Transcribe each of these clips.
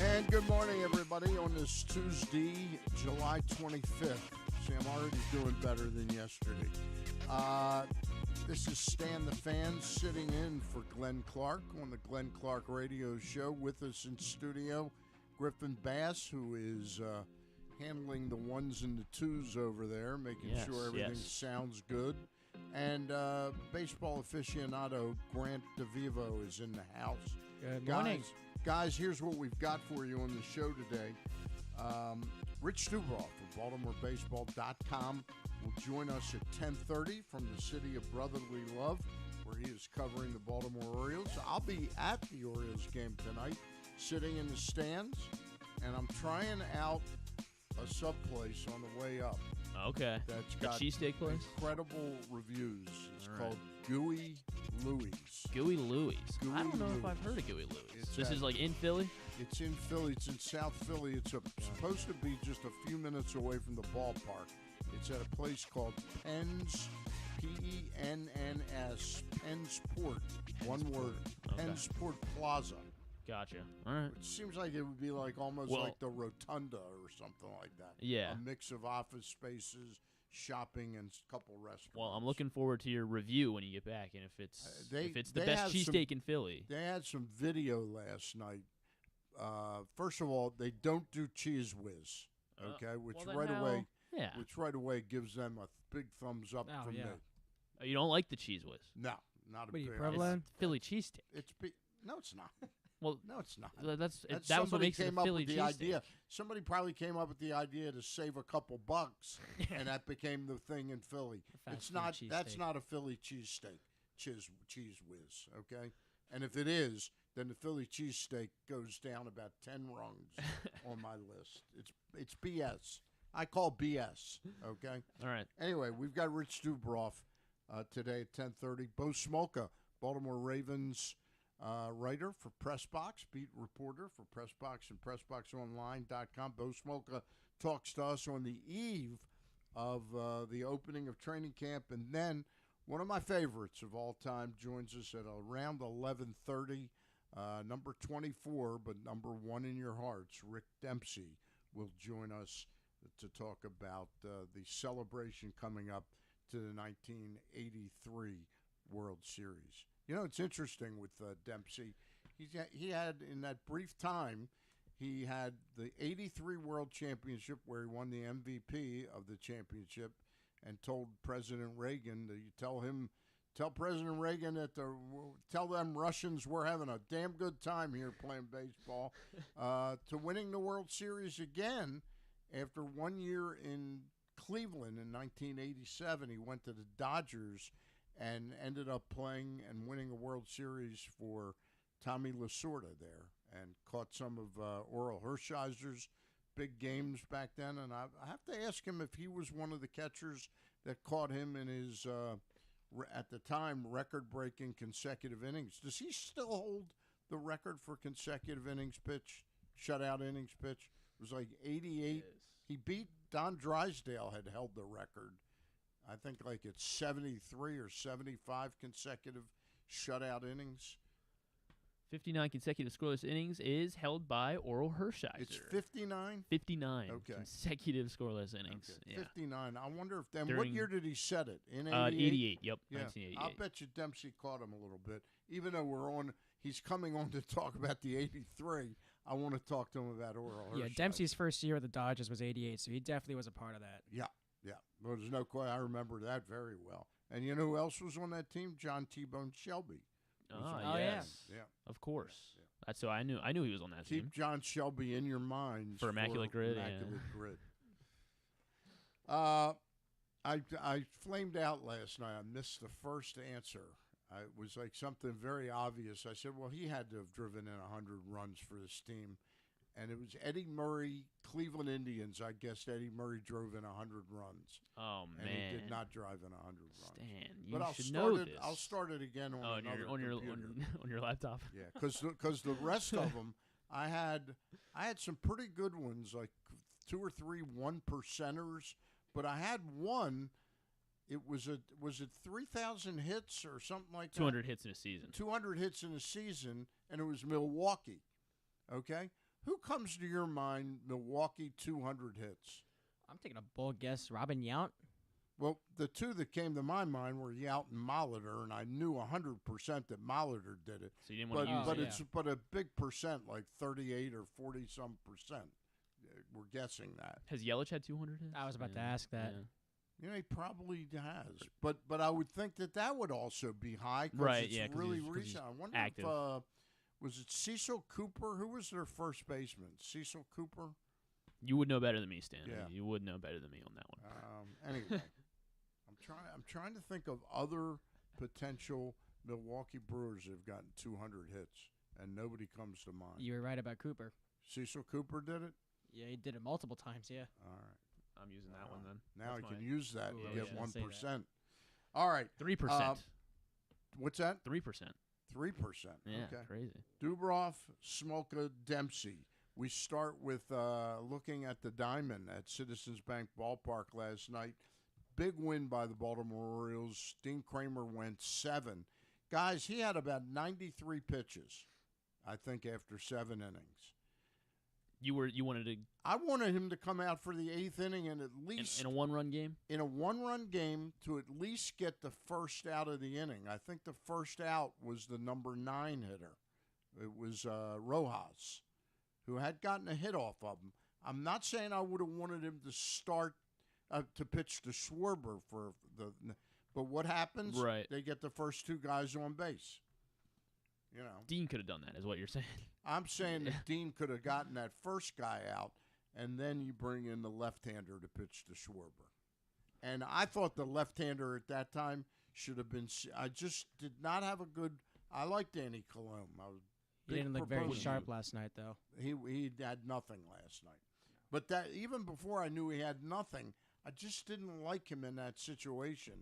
And good morning, everybody, on this Tuesday, July 25th. See, I'm already doing better than yesterday. This is Stan the Fan sitting in for Glenn Clark on the Glenn Clark Radio Show. With us in studio, Griffin Bass, who is handling the ones and the twos over there, making sure everything sounds good. And baseball aficionado Grant DeVivo is in the house. Good morning. Guys, here's what we've got for you on the show today. Rich Dubroff of BaltimoreBaseball.com will join us at 10:30 from the city of brotherly love, where he is covering the Baltimore Orioles. I'll be at the Orioles game tonight, sitting in the stands, and I'm trying out a sub place on the way up. Okay. That's got cheesesteak place? Incredible reviews. It's called Gooey Louie's. Gooey Louie's. I don't know Louie's. if I've heard of Gooey Louie's. This is like in Philly? It's in Philly. It's in South Philly. It's supposed to be just a few minutes away from the ballpark. It's at a place called Penn's, P-E-N-N-S, Penn's Port. One word. Okay. Penn's Port Plaza. Gotcha. All right. It seems like it would be like almost like the Rotunda or something like that. Yeah. A mix of office spaces, shopping, and a couple restaurants. Well, I'm looking forward to your review when you get back, and if it's the best cheesesteak in Philly. They had some video last night. First of all, they don't do Cheese Whiz, okay, which right away gives them a big thumbs up from me. Oh, you don't like the Cheese Whiz? No, not a What are you, big. provolone? It's Philly cheesesteak. No, it's not. Well, no, it's not. That was what makes it a Philly cheesesteak. Somebody probably came up with the idea to save a couple bucks, and that became the thing in Philly. It's not. That's not a Philly cheesesteak. Cheese Whiz, okay? And if it is, then the Philly cheesesteak goes down about 10 rungs on my list. It's BS. I call BS, okay? All right. Anyway, we've got Rich Dubroff today at 10:30. Bo Smolka, Baltimore Ravens writer for PressBox, beat reporter for PressBox and PressBoxOnline.com. Bo Smolka talks to us on the eve of the opening of training camp, and then one of my favorites of all time joins us at around 11:30. Number 24, but number 1 in your hearts, Rick Dempsey, will join us to talk about the celebration coming up to the 1983 World Series. You know, it's interesting with Dempsey. He had, in that brief time, he had the 83 World Championship where he won the MVP of the championship and told President Reagan that tell President Reagan that tell them Russians we're having a damn good time here playing baseball, to winning the World Series again after 1 year in Cleveland in 1987. He went to the Dodgers and ended up playing and winning a World Series for Tommy Lasorda there, and caught some of Orel Hershiser's big games back then. And I have to ask him if he was one of the catchers that caught him in his, at the time, record-breaking consecutive innings. Does he still hold the record for consecutive innings pitch, shutout innings pitch? It was like 88. He beat Don Drysdale, had held the record. I think like it's 73 or 75 consecutive shutout innings. 59 consecutive scoreless innings is held by Orel Hershiser. It's 59? 59 consecutive scoreless innings. Okay. Yeah. 59. I wonder if then what year did he set it? In 88? 88, yep, Yeah. 1988. I'll bet you Dempsey caught him a little bit. Even though he's coming on to talk about the 83, I want to talk to him about Orel Hershiser. Yeah, Dempsey's first year with the Dodgers was 88, so he definitely was a part of that. Yeah. Well, there's no question. I remember that very well. And you know who else was on that team? John T-Bone Shelby. Yes. Yeah. Of course. Yeah. That's so I knew he was on that team. Keep John Shelby in your minds for Immaculate Grid. Immaculate Grid. I flamed out last night. I missed the first answer. It was like something very obvious. I said, well, he had to have driven in 100 runs for this team. And it was Eddie Murray, Cleveland Indians. I guess Eddie Murray drove in 100 runs. Oh, man. And he did not drive in 100 runs. Stan, you but should know this. I'll start it again on another computer. On your laptop. Yeah, because the rest of them, I had some pretty good ones, like 2 or 3 1%ers. But I had one. Was it 3,000 hits or something like that? 200 hits in a season. 200 hits in a season, and it was Milwaukee. Okay, Who comes to your mind? Milwaukee 200 hits. I'm taking a bold guess. Robin Yount. Well, the two that came to my mind were Yount and Molitor, and I knew 100% that Molitor did it. So you didn't want to use but it. it's but a big percent, like 38 or 40-some percent. We're guessing that. Has Yelich had 200 hits? I was about to ask that. Yeah. He probably has. But I would think that would also be high. Right, it's yeah. really he's recent. I wonder active. if, was it Cecil Cooper? Who was their first baseman? Cecil Cooper? You would know better than me, Stan. Yeah. You would know better than me on that one. Anyway, I'm trying to think of other potential Milwaukee Brewers that have gotten 200 hits, and nobody comes to mind. You were right about Cooper. Cecil Cooper did it? Yeah, he did it multiple times, yeah. All right. I'm using that one then. Now That's I can use that Ooh, and I get was gonna say 1%. All right. 3%. What's that? 3%. 3%. Yeah, Okay. crazy. Dubroff, Smolka, Dempsey. We start with looking at the diamond at Citizens Bank Ballpark last night. Big win by the Baltimore Orioles. Dean Kramer went 7. Guys, he had about 93 pitches, I think, after 7 innings. You wanted to I wanted him to come out for the 8th inning and at least in a one-run game? In a one-run game to at least get the first out of the inning. I think the first out was the number 9 hitter. It was Rojas, who had gotten a hit off of him. I'm not saying I would have wanted him to start to pitch to Schwarber but what happens? Right. They get the first 2 guys on base. You know, Dean could have done that, is what you're saying. I'm saying that Dean could have gotten that first guy out, and then you bring in the left-hander to pitch to Schwarber. And I thought the left-hander at that time should have been. I just did not have a good. I like Danny Colomb. I was. He didn't look very proponent. sharp last night, though. He had nothing last night. But that even before I knew he had nothing, I just didn't like him in that situation,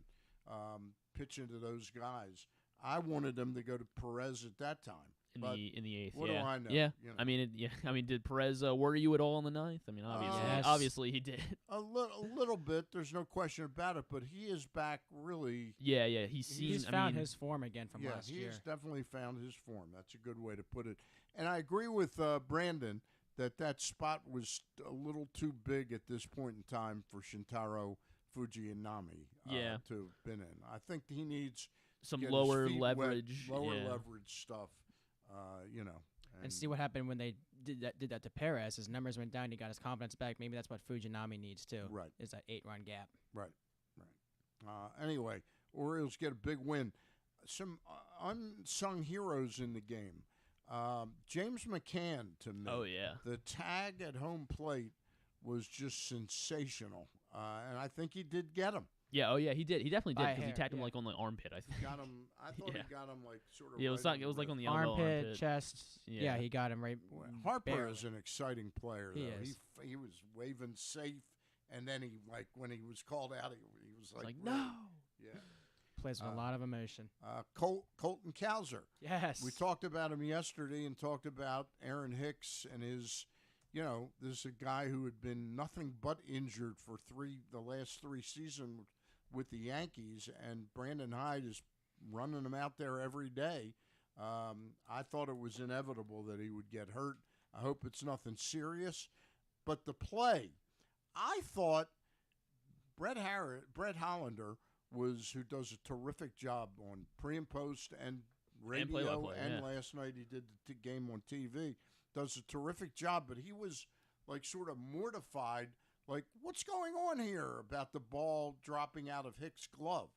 pitching to those guys. I wanted him to go to Perez at that time. In the 8th, what yeah. do I know? Yeah, You know. I mean, did Perez worry you at all in the 9th? I mean, Yes. obviously he did. A little bit. There's no question about it. But he is back really. Yeah. He's found his form again from last year. He's definitely found his form. That's a good way to put it. And I agree with Brandon that spot was a little too big at this point in time for Shintaro Fujinami to have been in. I think he needs some get lower his feet leverage. wet, lower leverage stuff. You know. And see what happened when they did that to Perez. His numbers went down. He got his confidence back. Maybe that's what Fujinami needs too. Right. Is that 8-run gap. Right. Anyway, Orioles get a big win. Some unsung heroes in the game. James McCann, to me. Oh, yeah. The tag at home plate was just sensational. And I think he did get him. Yeah, oh yeah, he did. He definitely did because he tagged him yeah. like on the armpit, I think. Got him. I thought he got him like sort of. Yeah, it was like on the elbow, armpit, chest. Yeah, he got him right. Harper barely. is an exciting player. Though. He is. He was waving safe, and then he when he was called out, he was like no. Yeah. Plays with a lot of emotion. Colton Cowser. Yes. We talked about him yesterday and talked about Aaron Hicks and his. You know, this is a guy who had been nothing but injured for the last 3 seasons with the Yankees, and Brandon Hyde is running him out there every day. I thought it was inevitable that he would get hurt. I hope it's nothing serious. But the play, I thought Brett Hollander who does a terrific job on pre and post and radio, and play-by-play, and last night he did the game on TV. Does a terrific job, but he was like sort of mortified, like what's going on here about the ball dropping out of Hicks' glove?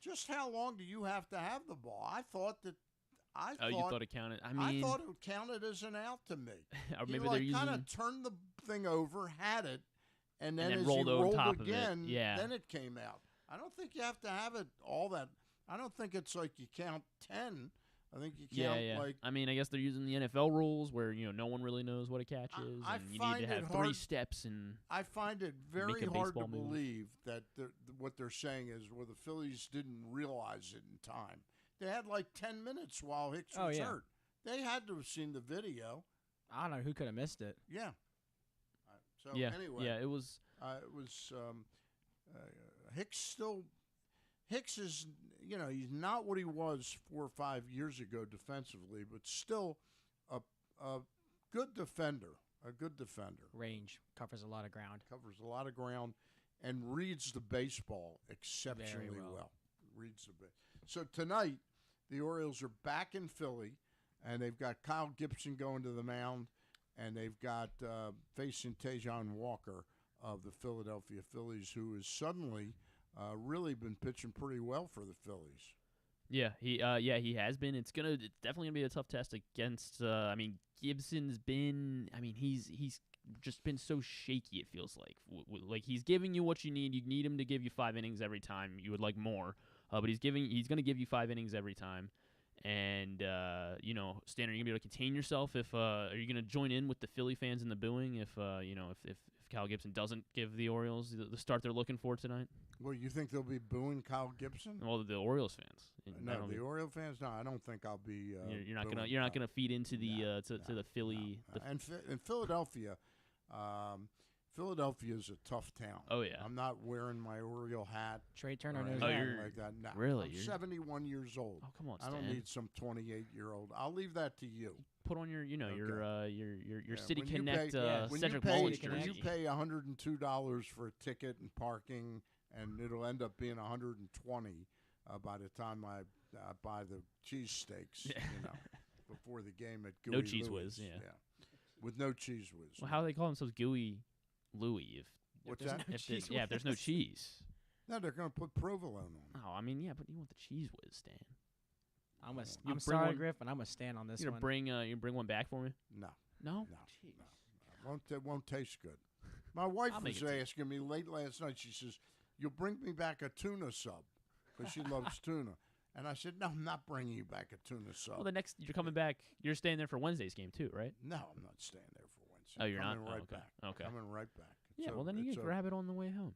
Just how long do you have to have the ball? I thought you thought it counted. I thought it counted as an out to me. Or maybe he they're using kind of turned the thing over, had it, and then as rolled he over rolled top again, of it. Yeah. then it came out. I don't think you have to have it all that. I don't think it's like you count 10. I think you count like. I mean, I guess they're using the NFL rules where no one really knows what a catch is, and you need to have 3 steps. And I find it very make a hard to baseball move. believe that what they're saying is, well, the Phillies didn't realize it in time. They had like 10 minutes while Hicks was hurt. They had to have seen the video. I don't know who could have missed it. Yeah. So anyway, it was. Hicks still. Hicks is, he's not what he was 4 or 5 years ago defensively, but still a good defender. A good defender. Range. Covers a lot of ground. And reads the baseball exceptionally well. Reads the base. So tonight, the Orioles are back in Philly, and they've got Kyle Gibson going to the mound, and they've got facing Tejon Walker of the Philadelphia Phillies, who has suddenly really been pitching pretty well for the Phillies. Yeah, he has been. It's definitely gonna be a tough test against. Gibson's been. He's just been so shaky. It feels like like he's giving you what you need. You need him to give you 5 innings every time. You would like more, but he's gonna give you 5 innings every time. And Stan, are you gonna be able to contain yourself? Are you gonna join in with the Philly fans in the booing if Kyle Gibson doesn't give the Orioles the start they're looking for tonight? Well, you think they'll be booing Kyle Gibson? Well, the Orioles fans. No, the Orioles fans. No, I don't think I'll be. You're not gonna feed into the to the Philly. No. And in Philadelphia, Philadelphia is a tough town. Oh yeah. I'm not wearing my Oriole hat. Trey Turner knows anything like that. No, really? I'm 71 years old. Oh come on, Stan. I don't need some 28-year-old. I'll leave that to you. Put on your City when Connect Cedric When Mullins jersey. you pay $102 for a ticket and parking, and it'll end up being $120 by the time I buy the cheesesteaks, before the game at Gooey No Cheese Louie's. Whiz, yeah. With no Cheese Whiz. Well, how do they call themselves Gooey Louie What's that? If there's no cheese. No, they're going to put provolone on. Oh, but you want the Cheese Whiz, Stan. I'm sorry, Griffin. I'm gonna stand on this one. You bring one back for me? No. No? Jeez. It won't taste good. My wife was asking me late last night. She says, "You'll bring me back a tuna sub," because she loves tuna. And I said, "No, I'm not bringing you back a tuna sub." Well, you're coming back. You're staying there for Wednesday's game too, right? No, I'm not staying there for Wednesday. Oh, you're not? Coming right okay. back. Okay. Coming right back. Well, then you can grab it on the way home.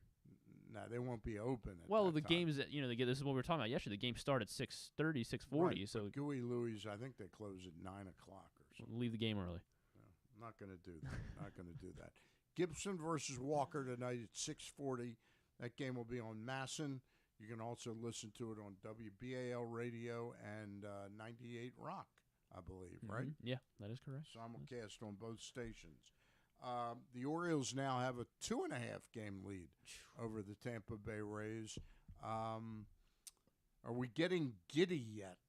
No, they won't be open. The games that this is what we were talking about yesterday. The game started at 6:30, 6:40. Right, so Gooey Louie's, I think they close at 9 o'clock or something. Leave the game early. No, I'm not going to do that. Not going to do that. Gibson versus Walker tonight at 6:40. That game will be on Masson. You can also listen to it on WBAL Radio and 98 Rock, I believe, right? Yeah, that is correct. Simulcast on both stations. The Orioles now have a 2.5-game lead over the Tampa Bay Rays. Are we getting giddy yet?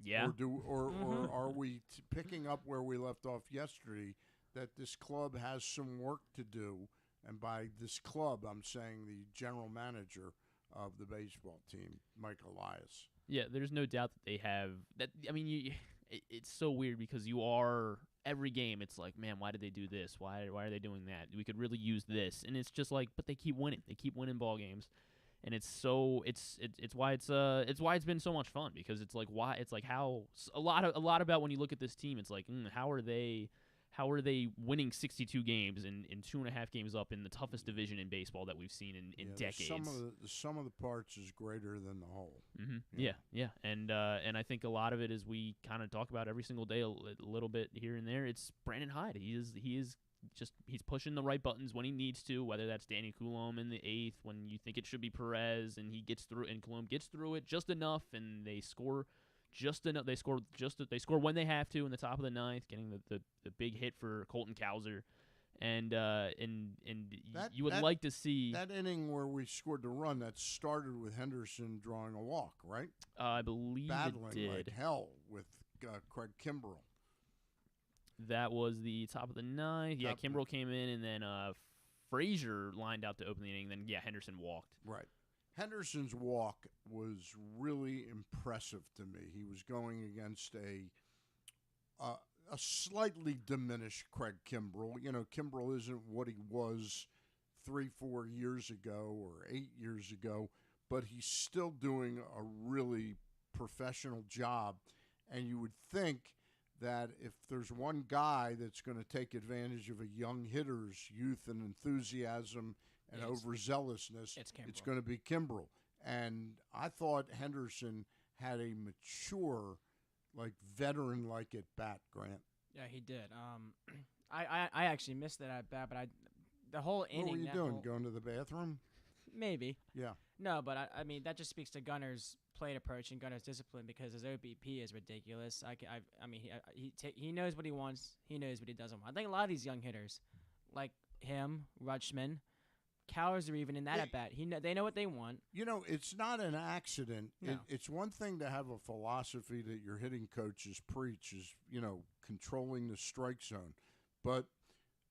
Yeah. Or are we picking up where we left off yesterday, that this club has some work to do? And by this club, I'm saying the general manager of the baseball team, Mike Elias. Yeah, there's no doubt that they have that. It's so weird because every game. It's like, man, why did they do this? Why are they doing that? We could really use this. And it's just like, but they keep winning. They keep winning ball games, and it's why it's been so much fun, because it's like how a lot about when you look at this team. It's like, how are they winning 62 games in 2.5 games up in the toughest division in baseball that we've seen in decades? The sum of the parts is greater than the whole. Mm-hmm. Yeah. And I think a lot of it is we kind of talk about every single day a little bit here and there. It's Brandon Hyde. He's pushing the right buttons when he needs to, whether that's Danny Coulomb in the 8th when you think it should be Perez, and he gets through, and Coulomb gets through it just enough, and they score. Just enough. They score when they have to in the top of the 9th, getting the big hit for Colton Cowser, and you would like to see that inning where we scored the run that started with Henderson drawing a walk, right? I believe battling it did. Like hell with Craig Kimbrell. That was the top of the 9th. Yeah, Kimbrell came in, and then Frazier lined out to open the inning. Then Henderson walked. Right. Henderson's walk was really impressive to me. He was going against a slightly diminished Craig Kimbrell. Kimbrell isn't what he was 3-4 years ago or 8 years ago, but he's still doing a really professional job. And you would think that if there's one guy that's going to take advantage of a young hitter's youth and enthusiasm and overzealousness, it's going to be Kimbrell. And I thought Henderson had a mature, veteran-like at bat, Grant. Yeah, he did. I actually missed that at bat, but the whole inning. What were you doing? Going to the bathroom? Maybe. Yeah. No, but I mean that just speaks to Gunner's plate approach and Gunner's discipline because his OBP is ridiculous. I mean he knows what he wants. He knows what he doesn't want. I think a lot of these young hitters, like him, Rutschman, Cowers are even in that at bat. They know what they want. You know, it's not an accident. No. It's one thing to have a philosophy that your hitting coaches preach is, controlling the strike zone. But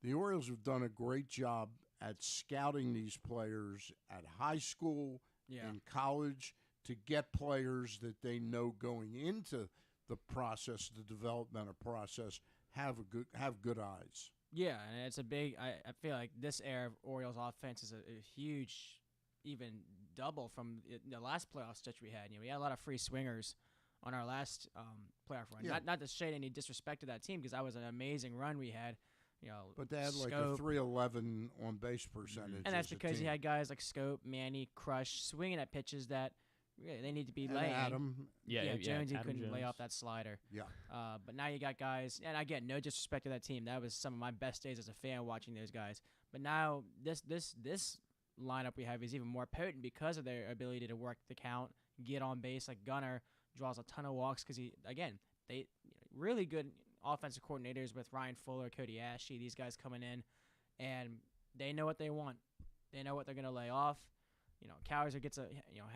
the Orioles have done a great job at scouting these players at high school and college to get players that they know going into the process, the developmental process, have good eyes. Yeah, and it's a big. I feel like this era of Orioles offense is a huge, even double from the last playoff stretch we had. We had a lot of free swingers on our last playoff run. Yeah. Not to shade any disrespect to that team because that was an amazing run we had. But they had like Scope, a 311 on base percentage. and that's as a because team. you had guys like Scope, Manny, Crush swinging at pitches that really they need to be And laying. Adam. Jonesy Adam couldn't lay Jones. off that slider. Yeah. But now you got guys, and again, no disrespect to that team. That was some of my best days as a fan watching those guys. But now this lineup we have is even more potent because of their ability to work the count, get on base. Like Gunner draws a ton of walks because they really good offensive coordinators with Ryan Fuller, Cody Ashley, these guys coming in, and they know what they want. They know what they're gonna lay off. Cowser gets a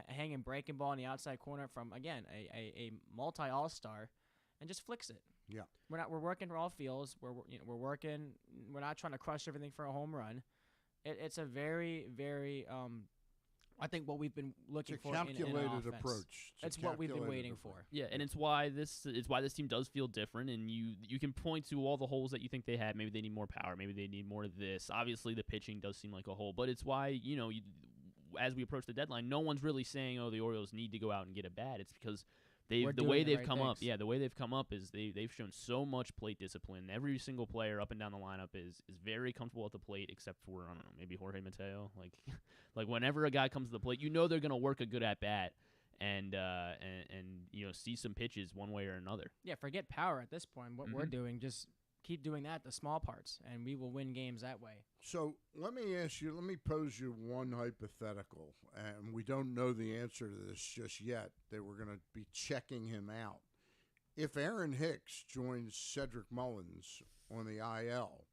hanging breaking ball in the outside corner from again a multi all-star, and just flicks it. Yeah. We're working for all fields. We're working. We're not trying to crush everything for a home run. It's a very very I think what we've been looking It's a for in an calculated offense. approach. It's what we've been waiting for. Yeah, and it's why this team does feel different, and you can point to all the holes that you think they had. Maybe they need more power. Maybe they need more of this. Obviously, the pitching does seem like a hole, but it's why as we approach the deadline, no one's really saying, "Oh, the Orioles need to go out and get a bat." It's because the way they've come up. Yeah, the way they've come up is they've shown so much plate discipline. Every single player up and down the lineup is very comfortable at the plate, except for I don't know, maybe Jorge Mateo. Like whenever a guy comes to the plate, they're gonna work a good at bat and see some pitches one way or another. Yeah, forget power at this point. What we're doing, just keep doing that, the small parts, and we will win games that way. So let me pose you one hypothetical, and we don't know the answer to this just yet. They were going to be checking him out. If Aaron Hicks joins Cedric Mullins on the IL,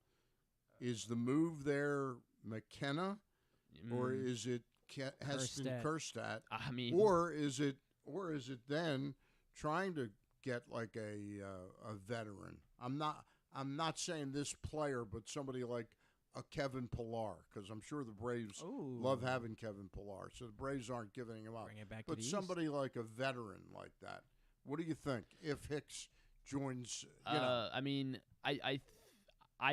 is the move there McKenna, or is it Heston Kjerstad? I mean, or is it then trying to get like a veteran? I'm not saying this player, but somebody like a Kevin Pillar, because I'm sure the Braves love having Kevin Pillar, so the Braves aren't giving him up. Bring it back But to the somebody like a veteran like that, what do you think if Hicks joins? I mean, I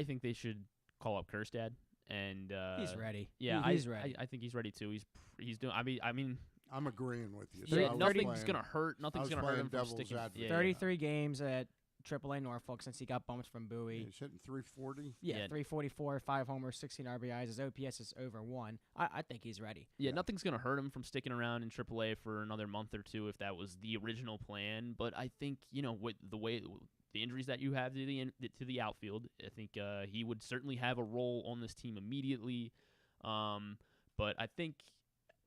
think they should call up Kjerstad, and he's ready. Yeah, he's ready. I think he's ready too. He's doing. I mean. I'm agreeing with you. Yeah, So nothing's gonna hurt. Nothing's gonna hurt him from devil's sticking. advocate. 33 games at AAA Norfolk since he got bumped from Bowie. He's hitting 340. Yeah, Yeah. 344, 5 homers, 16 RBIs. His OPS is over 1. I think he's ready. Yeah, nothing's going to hurt him from sticking around in AAA for another month or two if that was the original plan. But I think, with the injuries that you have to the outfield, I think he would certainly have a role on this team immediately. But I think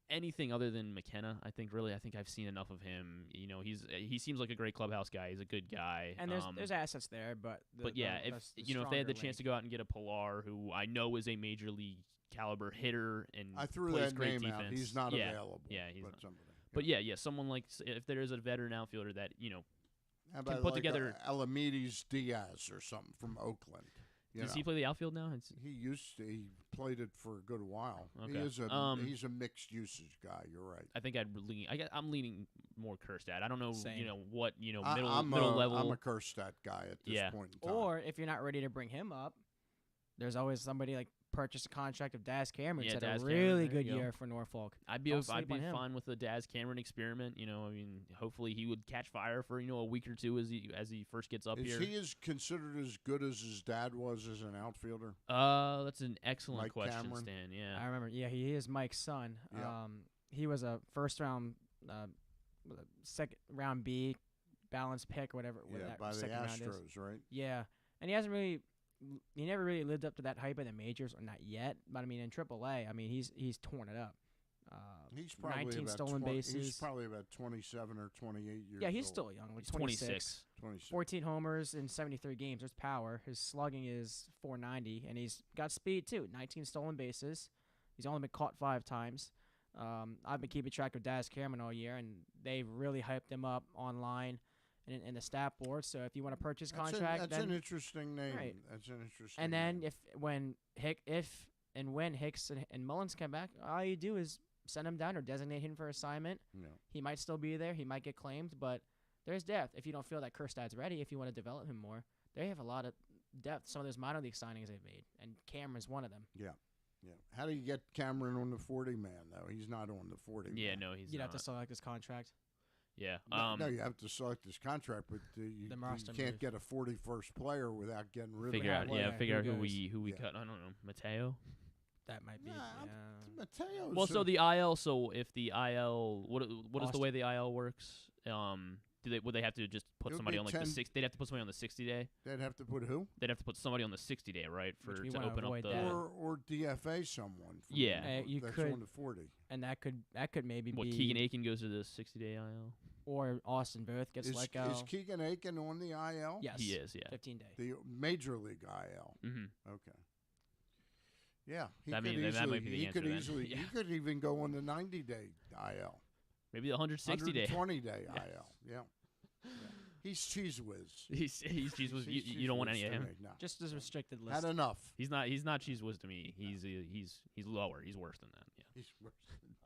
anything other than McKenna, I think I've seen enough of him. He seems like a great clubhouse guy. He's a good guy. And there's assets there, but if they had the chance to go out and get a Pilar, who I know is a major league caliber hitter and I threw plays that great name defense. out. He's not available. Yeah, he's but not. somebody. But yeah, someone like if there is a veteran outfielder that How about put like together- Alamedes Diaz or something from Oakland. does he play the outfield now? He played it for a good while. Okay. He is he's a mixed usage guy. You're right. I think I'm leaning more Kjerstad. I don't know, Same. middle I'm level. I'm a Kjerstad guy at this point in time. Or if you're not ready to bring him up, there's always somebody like purchase a contract of Daz Cameron. Yeah, Had Daz a Cameron, really there you good go. year for Norfolk. I'd be Don't sleep on him. fine with the Daz Cameron experiment. Hopefully he would catch fire for a week or two as he first gets up Is here. he as considered as good as his dad was as an outfielder? That's an excellent Mike question, Cameron? Stan. Yeah. I remember. Yeah, he is Mike's son. Yeah. He was a first round, second round B, balanced pick, whatever. Yeah, that by the second round is. Astros, right? Yeah, and he never really lived up to that hype in the majors, or not yet. But I mean, in AAA, he's torn it up. He's probably 19 about stolen 20 bases. He's probably about 27 or 28 years Yeah, he's old. still young, like He's 26. 26. 14 homers in 73 games. There's power. His slugging is 490, and he's got speed too. 19 stolen bases. He's only been caught 5 times. I've been keeping track of Daz Cameron all year, and they've really hyped him up online and in the stat board. So if you want to purchase contract, That's an interesting name. Right. That's an interesting. and then name. when Hicks and Mullins come back, all you do is send him down or designate him for assignment. Yeah. He might still be there. He might get claimed, but there's depth. If you don't feel that Kjerstad's ready, if you want to develop him more, they have a lot of depth. Some of those minor league signings they've made, and Cameron's one of them. Yeah. How do you get Cameron on the 40-man, though? He's not on the 40-man. Yeah, no, he's You'd not. have to select his contract. Yeah. No, you have to select his contract, but you roster can't move. get a 41st player without getting rid figure of out. him. Yeah, Figure out who who we Yeah. cut. I don't know. Mateo. That might be. Nah, Yeah. Mateo's Well, so the IL. So if the IL, what is the Austin. way the IL works? Would they have to just put It would somebody be on like 10 the 6? They'd have to put somebody on the 60-day. they'd have to put who? They'd have to put somebody on the 60-day, right, Which we to wanna open up avoid the. that. Or DFA someone. From Yeah. You that's could- on the 40. And that could maybe What be Keegan Aiken goes to the 60-day IL. or Austin Booth gets let go. Is Keegan Aiken on the IL? Yes, He is, yeah. 15 day. The Major League IL. Mm-hmm. Okay. Yeah, he That could mean- that easily. might be the he answer could then. easily. Yeah. He could even go on the 90-day IL. Maybe the 160-day. 120-day Yes. IL. Yeah. He's cheese whiz. He's cheese whiz. He's You don't want cheese any of whiz him. to me, no. Just as restricted list. Had enough. He's not cheese whiz to me. He's lower. He's worse than that. Yeah. He's worse.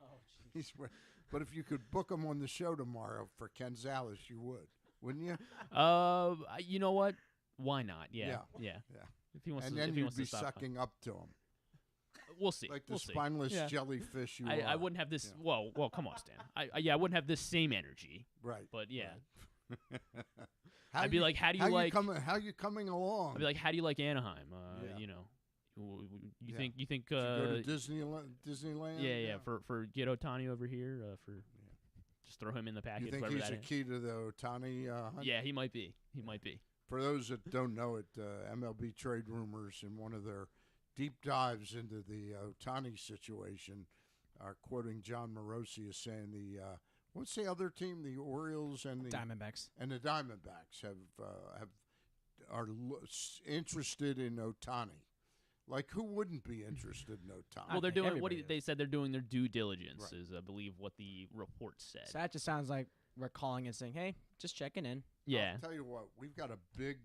Oh, He's worse. But if you could book him on the show tomorrow for Gonzalez, you would, wouldn't you? You know what? Why not? Yeah. Yeah. If he wants And to, then if he you'd wants be to stop, sucking up to him we'll see. like the we'll see. spineless Yeah. jellyfish you I are. wouldn't have this. Yeah. Well, come on, Stan. I wouldn't have this same energy. Right. But yeah, Right. I'd be like, how do you like? How you coming along? I'd be like, how do you like Anaheim? Yeah. You know, you Yeah. think Did you go to Disneyland? yeah. For get Otani over here for just throw him in the package. You think whatever he's that the is. key to the Otani hunt? Yeah, he might be. He might be. For those that don't know it, MLB Trade Rumors in one of their deep dives into the Otani situation are quoting John Morosi as saying what's the other team? The Orioles and the Diamondbacks. and the Diamondbacks are interested in Otani. Like, who wouldn't be interested in Otani? Well, they're think doing everybody they is. said they're doing their due diligence. Right. Is I believe what the report said. So that just sounds like we're calling and saying, "Hey, just checking in." Yeah. I'll tell you what, we've got a big.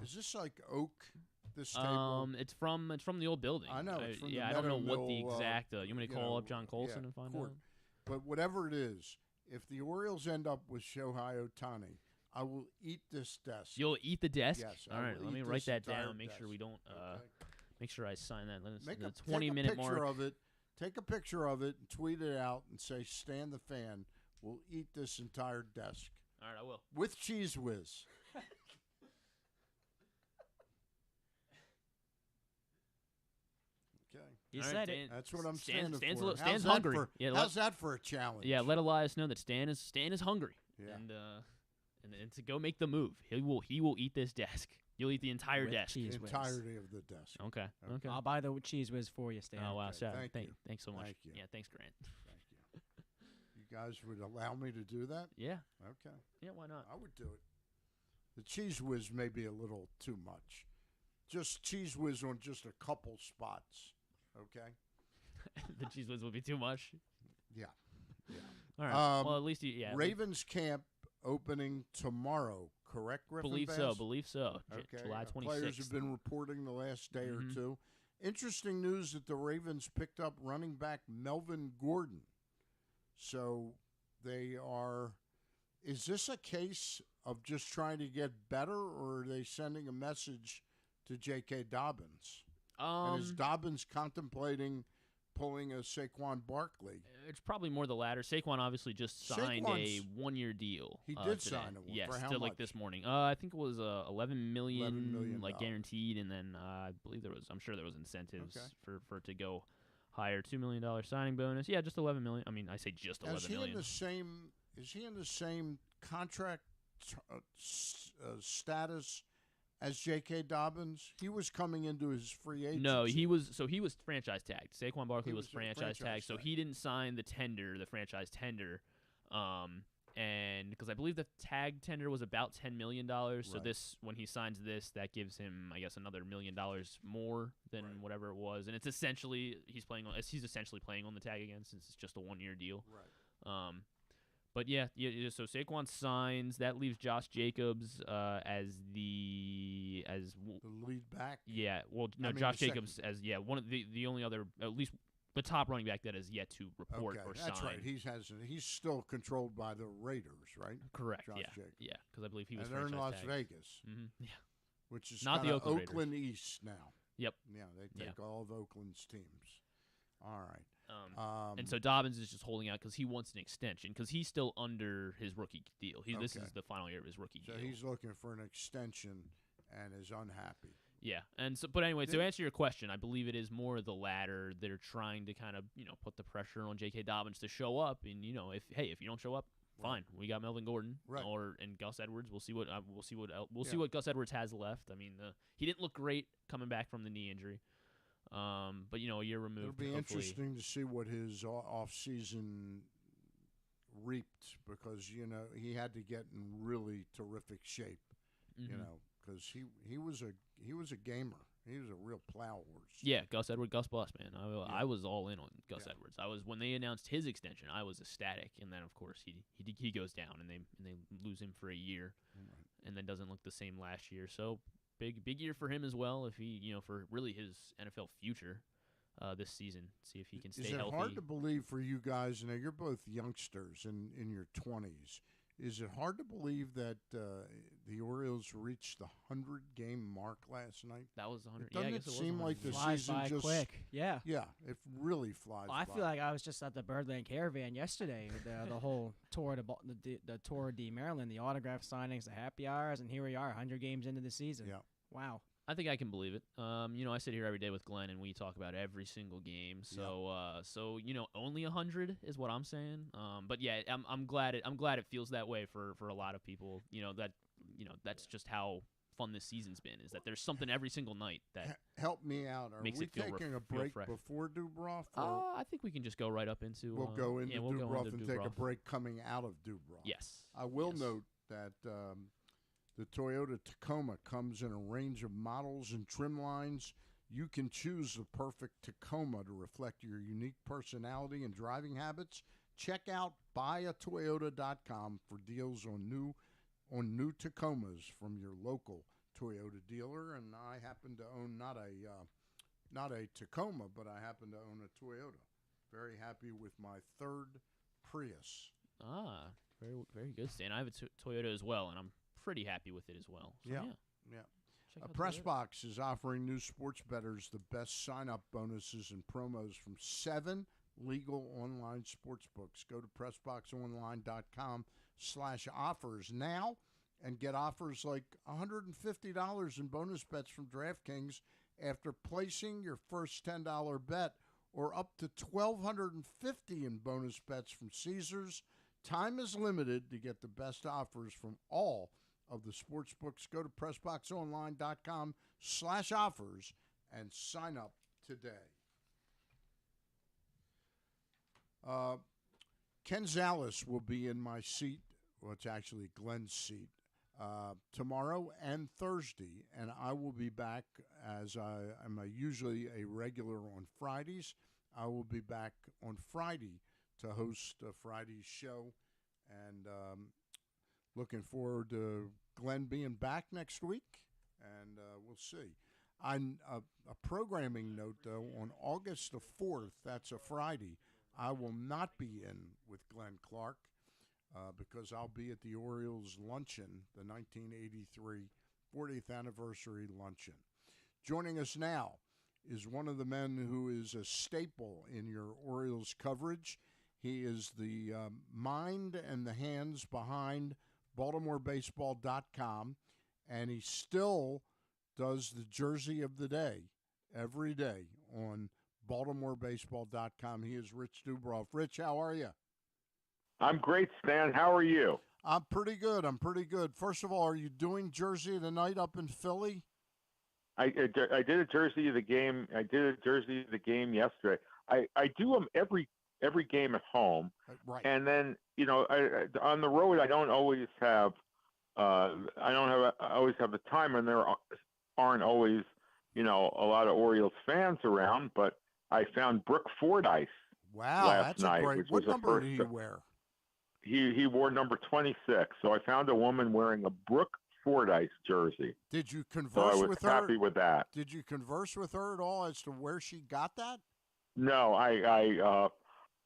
Is this like oak? This table. It's from the old building. I know, it's from the I don't know Meadow what the Mill, exact. You want me to you call know, up John Colson yeah, and find court. out? But whatever it is, if the Orioles end up with Shohei Ohtani, I will eat this desk. You'll eat the desk. Yes, I All right. will Let me eat write this that entire down. Make sure we desk. don't. Okay? Make sure I sign that. Let us Make the a 20-minute picture mark. of it. Take a picture of it and tweet it out and say, "Stan the Fan will eat this entire desk All right, I will. with Cheese Whiz." Okay, You All right, said Dan. it. that's what I'm Stan's standing for. Stan's How's that hungry. for- Yeah, how's that for a challenge? Yeah, let Elias know that Stan is hungry. Yeah. And to go make the move. He will eat this desk. You'll eat the entire With desk. cheese the whiz. entirety of the desk. Okay. Okay. I'll buy the cheese whiz for you, Stan. Oh wow, Okay, so thank you. thanks so much. Thank you. Yeah, thanks, Grant. Thank you. You guys would allow me to do that? Yeah. Okay. Yeah, why not? I would do it. The Cheese Whiz may be a little too much. Just Cheese Whiz on just a couple spots. Okay? The cheese whiz would be too much. Yeah. All right. Um, well, at least yeah. Ravens camp opening tomorrow, correct, Griffin? Believe Bass? so. Believe so. Okay. July 26th. Players have been reporting the last day Mhm. or two. Interesting news that the Ravens picked up running back Melvin Gordon. So they are. Is this a case of just trying to get better, or are they sending a message to J.K. Dobbins? And is Dobbins contemplating pulling a Saquon Barkley? It's probably more the latter. Saquon obviously just signed a Saquon's- 1-year deal. He did today. sign a one. Yes, For how to, like much? this morning. I think it was 11 million, $11 million. like guaranteed, and then I believe I'm sure there was incentives Okay. for it to go higher. $2 million signing bonus. Yeah, just 11 million. I mean, I say just 11 Is he million. in the same? Is he in the same contract status as J.K. Dobbins? He was coming into his free agency. No, he was franchise tagged. Saquon Barkley was was franchise tagged, so tag. he didn't sign the franchise tender. And because I believe the tag tender was about $10 million, so Right. this when he signs this, that gives him, I guess, another $1 million more than Right. whatever it was, and it's essentially he's essentially playing on the tag again since it's just a 1-year deal. Right. But yeah. So Saquon signs. That leaves Josh Jacobs as The lead back. yeah. Well, no, I mean, Josh the Jacobs as one of the only other, at least the top running back that is yet to report Okay, or that's sign. right. He's still controlled by the Raiders, right? Correct. Josh yeah. Jacobs. Yeah, because I believe he was And they're in franchise Las tagged. Vegas, Yeah. which is Not the kinda Oakland Raiders. East now. Yep. Yeah, they take all of Oakland's teams. All right. And so Dobbins is just holding out because he wants an extension because he's still under his rookie deal. This Okay. is the final year of his rookie So deal. he's looking for an extension and is unhappy. Yeah, and so, but anyway, to answer your question, I believe it is more the latter. They're trying to kind of, put the pressure on J.K. Dobbins to show up, and if you don't show up, fine, we got Melvin Gordon, Right. and Gus Edwards. We'll see what see what Gus Edwards has left. I mean, he didn't look great coming back from the knee injury, but a year removed. It'll be hopefully. interesting to see what his off-season reaped because he had to get in really terrific shape. Mhm. Because he was a gamer. He was a real plow horse. Yeah, Gus Edwards, Gus Bus, man. I was all in on Gus Yeah. Edwards. I was when they announced his extension. I was ecstatic, and then of course he goes down, and they lose him for a year, Right. and then doesn't look the same last year. So big year for him as well. If he for really his NFL future this season, see if he can stay Is it healthy. hard to believe for you guys? You're both youngsters in your 20s. Is it hard to believe that the Orioles reached the 100-game mark last night? That was 100. Doesn't I it guess it was seem 100. like the Flies season by just quick. Yeah. Yeah, it really flies. Well, I by. feel like I was just at the Birdland Caravan yesterday with the whole tour to the Tour de Maryland, the autograph signings, the happy hours, and here we are, 100 games into the season. Yeah. Wow. I think I can believe it. I sit here every day with Glenn, and we talk about every single game. So, only 100 is what I'm saying. But yeah, I'm glad it feels that way for a lot of people. That's just how fun this season's been. Is that there's something every single night that Help me out. Are makes we it feel taking a feel break fresh. before Dubroff? Or I think we can just go right up into. we'll go into we'll Dubroff go into and take a Dubroff. break coming out of Dubroff. Yes. I will Yes. note that the Toyota Tacoma comes in a range of models and trim lines. You can choose the perfect Tacoma to reflect your unique personality and driving habits. Check out buyatoyota.com for deals on new Tacomas from your local Toyota dealer. And I happen to own not a Tacoma, but I happen to own a Toyota. Very happy with my third Prius. Very very good, Stan. I have a Toyota as well, and I'm pretty happy with it as well. So, Yeah. Check out PressBox is offering new sports bettors the best sign-up bonuses and promos from 7 legal online sports books. Go to PressBoxOnline.com/offers now and get offers like $150 in bonus bets from DraftKings after placing your first $10 bet, or up to $1,250 in bonus bets from Caesars. Time is limited to get the best offers from all of the sports books. Go to PressBoxOnline.com/offers and sign up today. Ken Zales will be in my seat, well, it's actually Glenn's seat, tomorrow and Thursday, and I will be back as I am usually a regular on Fridays. I will be back on Friday to host Friday's show, and looking forward to Glenn being back next week, and we'll see. On a programming note, though, on August the 4th, that's a Friday, I will not be in with Glenn Clark because I'll be at the Orioles luncheon, the 1983 40th anniversary luncheon. Joining us now is one of the men who is a staple in your Orioles coverage. He is the mind and the hands behind BaltimoreBaseball.com, and he still does the jersey of the day every day on BaltimoreBaseball.com. He is Rich Dubroff. Rich, how are you? I'm great, Stan. How are you? I'm pretty good. First of all, are you doing Jersey tonight up in Philly? I did a jersey of the game. I did a jersey of the game yesterday. I do them every game at home, Right. and then on the road I don't always have I always have the time, and there aren't always a lot of Orioles fans around. But I found Brooke Fordyce Wow, last that's night, a great. which What was a number first. did he wear? He wore number 26. So I found a woman wearing a Brooke Fordyce jersey. Did you So I converse was with happy her? with that. Did you converse with her at all as to where she got that? No, I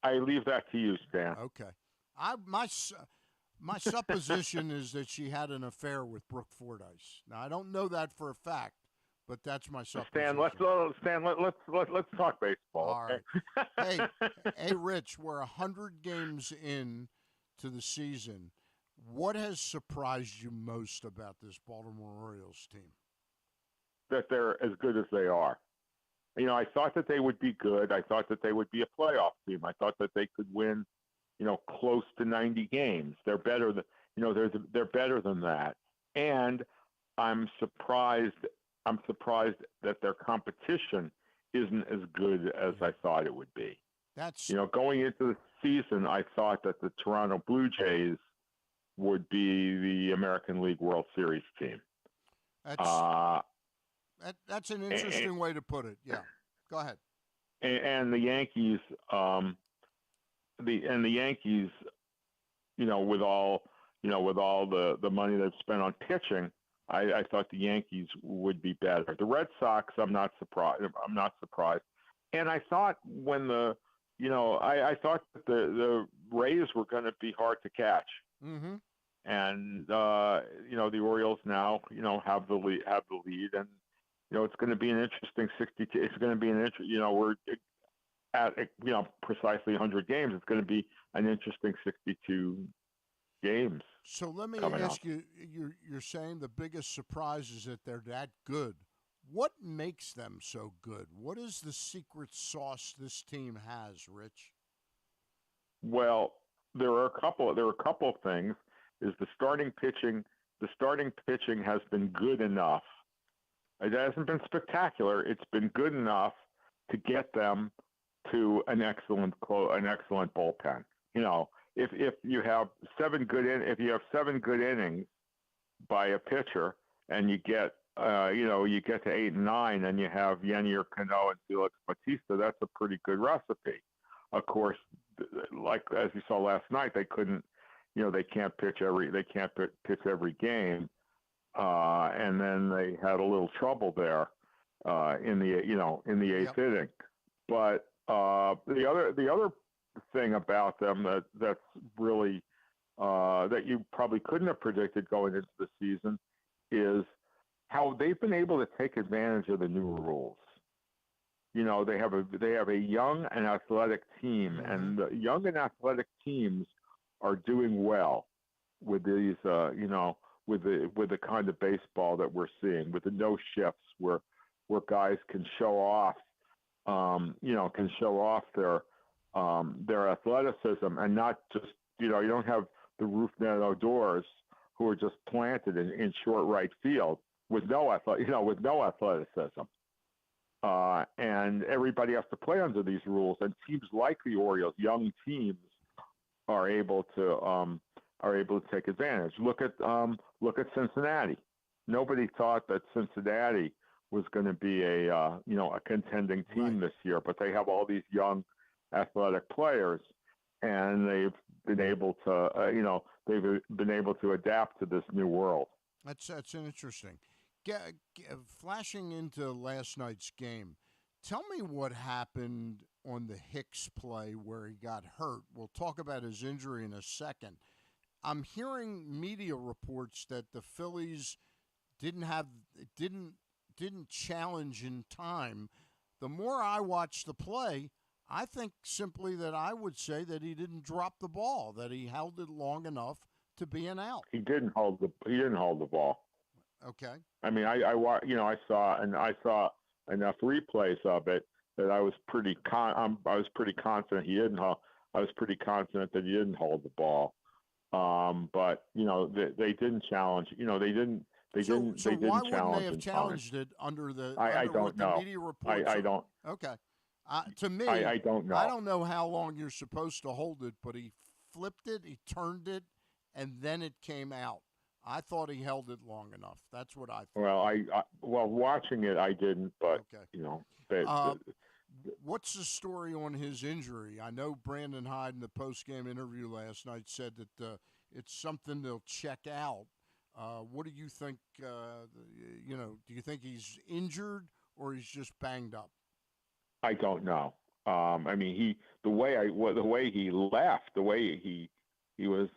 leave that to you, Stan. Okay. My supposition is that she had an affair with Brooke Fordyce. Now I don't know that for a fact, but that's my supposition. Let's talk baseball. All Okay? right. Hey, Rich, we're 100 games in to the season. What has surprised you most about this Baltimore Orioles team? That they're as good as they are. I thought that they would be good. I thought that they would be a playoff team. I thought that they could win, close to 90 games. They're better than, they're better than that. And I'm surprised that their competition isn't as good as I thought it would be. That's going into the season, I thought that the Toronto Blue Jays would be the American League World Series team. That's an interesting way to put it. Yeah, go ahead. And the Yankees, the Yankees, with all the money they've spent on pitching, I thought the Yankees would be better. The Red Sox, I'm not surprised. And I thought I thought that the Rays were going to be hard to catch. Mm-hmm. And the Orioles now have the lead, and it's going to be an interesting 62. It's going to be we're at precisely 100 games. It's going to be an interesting 62 games. So let me ask you: you're saying the biggest surprise is that they're that good. What makes them so good? What is the secret sauce this team has, Rich? Well, there are a couple of things. Is the starting pitching? The starting pitching has been good enough. It hasn't been spectacular. It's been good enough to get them to an excellent bullpen. If you have seven good innings by a pitcher, and you get to 8 and 9, and you have Yennier Cano and Felix Bautista, that's a pretty good recipe. Of course, like as you saw last night, they couldn't. They can't pitch every game, and then they had a little trouble there in the eighth inning. But the other thing about them that's really that you probably couldn't have predicted going into the season is how they've been able to take advantage of the new rules. They have a young and athletic team, and the young and athletic teams are doing well with these, with the kind of baseball that we're seeing, with the no shifts, where guys can show off, their athleticism, and not just, you don't have the Roof Doors who are just planted in short right field with no athleticism. And everybody has to play under these rules, and teams like the Orioles, young teams, are able to take advantage. Look at Cincinnati. Nobody thought that Cincinnati was going to be a contending team this year, but they have all these young athletic players, and they've been able to adapt to this new world. That's interesting. Flashing into last night's game, tell me what happened on the Hicks play where he got hurt. We'll talk about his injury in a second. I'm hearing media reports that the Phillies didn't challenge in time. The more I watch the play, I think simply that I would say that he didn't drop the ball, that he held it long enough to be an out. He didn't hold the ball. Okay. I mean, I saw enough replays of it that I was pretty confident he didn't. I was pretty confident that he didn't hold the ball. But they didn't challenge. They So why didn't wouldn't they challenge have in time. challenged it under I don't what the know. media reports? I don't. Okay. To me, I don't know. I don't know how long you're supposed to hold it, but he flipped it, he turned it, and then it came out. I thought he held it long enough. That's what I thought. Well, watching it, I didn't, but Okay. they, What's the story on his injury? I know Brandon Hyde in the post-game interview last night said that it's something they'll check out. What do you think? Do you think he's injured or he's just banged up? I don't know. I mean, the way he left, the way he was,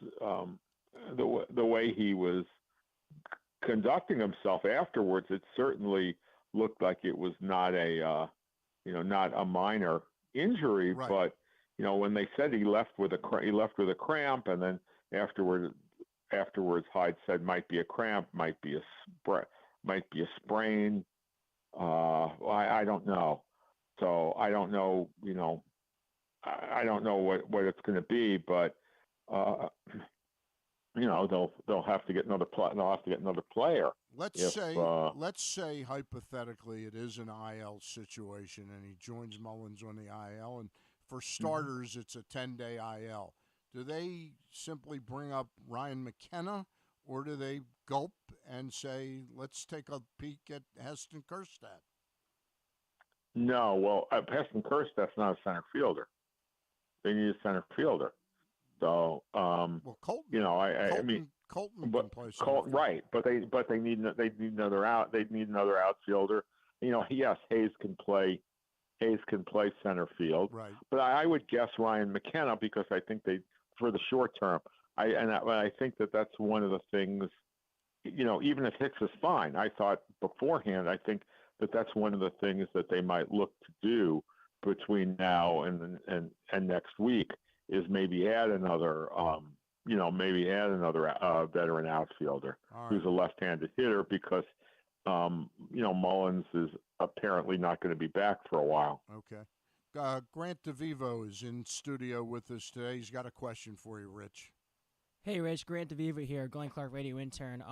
the way he was conducting himself afterwards, it certainly looked like it was not a minor injury. Right. But when they said he left with a cramp, and then afterwards Hyde said might be a cramp, might be a sprain. I don't know. So I don't know. I don't know what it's going to be, but they'll have to get another player. Let's say hypothetically it is an IL situation and he joins Mullins on the IL, and for starters it's a 10-day IL. Do they simply bring up Ryan McKenna, or do they gulp and say, let's take a peek at Heston Kjerstad? No, well, Heston Kjerstad's not a center fielder. They need a center fielder. So, Colton. I mean, Colton can play center Colton, right? But they need another out. They need another outfielder. Yes, Hayes can play center field. Right. But I would guess Ryan McKenna, because I think for the short term. I think that's one of the things. Even if Hicks is fine, I thought beforehand. I think that's one of the things that they might look to do between now and next week is maybe add another veteran outfielder who's a left-handed hitter, because Mullins is apparently not going to be back for a while. Okay. Grant DeVivo is in studio with us today. He's got a question for you, Rich. Hey, Rich. Grant DeVivo here, Glenn Clark Radio intern.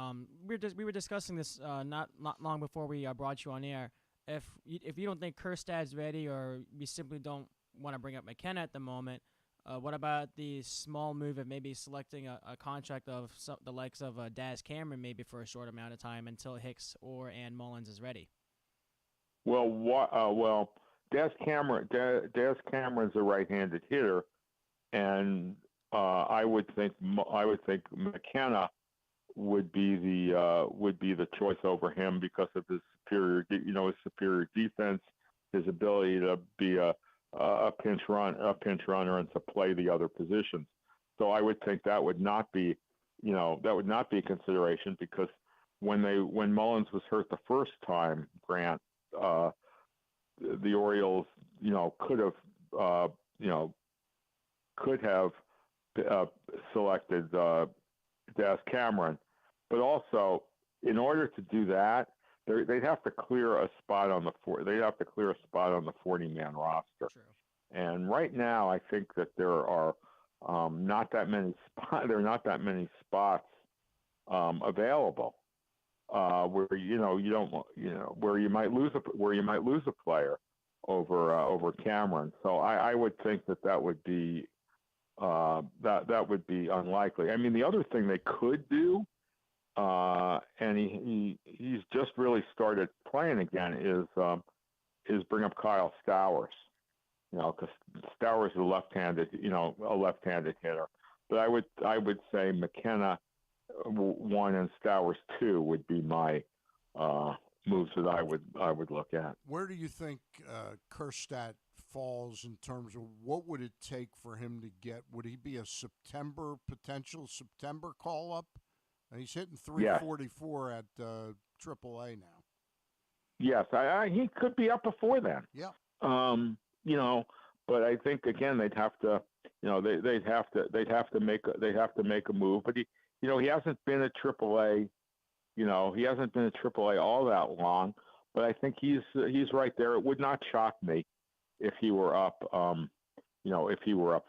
We were discussing this not long before we brought you on air. If you don't think Kjerstad's ready, or you simply don't want to bring up McKenna at the moment, what about the small move of maybe selecting a contract of the likes of Daz Cameron maybe for a short amount of time until Hicks and Mullins is ready? Well, Daz Cameron's a right-handed hitter, and I would think McKenna would be the choice over him because of his superior defense, his ability to be a pinch runner and to play the other positions. So I would think that would not be a consideration, because when Mullins was hurt the first time, Grant, the Orioles could have selected Daz Cameron, but also in order to do that, they'd have to clear a spot on the 40-man roster. True. And right now, I think that there are not that many spots available where where you might lose a player over Cameron. So I would think that would be unlikely. I mean, the other thing they could do, and he's just really started playing again, is bring up Kyle Stowers. Because Stowers is a left-handed hitter. But I would say McKenna 1 and Stowers 2 would be my moves that I would look at. Where do you think Kjerstad falls in terms of what would it take for him to get? Would he be a potential September call-up? He's hitting 344 at AAA now. Yes, he could be up before then. Yeah. But I think again they'd have to make a move. But he hasn't been at AAA. He hasn't been at AAA all that long. But I think he's right there. It would not shock me if he were up. If he were up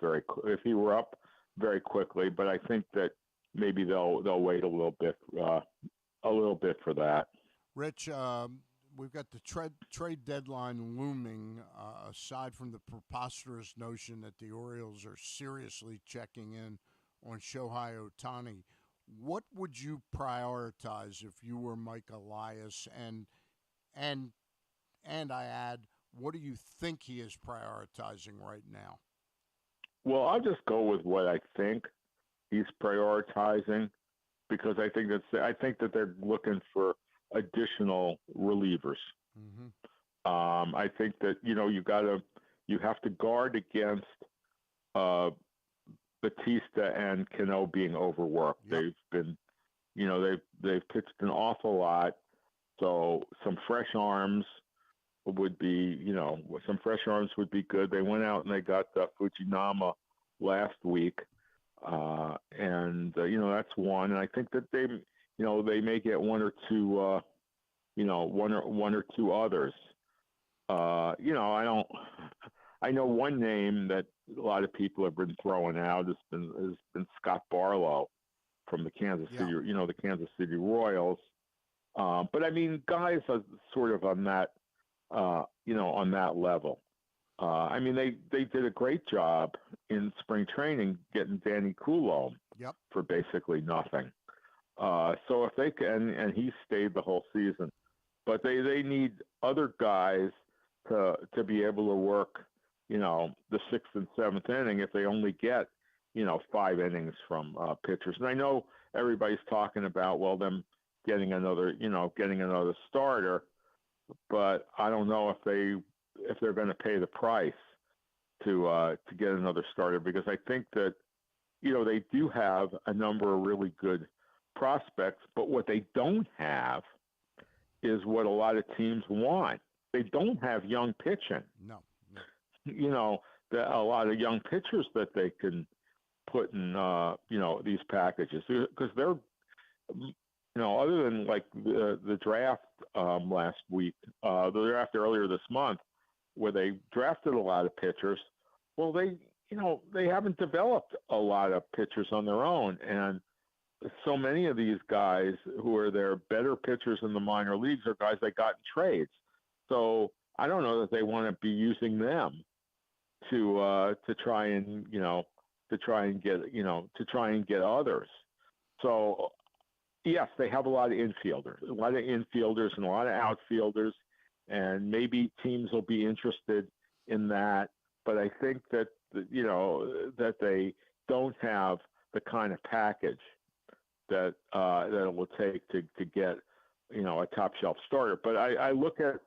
very quickly. But I think that maybe they'll wait a little bit for that. Rich, we've got the trade deadline looming. Aside from the preposterous notion that the Orioles are seriously checking in on Shohei Ohtani, what would you prioritize if you were Mike Elias? And I add, what do you think he is prioritizing right now? Well, I'll just go with what I think he's prioritizing, because I think that they're looking for additional relievers. Mm-hmm. I think that you have to guard against Bautista and Cano being overworked. Yep. They've pitched an awful lot, so some fresh arms would be good. They went out and they got Fujinama last week, and that's one. And I think that they may get one or two others. I know one name that a lot of people have been throwing out has been Scott Barlow from the Kansas City Royals. But I mean, guys are sort of on that level. I mean, they did a great job in spring training getting Danny Coulomb for basically nothing. So if they can, and he stayed the whole season, but they need other guys to be able to work, the sixth and seventh inning if they only get, 5 innings from pitchers. And I know everybody's talking about, well, them getting another starter, but I don't know if they're going to pay the price to get another starter, because I think that, they do have a number of really good prospects, but what they don't have is what a lot of teams want. They don't have young pitching. No. A lot of young pitchers that they can put in, these packages, because they're, other than like the draft last week, the draft earlier this month, where they drafted a lot of pitchers. Well, they haven't developed a lot of pitchers on their own, and so many of these guys who are their better pitchers in the minor leagues are guys they got in trades. So I don't know that they want to be using them to try and get others. So yes, they have a lot of infielders and a lot of outfielders, and maybe teams will be interested in that. But I think that that they don't have the kind of package that it will take to get a top shelf starter. But I look at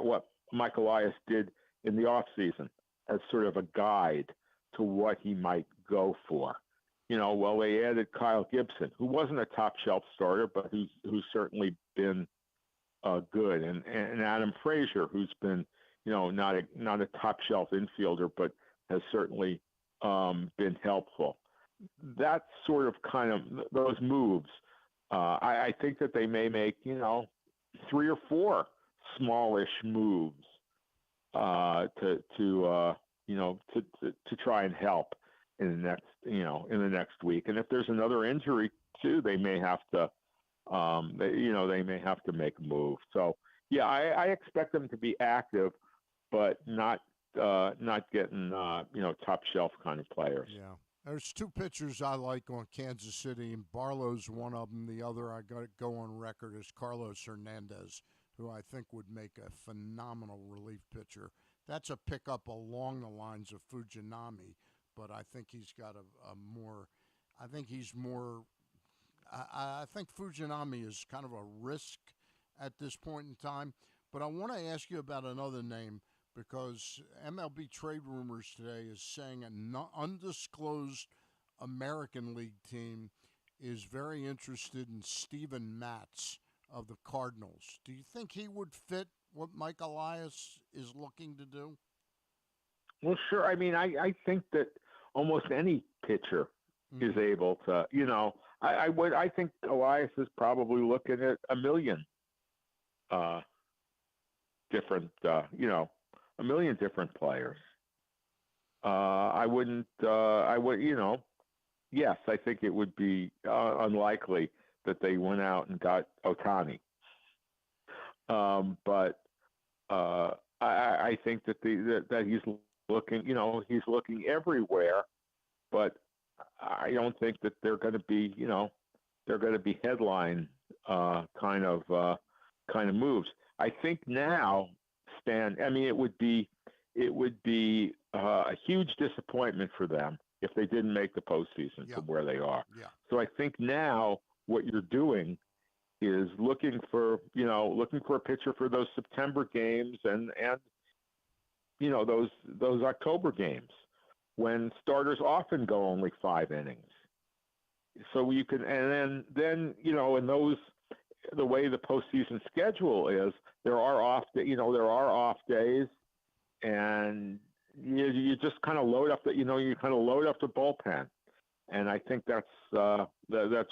what Mike Elias did in the offseason as sort of a guide to what he might go for. They added Kyle Gibson, who wasn't a top shelf starter, but who's certainly been good, and Adam Frazier, who's been not a top shelf infielder, but has certainly been helpful. That sort of kind of those moves, I think that they may make 3 or 4 smallish moves to try and help in the next week. And if there's another injury too, they may have to they may have to make a move. So yeah, I expect them to be active, but not getting top shelf kind of players. Yeah. There's 2 pitchers I like on Kansas City, and Barlow's one of them. The other I got to go on record is Carlos Hernandez, who I think would make a phenomenal relief pitcher. That's a pickup along the lines of Fujinami, but I think he's got I think Fujinami is kind of a risk at this point in time. But I want to ask you about another name, because MLB Trade Rumors today is saying an undisclosed American League team is very interested in Steven Matz of the Cardinals. Do you think he would fit what Mike Elias is looking to do? Well, sure. I mean, I think that almost any pitcher is able to, I think Elias is probably looking at a million different, a million different players. I wouldn't. I would. Yes, I think it would be unlikely that they went out and got Ohtani. But I think that he's looking. He's looking everywhere. But I don't think that they're going to be. They're going to be headline kind of moves. I think now, Stan. I mean, it would be a huge disappointment for them if they didn't make the postseason from where they are. Yeah. So I think now what you're doing is looking for a pitcher for those September games and those October games when starters often go only 5 innings. So you can, and then in those, the way the postseason schedule is, there are off days, and you just kind of load up the bullpen, and I think that's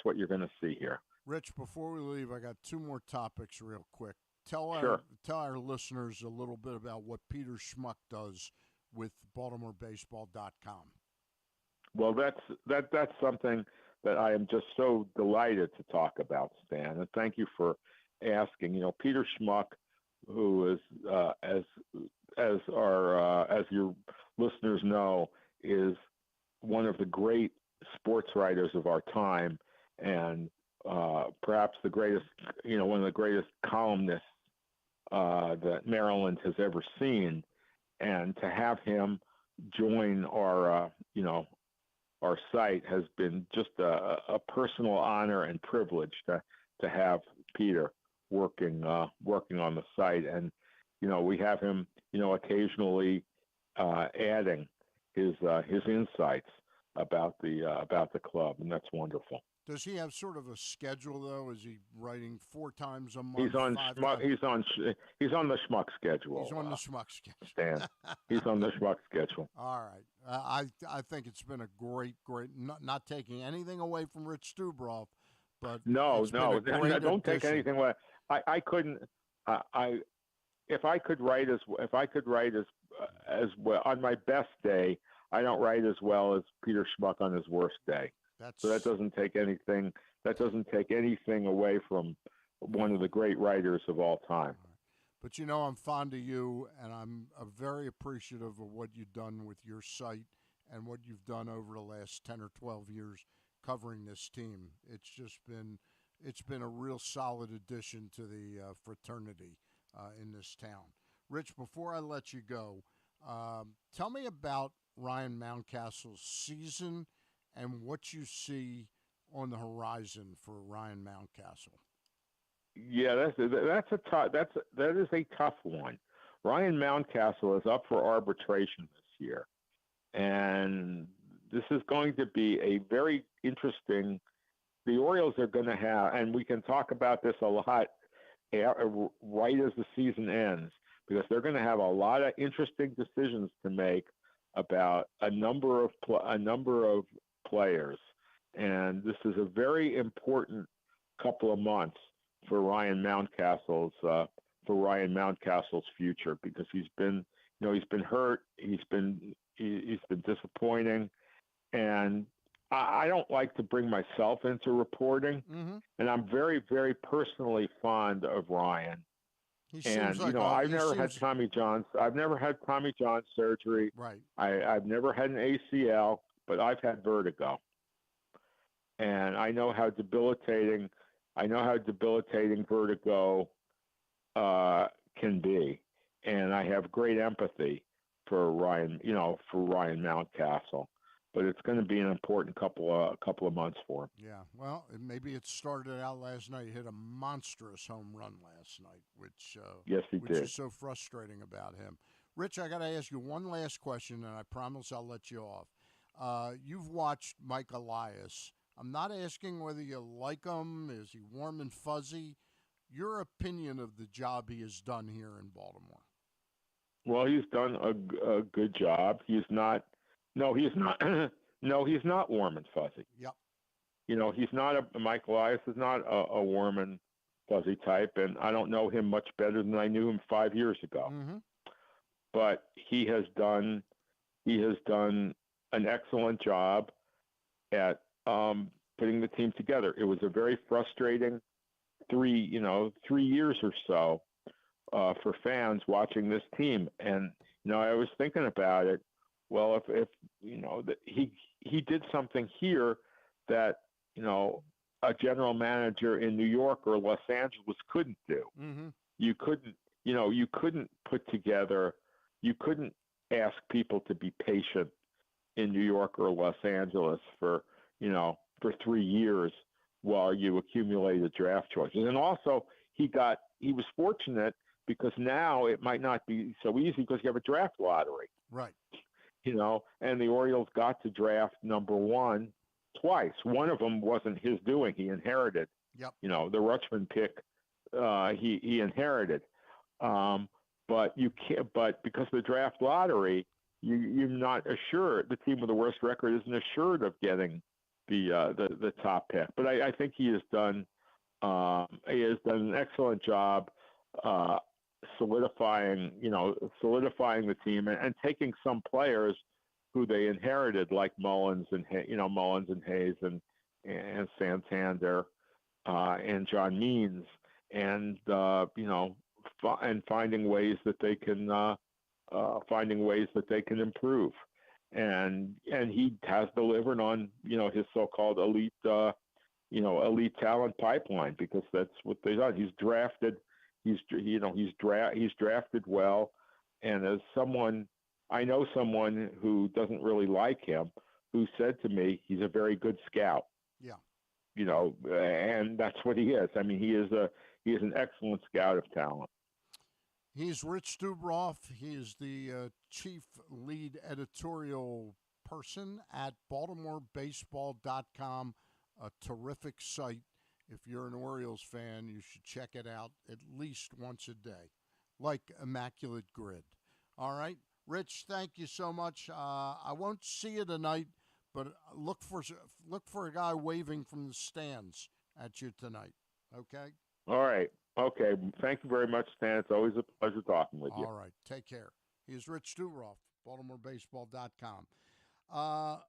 what you're going to see here. Rich, before we leave, I got 2 more topics real quick. Tell our listeners a little bit about what Peter Schmuck does with BaltimoreBaseball.com. Well, that's something that I am just so delighted to talk about, Stan, and thank you for asking. Peter Schmuck, who is as your listeners know, is one of the great sports writers of our time, and perhaps the greatest, one of the greatest columnists that Maryland has ever seen. And to have him join our site has been just a personal honor and privilege to have Peter working on the site. And we have him occasionally adding his insights about the club, and that's wonderful. Does he have sort of a schedule though? Is he writing 4 times a month? He's on the Schmuck schedule. He's on the Schmuck schedule. Stan. He's on the Schmuck schedule. All right. I think it's been a great, not taking anything away from Rich Dubroff, but don't take anything away. I couldn't. If I could write as well on my best day, I don't write as well as Peter Schmuck on his worst day. So that doesn't take anything. That doesn't take anything away from one of the great writers of all time. But I'm fond of you, and I'm very appreciative of what you've done with your site and what you've done over the last 10 or 12 years covering this team. It's been a real solid addition to the fraternity in this town. Rich, before I let you go, tell me about Ryan Mountcastle's season and what you see on the horizon for Ryan Mountcastle. Yeah, that is a tough one. Ryan Mountcastle is up for arbitration this year, and this is going to be a very interesting. The Orioles are going to have, and we can talk about this a lot right as the season ends, because they're going to have a lot of interesting decisions to make about a number of players, and this is a very important couple of months for Ryan Mountcastle's future, because he's been hurt, he's been disappointing, and I don't like to bring myself into reporting, and I'm very, very personally fond of Ryan. I've never had Tommy John surgery. Right. I've never had an ACL, but I've had vertigo, and I know how debilitating vertigo can be, and I have great empathy for Ryan Mountcastle. But it's going to be an important couple of months for him. Yeah, well, maybe it started out last night. He hit a monstrous home run last night, which yes, he did. Is so frustrating about him. Rich, I got to ask you one last question, and I promise I'll let you off. You've watched Mike Elias. I'm not asking whether you like him. Is he warm and fuzzy? Your opinion of the job he has done here in Baltimore. Well, he's done a good job. He's not. No, he's not. No, he's not warm and fuzzy. Yep. He's not Mike Elias is not a warm and fuzzy type, and I don't know him much better than I knew him 5 years ago. Mm-hmm. But he has done he has done an excellent job at putting the team together. It was a very frustrating 3 years or so for fans watching this team. And, I was thinking about it. Well, if he did something here that, a general manager in New York or Los Angeles couldn't do. Mm-hmm. You couldn't ask people to be patient in New York or Los Angeles for 3 years while you accumulated draft choices. And also he was fortunate because now it might not be so easy because you have a draft lottery. Right. And the Orioles got to draft number 1 twice. One of them wasn't his doing. He inherited. Yep. The Rutschman pick, he inherited. But you can't. But because of the draft lottery, you're not assured. The team with the worst record isn't assured of getting the top pick. But I think he has done an excellent job solidifying the team and taking some players who they inherited, like Mullins and Hayes and Santander and John Means, and and finding ways that they can improve. And he has delivered on his so-called elite talent pipeline, because that's what they've done. He's drafted well, and as I know someone who doesn't really like him, who said to me, he's a very good scout. Yeah. And that's what he is. I mean, he is an excellent scout of talent. He's Rich Dubroff. He is the chief lead editorial person at BaltimoreBaseball.com, a terrific site. If you're an Orioles fan, you should check it out at least once a day, like Immaculate Grid. All right, Rich, thank you so much. I won't see you tonight, but look for a guy waving from the stands at you tonight. Okay. All right. Okay. Thank you very much, Stan. It's always a pleasure talking with you. All right. Take care. Here's Rich Dubroff, BaltimoreBaseball.com. I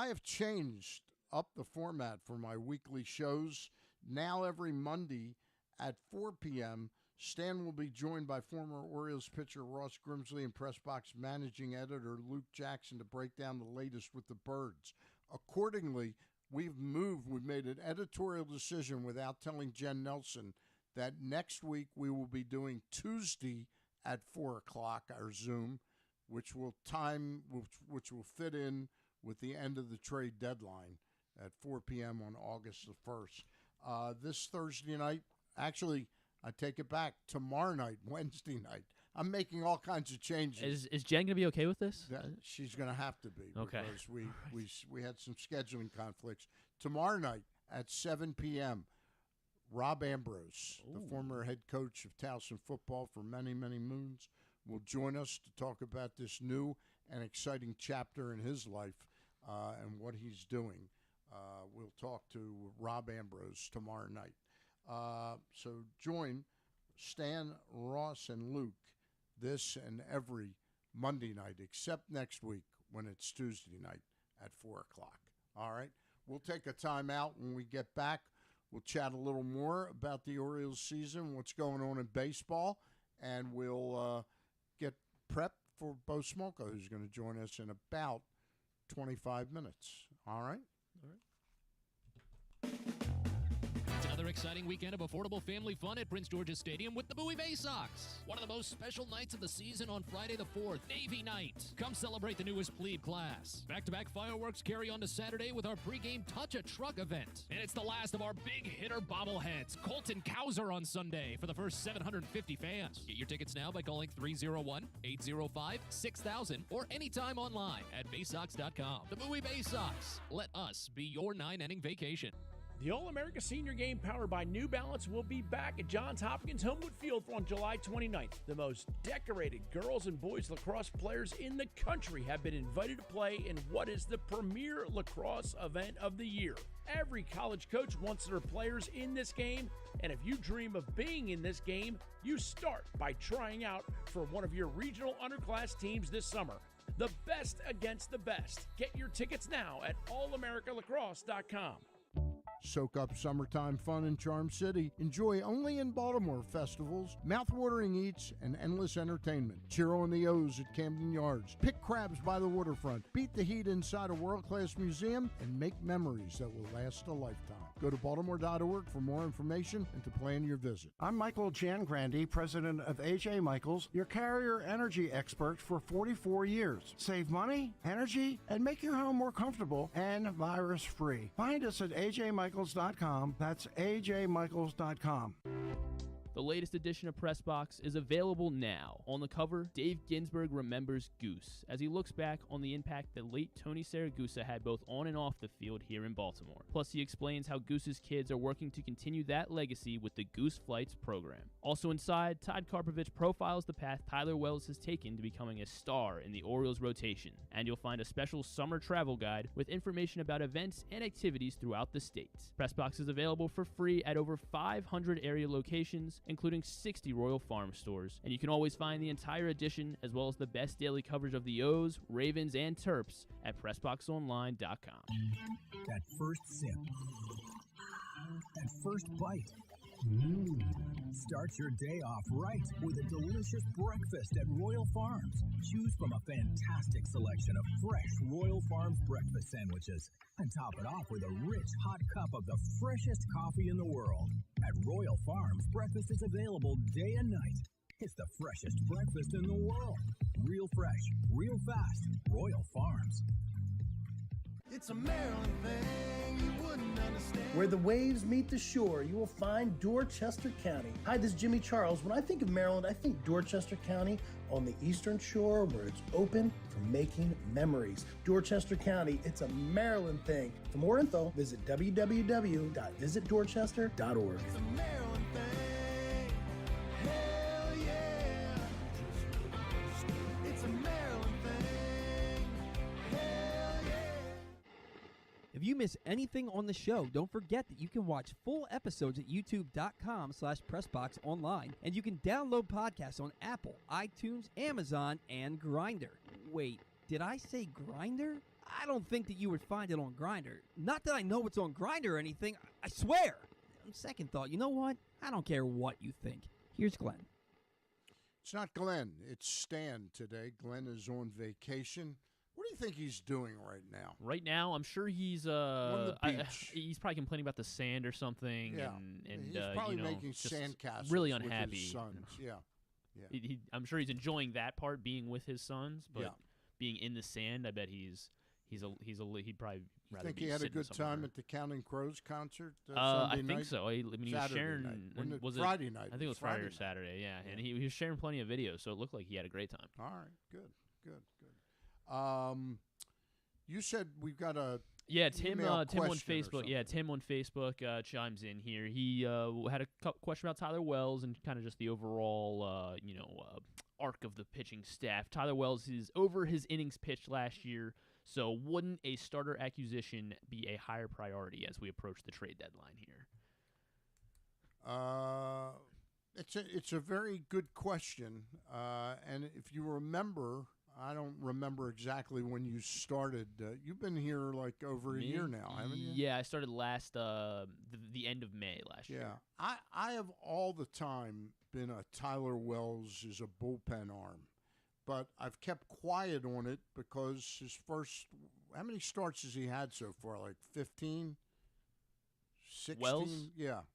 have changed up the format for my weekly shows. Now every Monday at 4 p.m., Stan will be joined by former Orioles pitcher Ross Grimsley and PressBox managing editor Luke Jackson to break down the latest with the Birds. Accordingly, we've made an editorial decision without telling Jen Nelson that next week we will be doing Tuesday at 4 o'clock, our Zoom, which will fit in with the end of the trade deadline at 4 p.m. on August the 1st. This Thursday night, actually, I take it back, tomorrow night, Wednesday night. I'm making all kinds of changes. Is Jen going to be okay with this? She's going to have to be. Okay. Because we had some scheduling conflicts. Tomorrow night at 7 p.m., Rob Ambrose, the former head coach of Towson football for many, many moons, will join us to talk about this new and exciting chapter in his life and what he's doing. We'll talk to Rob Ambrose tomorrow night. So join Stan, Ross, and Luke this and every Monday night, except next week when it's Tuesday night at 4 o'clock. All right? We'll take a time out. When we get back, we'll chat a little more about the Orioles season, what's going on in baseball, and we'll get prepped for Bo Smolka, who's going to join us in about 25 minutes. All right? It's another exciting weekend of affordable family fun at Prince George's Stadium with the Bowie Bay Sox. One of the most special nights of the season on Friday the 4th, Navy Night. Come celebrate the newest plebe class. Back-to-back fireworks carry on to Saturday with our pregame Touch a Truck event. And it's the last of our big hitter bobbleheads, Colton Cowser on Sunday for the first 750 fans. Get your tickets now by calling 301-805-6000 or anytime online at baysox.com. The Bowie Bay Sox. Let us be your 9-inning vacation. The All-America Senior Game powered by New Balance will be back at Johns Hopkins Homewood Field on July 29th. The most decorated girls and boys lacrosse players in the country have been invited to play in what is the premier lacrosse event of the year. Every college coach wants their players in this game, and if you dream of being in this game, you start by trying out for one of your regional underclass teams this summer. The best against the best. Get your tickets now at allamericalacrosse.com. Soak up summertime fun in Charm City. Enjoy only in Baltimore festivals, mouth-watering eats, and endless entertainment. Cheer on the O's at Camden Yards. Pick crabs by the waterfront. Beat the heat inside a world-class museum and make memories that will last a lifetime. Go to baltimore.org for more information and to plan your visit. I'm Michael Jangrandi, president of AJ Michaels, your carrier energy expert for 44 years. Save money, energy, and make your home more comfortable and virus-free. Find us at ajmichaels.com. That's ajmichaels.com. The latest edition of PressBox is available now. On the cover, Dave Ginsburg remembers Goose as he looks back on the impact that late Tony Saragusa had both on and off the field here in Baltimore. Plus, he explains how Goose's kids are working to continue that legacy with the Goose Flights program. Also inside, Todd Karpovich profiles the path Tyler Wells has taken to becoming a star in the Orioles rotation. And you'll find a special summer travel guide with information about events and activities throughout the state. PressBox is available for free at over 500 area locations, including 60 Royal Farm stores. And you can always find the entire edition, as well as the best daily coverage of the O's, Ravens, and Terps at PressBoxOnline.com. That first sip. That first bite. Start your day off right with a delicious breakfast at Royal Farms. Choose from a fantastic selection of fresh Royal Farms breakfast sandwiches and top it off with a rich hot cup of the freshest coffee in the world. At Royal Farms, breakfast is available day and night. It's the freshest breakfast in the world. Real fresh, real fast. Royal Farms. It's a Maryland thing you wouldn't understand. Where the waves meet the shore, you will find Dorchester County. Hi, this is Jimmy Charles. When I think of Maryland, I think Dorchester County on the eastern shore where it's open for making memories. Dorchester County, it's a Maryland thing. For more info, visit www.visitdorchester.org. It's a Maryland thing. Hell yeah. It's a Maryland thing. Hell yeah. If you miss anything on the show, don't forget that you can watch full episodes at youtube.com/PressBoxOnline. And you can download podcasts on Apple, iTunes, Amazon, and Grindr. Wait, did I say Grindr? I don't think that you would find it on Grindr. Not that I know what's on Grindr or anything, I swear. On second thought, you know what? I don't care what you think. Here's Glenn. It's not Glenn. It's Stan today. Glenn is on vacation. What do you think he's doing right now? Right now, I'm sure he's on the beach. He's probably complaining about the sand or something. Yeah, and he's probably making just sandcastles. really with unhappy. his sons. Yeah. I'm sure he's enjoying that part, being with his sons, but being in the sand, I bet he'd probably rather think be he had a sitting good somewhere. time at the Counting Crows concert? I Sunday think night? so. He was Saturday sharing. night. Was it Friday night? I think it was Friday or Saturday. Yeah, and he was sharing plenty of videos, so it looked like he had a great time. All right, good. You said we've got a Tim on Facebook. Yeah, Tim on Facebook chimes in here. He had a question about Tyler Wells and kind of just the overall arc of the pitching staff. Tyler Wells is over his innings pitched last year, so wouldn't a starter acquisition be a higher priority as we approach the trade deadline here? It's a very good question, and if you remember. I don't remember exactly when you started. You've been here like over a year now, haven't you? Yeah, I started last the end of May last year. Yeah, I have all the time been a Tyler Wells is a bullpen arm, but I've kept quiet on it because his first. How many starts has he had so far? Like 15, 16? Wells? Yeah.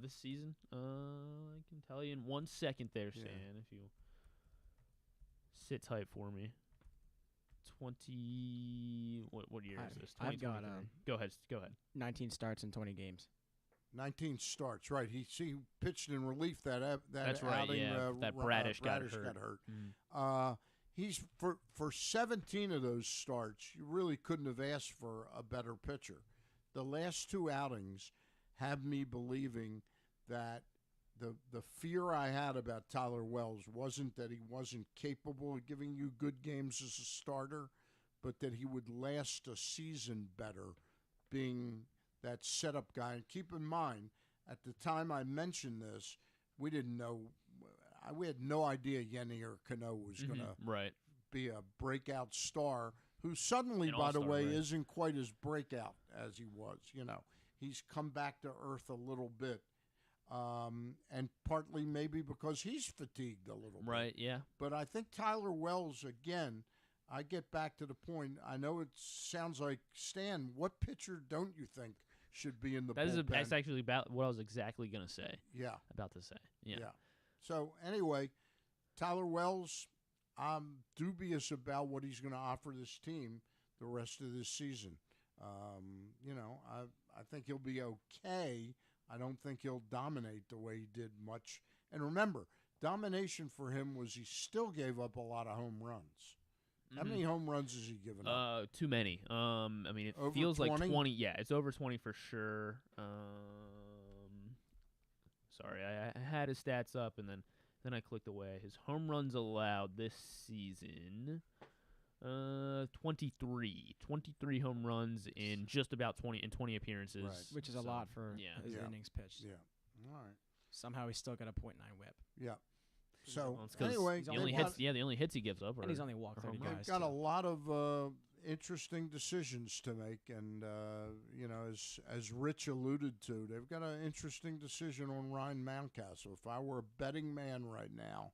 This season, I can tell you in 1 second there, Stan, if you. Sit tight for me. 20. What year is this? I've got Go ahead. 19 starts in 20 games. 19 starts, right? He pitched in relief that That's right. outing, that Bradish got hurt. Mm-hmm. He's for 17 of those starts. You really couldn't have asked for a better pitcher. The last two outings have me believing that. The fear I had about Tyler Wells wasn't that he wasn't capable of giving you good games as a starter, but that he would last a season better being that setup guy. And keep in mind, at the time I mentioned this, we didn't know. We had no idea Yennier Cano was going to be a breakout star who suddenly, An by the all-star, way, right. isn't quite as breakout as he was. He's come back to earth a little bit. And partly maybe because he's fatigued a little bit. Right, yeah. But I think Tyler Wells, again, I get back to the point. I know it sounds like, Stan, what pitcher don't you think should be in the bullpen? That's actually about what I was exactly going to say. Yeah. About to say. Yeah. So, anyway, Tyler Wells, I'm dubious about what he's going to offer this team the rest of this season. I think he'll be okay. I don't think he'll dominate the way he did much. And remember, domination for him was he still gave up a lot of home runs. How many home runs has he given up? Too many. It Over feels 20? like 20. Yeah, it's over 20 for sure. Sorry, I had his stats up and then I clicked away. His home runs allowed this season, 23 home runs in just about 20 appearances, Right. which is a lot for his Yeah. innings pitched. Yeah. All right. Somehow he's still got a .9 whip. Yeah. So, Well, it's 'cause anyway, the only hits he gives up, And he's only walked 30 they've guys. got a too. lot of interesting decisions to make, and as Rich alluded to, they've got an interesting decision on Ryan Mountcastle. If I were a betting man right now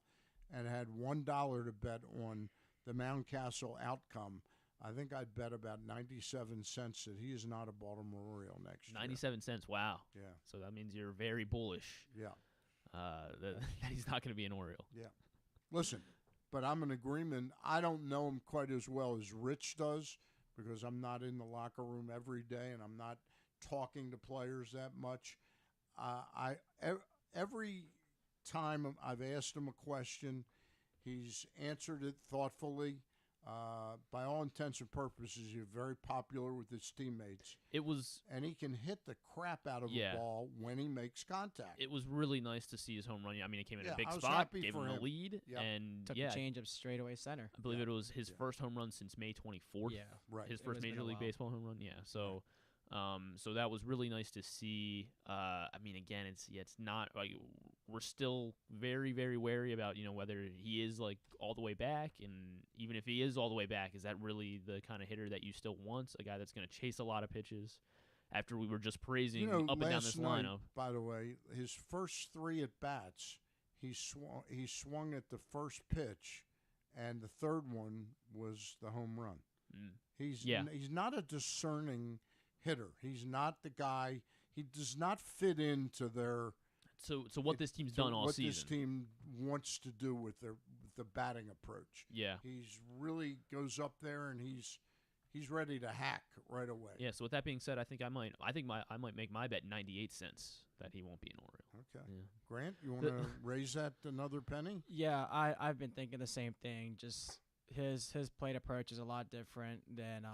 and had $1 to bet on the Mountcastle outcome, I think I'd bet about 97 cents that he is not a Baltimore Oriole next year. 97 cents. Wow. Yeah. So that means you're very bullish. Yeah. That he's not going to be an Oriole. Yeah. Listen, but I'm in agreement. I don't know him quite as well as Rich does because I'm not in the locker room every day and I'm not talking to players that much. Every time I've asked him a question, he's answered it thoughtfully. By all intents and purposes, he's very popular with his teammates. And he can hit the crap out of a ball when he makes contact. It was really nice to see his home run. I mean, it came in a big I was spot, happy gave for him him. the lead, Yep. and Took the change up straightaway center. I believe it was his first home run since May 24th. Yeah, right. His It first has been Major a League while. Baseball home run. Yeah. So, so that was really nice to see. I mean, again, it's not like we're still very, very wary about whether he is like all the way back, and even if he is all the way back, is that really the kind of hitter that you still want? A guy that's going to chase a lot of pitches. After we were just praising up and down last this night, lineup. by the way, his first 3 at bats, he swung at the first pitch, and the third one was the home run. He's not a discerning hitter. He's not the guy. He does not fit into their. So what this team's done all season. What this team wants to do with the batting approach. Yeah. He's really goes up there and he's ready to hack right away. Yeah. So with that being said, I think I might make my bet 98 cents that he won't be an Oriole. Okay. Yeah. Grant, you want to raise that another penny? Yeah, I've been thinking the same thing. Just his plate approach is a lot different than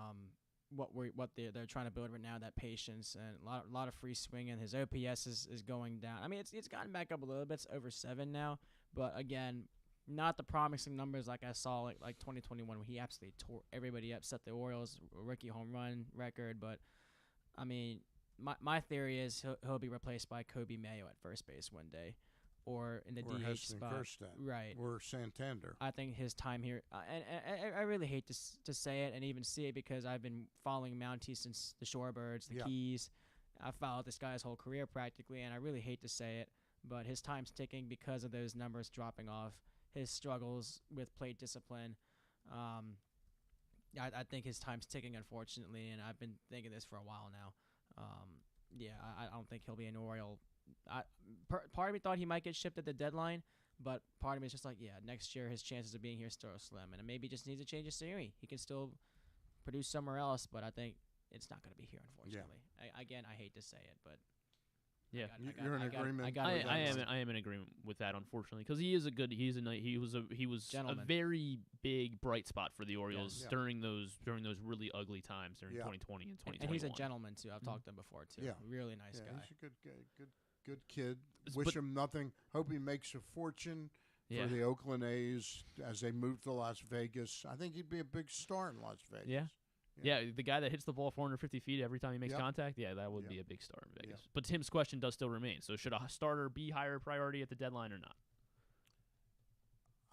what they're trying to build right now. That patience and a lot of free swinging. His OPS is going down. I mean, it's gotten back up a little bit. It's over 7 now, but again, not the promising numbers like I saw like 2021 when he absolutely tore everybody up, set the Orioles rookie home run record. But I mean, my theory is he'll be replaced by Kobe Mayo at first base one day, or in the or DH Heston spot. Kjerstad, Right. Or Santander. I think his time here, and I really hate to say it and even see it because I've been following Mountie since the Shorebirds, the Keys. I followed this guy's whole career practically, and I really hate to say it, but his time's ticking because of those numbers dropping off, his struggles with plate discipline. I think his time's ticking, unfortunately, and I've been thinking this for a while now. I don't think he'll be an Oriole. Part of me thought he might get shipped at the deadline, but part of me is just like, next year his chances of being here still are slim, and maybe just needs a change of scenery. He can still produce somewhere else, but I think it's not going to be here, unfortunately. I hate to say it, but yeah, you're in agreement. I am in agreement with that, unfortunately, because he was a very big bright spot for the Orioles during those really ugly times during 2020 and 2021. And he's a gentleman too. I've talked to him before too. Yeah, really nice guy. He's a good kid. Wish him nothing. Hope he makes a fortune for the Oakland A's as they move to Las Vegas. I think he'd be a big star in Las Vegas. Yeah, the guy that hits the ball 450 feet every time he makes contact, that would be a big star in Vegas. But Tim's question does still remain. So should a starter be higher priority at the deadline or not?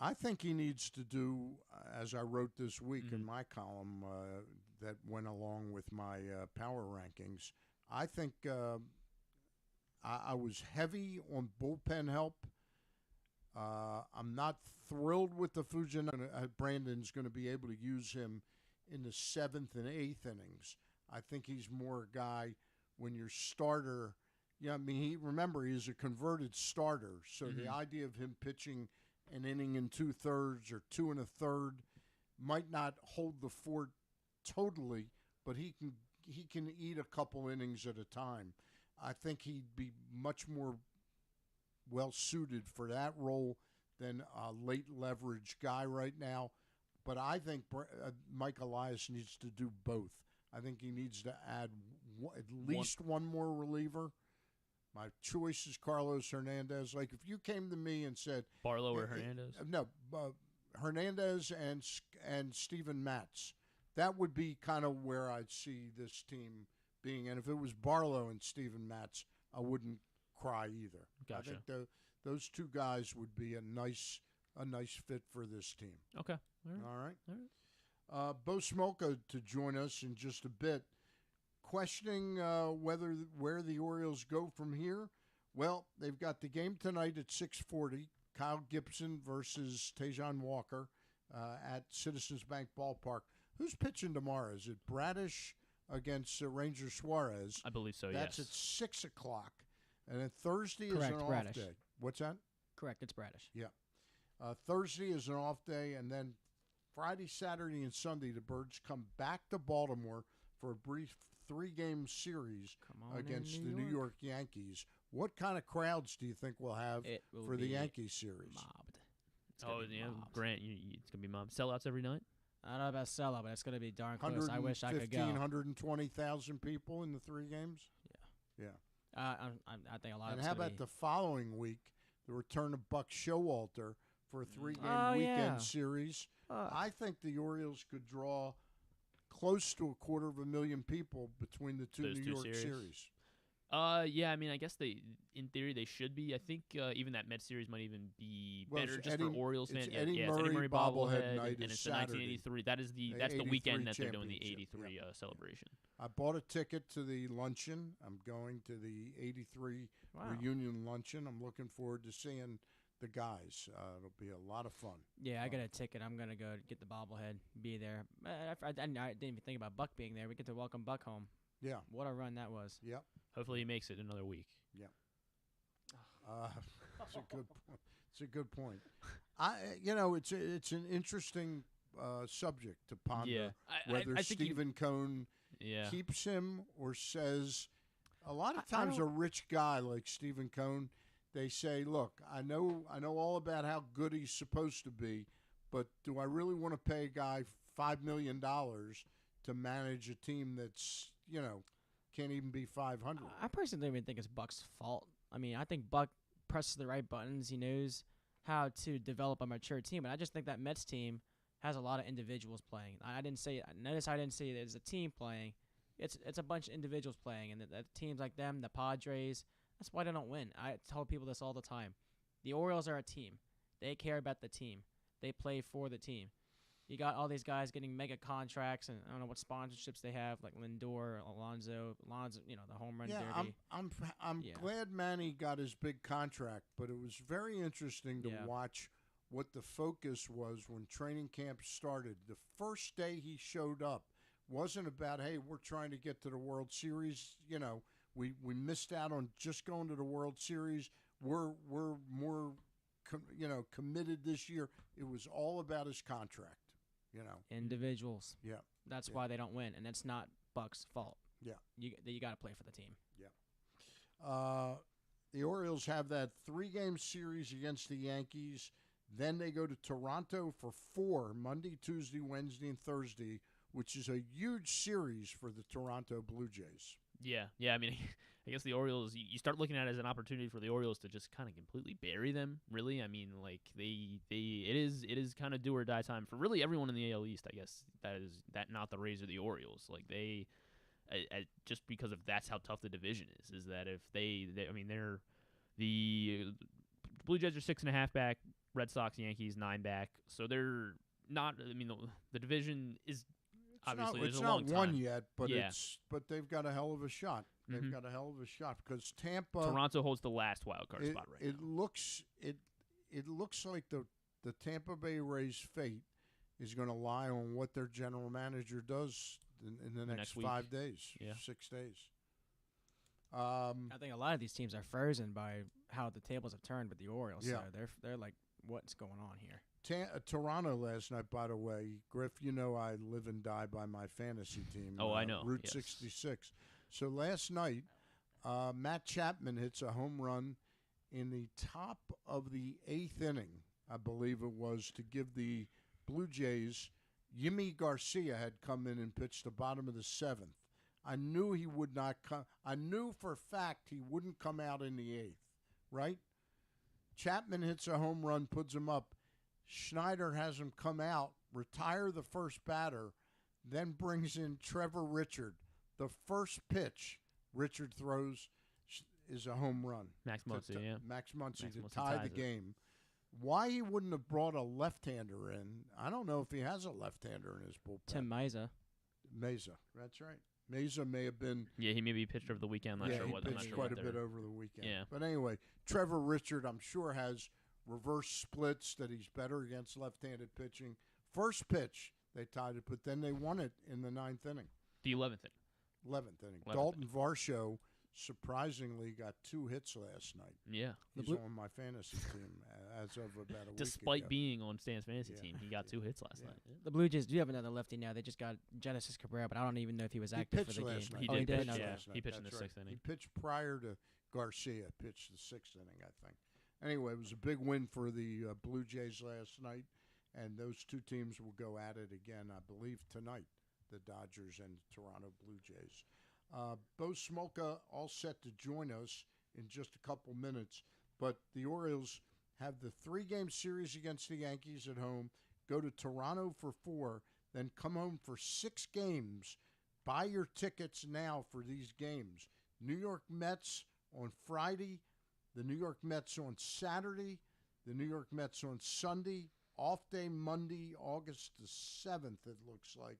I think he needs to do, as I wrote this week in my column that went along with my power rankings, I think I was heavy on bullpen help. I'm not thrilled with the Fujinami. Brandon's going to be able to use him in the 7th and 8th innings. I think he's more a guy when your starter. Yeah, I mean, he's a converted starter, so the idea of him pitching an inning and 2/3 or 2 1/3 might not hold the fort totally, but he can eat a couple innings at a time. I think he'd be much more well suited for that role than a late leverage guy right now. But I think Mike Elias needs to do both. I think he needs to add at least one more reliever. My choice is Carlos Hernandez. Like, if you came to me and said Barlow or Hernandez? No, Hernandez and Steven Matz. That would be kind of where I'd see this team being. And if it was Barlow and Steven Matz, I wouldn't cry either. Gotcha. I think those two guys would be a nice fit for this team. Okay. All right. Bo Smolka to join us in just a bit, questioning where the Orioles go from here. Well, they've got the game tonight at 6:40. Kyle Gibson versus Tejan Walker at Citizens Bank Ballpark. Who's pitching tomorrow? Is it Bradish against Ranger Suarez? I believe so, That's yes. at 6 o'clock. And then Thursday Correct, is an Bradish. off day. What's that? Correct, it's Bradish. Yeah. Thursday is an off day, and then Friday, Saturday, and Sunday, the Birds come back to Baltimore for a brief 3-game series against the New York Yankees. What kind of crowds do you think we'll have for the Yankees series? Mobbed. Mobbed. Grant, it's going to be mobbed. Sellouts every night? I don't know about sellout, but it's going to be darn close. I wish I could go. 120,000 people in the 3 games? Yeah. I think a lot of And it's how gonna about the following week, the return of Buck Showalter for a 3-game Oh, weekend yeah. series? I think the Orioles could draw close to 250,000 people between the Those New two York series? series. Yeah, I mean, I guess in theory, they should be. I think even that Met series might even be better just for Orioles fans. It's Yeah, Eddie it's Eddie Murray bobblehead night and is it's the Saturday. 1983. That's the 83 weekend that they're doing the championship. 83 celebration. I bought a ticket to the luncheon. I'm going to the 83 reunion luncheon. I'm looking forward to seeing the guys. It'll be a lot of fun. Yeah, I got a ticket. I'm going to go get the bobblehead, be there. I didn't even think about Buck being there. We get to welcome Buck home. Yeah. What a run that was. Yep. Hopefully he makes it another week. Yep. It's a good point. It's a good point. It's an interesting subject to ponder. Yeah. Whether I think Stephen Cohn keeps him or says. A lot of times, a rich guy like Stephen Cohn, they say, "Look, I know all about how good he's supposed to be, but do I really want to pay a guy $5 million to manage a team that's can't even be 500?" I personally don't even think it's Buck's fault. I mean, I think Buck presses the right buttons. He knows how to develop a mature team, and I just think that Mets team has a lot of individuals playing. Notice I didn't say it as a team playing. It's a bunch of individuals playing, and the teams like them, the Padres, that's why they don't win. I tell people this all the time. The Orioles are a team. They care about the team. They play for the team. You got all these guys getting mega contracts, and I don't know what sponsorships they have, like Lindor, Alonso, the home run derby. I'm glad Manny got his big contract, but it was very interesting to watch what the focus was when training camp started. The first day he showed up wasn't about, hey, we're trying to get to the World Series. We missed out on just going to the World Series. We're more committed this year. It was all about his contract. Individuals. Yeah. That's why they don't win, and that's not Buck's fault. Yeah. You got to play for the team. Yeah. The Orioles have that 3-game series against the Yankees. Then they go to Toronto for 4, Monday, Tuesday, Wednesday, and Thursday, which is a huge series for the Toronto Blue Jays. Yeah. I mean, I guess the Orioles, you start looking at it as an opportunity for the Orioles to just kind of completely bury them, really. I mean, like, it is kind of do or die time for really everyone in the AL East, I guess. That not the Rays or the Orioles. Like, they just because of that's how tough the division is that if the Blue Jays are 6.5 back, Red Sox, Yankees, 9 back. So they're not. I mean, the division is obviously it's there's a long not won time. yet, but Yeah. but they've got a hell of a shot. They've got a hell of a shot because Tampa. Toronto holds the last wild card spot right it now. It looks like the Tampa Bay Rays' fate is going to lie on what their general manager does in the next week. 5 days, 6 days. I think a lot of these teams are frozen by how the tables have turned with the Orioles. Yeah. So they're like, what's going on here? Toronto last night, by the way, Griff, you know I live and die by my fantasy team. Oh, I know. Route Yes. 66. So last night, Matt Chapman hits a home run in the top of the 8th inning, I believe it was, to give the Blue Jays. Yimi Garcia had come in and pitched the bottom of the 7th. I knew he would not come. I knew for a fact he wouldn't come out in the 8th, right? Chapman hits a home run, puts him up. Schneider has him come out, retire the first batter, then brings in Trevor Richard. The first pitch Richard throws is a home run. Max Muncy, yeah. Max Muncy Max to Muncy tie ties the it. game. Why he wouldn't have brought a left-hander in, I don't know if he has a left-hander in his bullpen. Tim Meza. Meza, that's right. Meza may have been. Yeah, he maybe pitched over the weekend. I'm not sure he what. I'm not pitched sure quite what a bit they're- over the weekend. Yeah. But anyway, Trevor Richard, I'm sure, has reverse splits that he's better against left-handed pitching. First pitch, they tied it, but then they won it in the 9th inning. The 11th inning. 11th inning. 11th Dalton Varsho surprisingly got 2 hits last night. Yeah. He's on my fantasy team as of about a week Despite ago. being on Stan's fantasy team, he got 2 hits last night. Yeah. The Blue Jays do have another lefty now. They just got Genesis Cabrera, but I don't even know if he was active for pitched the game. last night. He Oh, did he did? pitch, No, yeah. last night. He pitched in That's the right. 6th inning. He pitched prior to Garcia, pitched the 6th inning, I think. Anyway, it was a big win for the Blue Jays last night, and those two teams will go at it again, I believe, tonight, the Dodgers and Toronto Blue Jays. Bo Smolka all set to join us in just a couple minutes, but the Orioles have the 3-game series against the Yankees at home, go to Toronto for 4, then come home for 6 games. Buy your tickets now for these games. New York Mets on Friday, the New York Mets on Saturday, the New York Mets on Sunday, off day Monday, August the 7th, it looks like,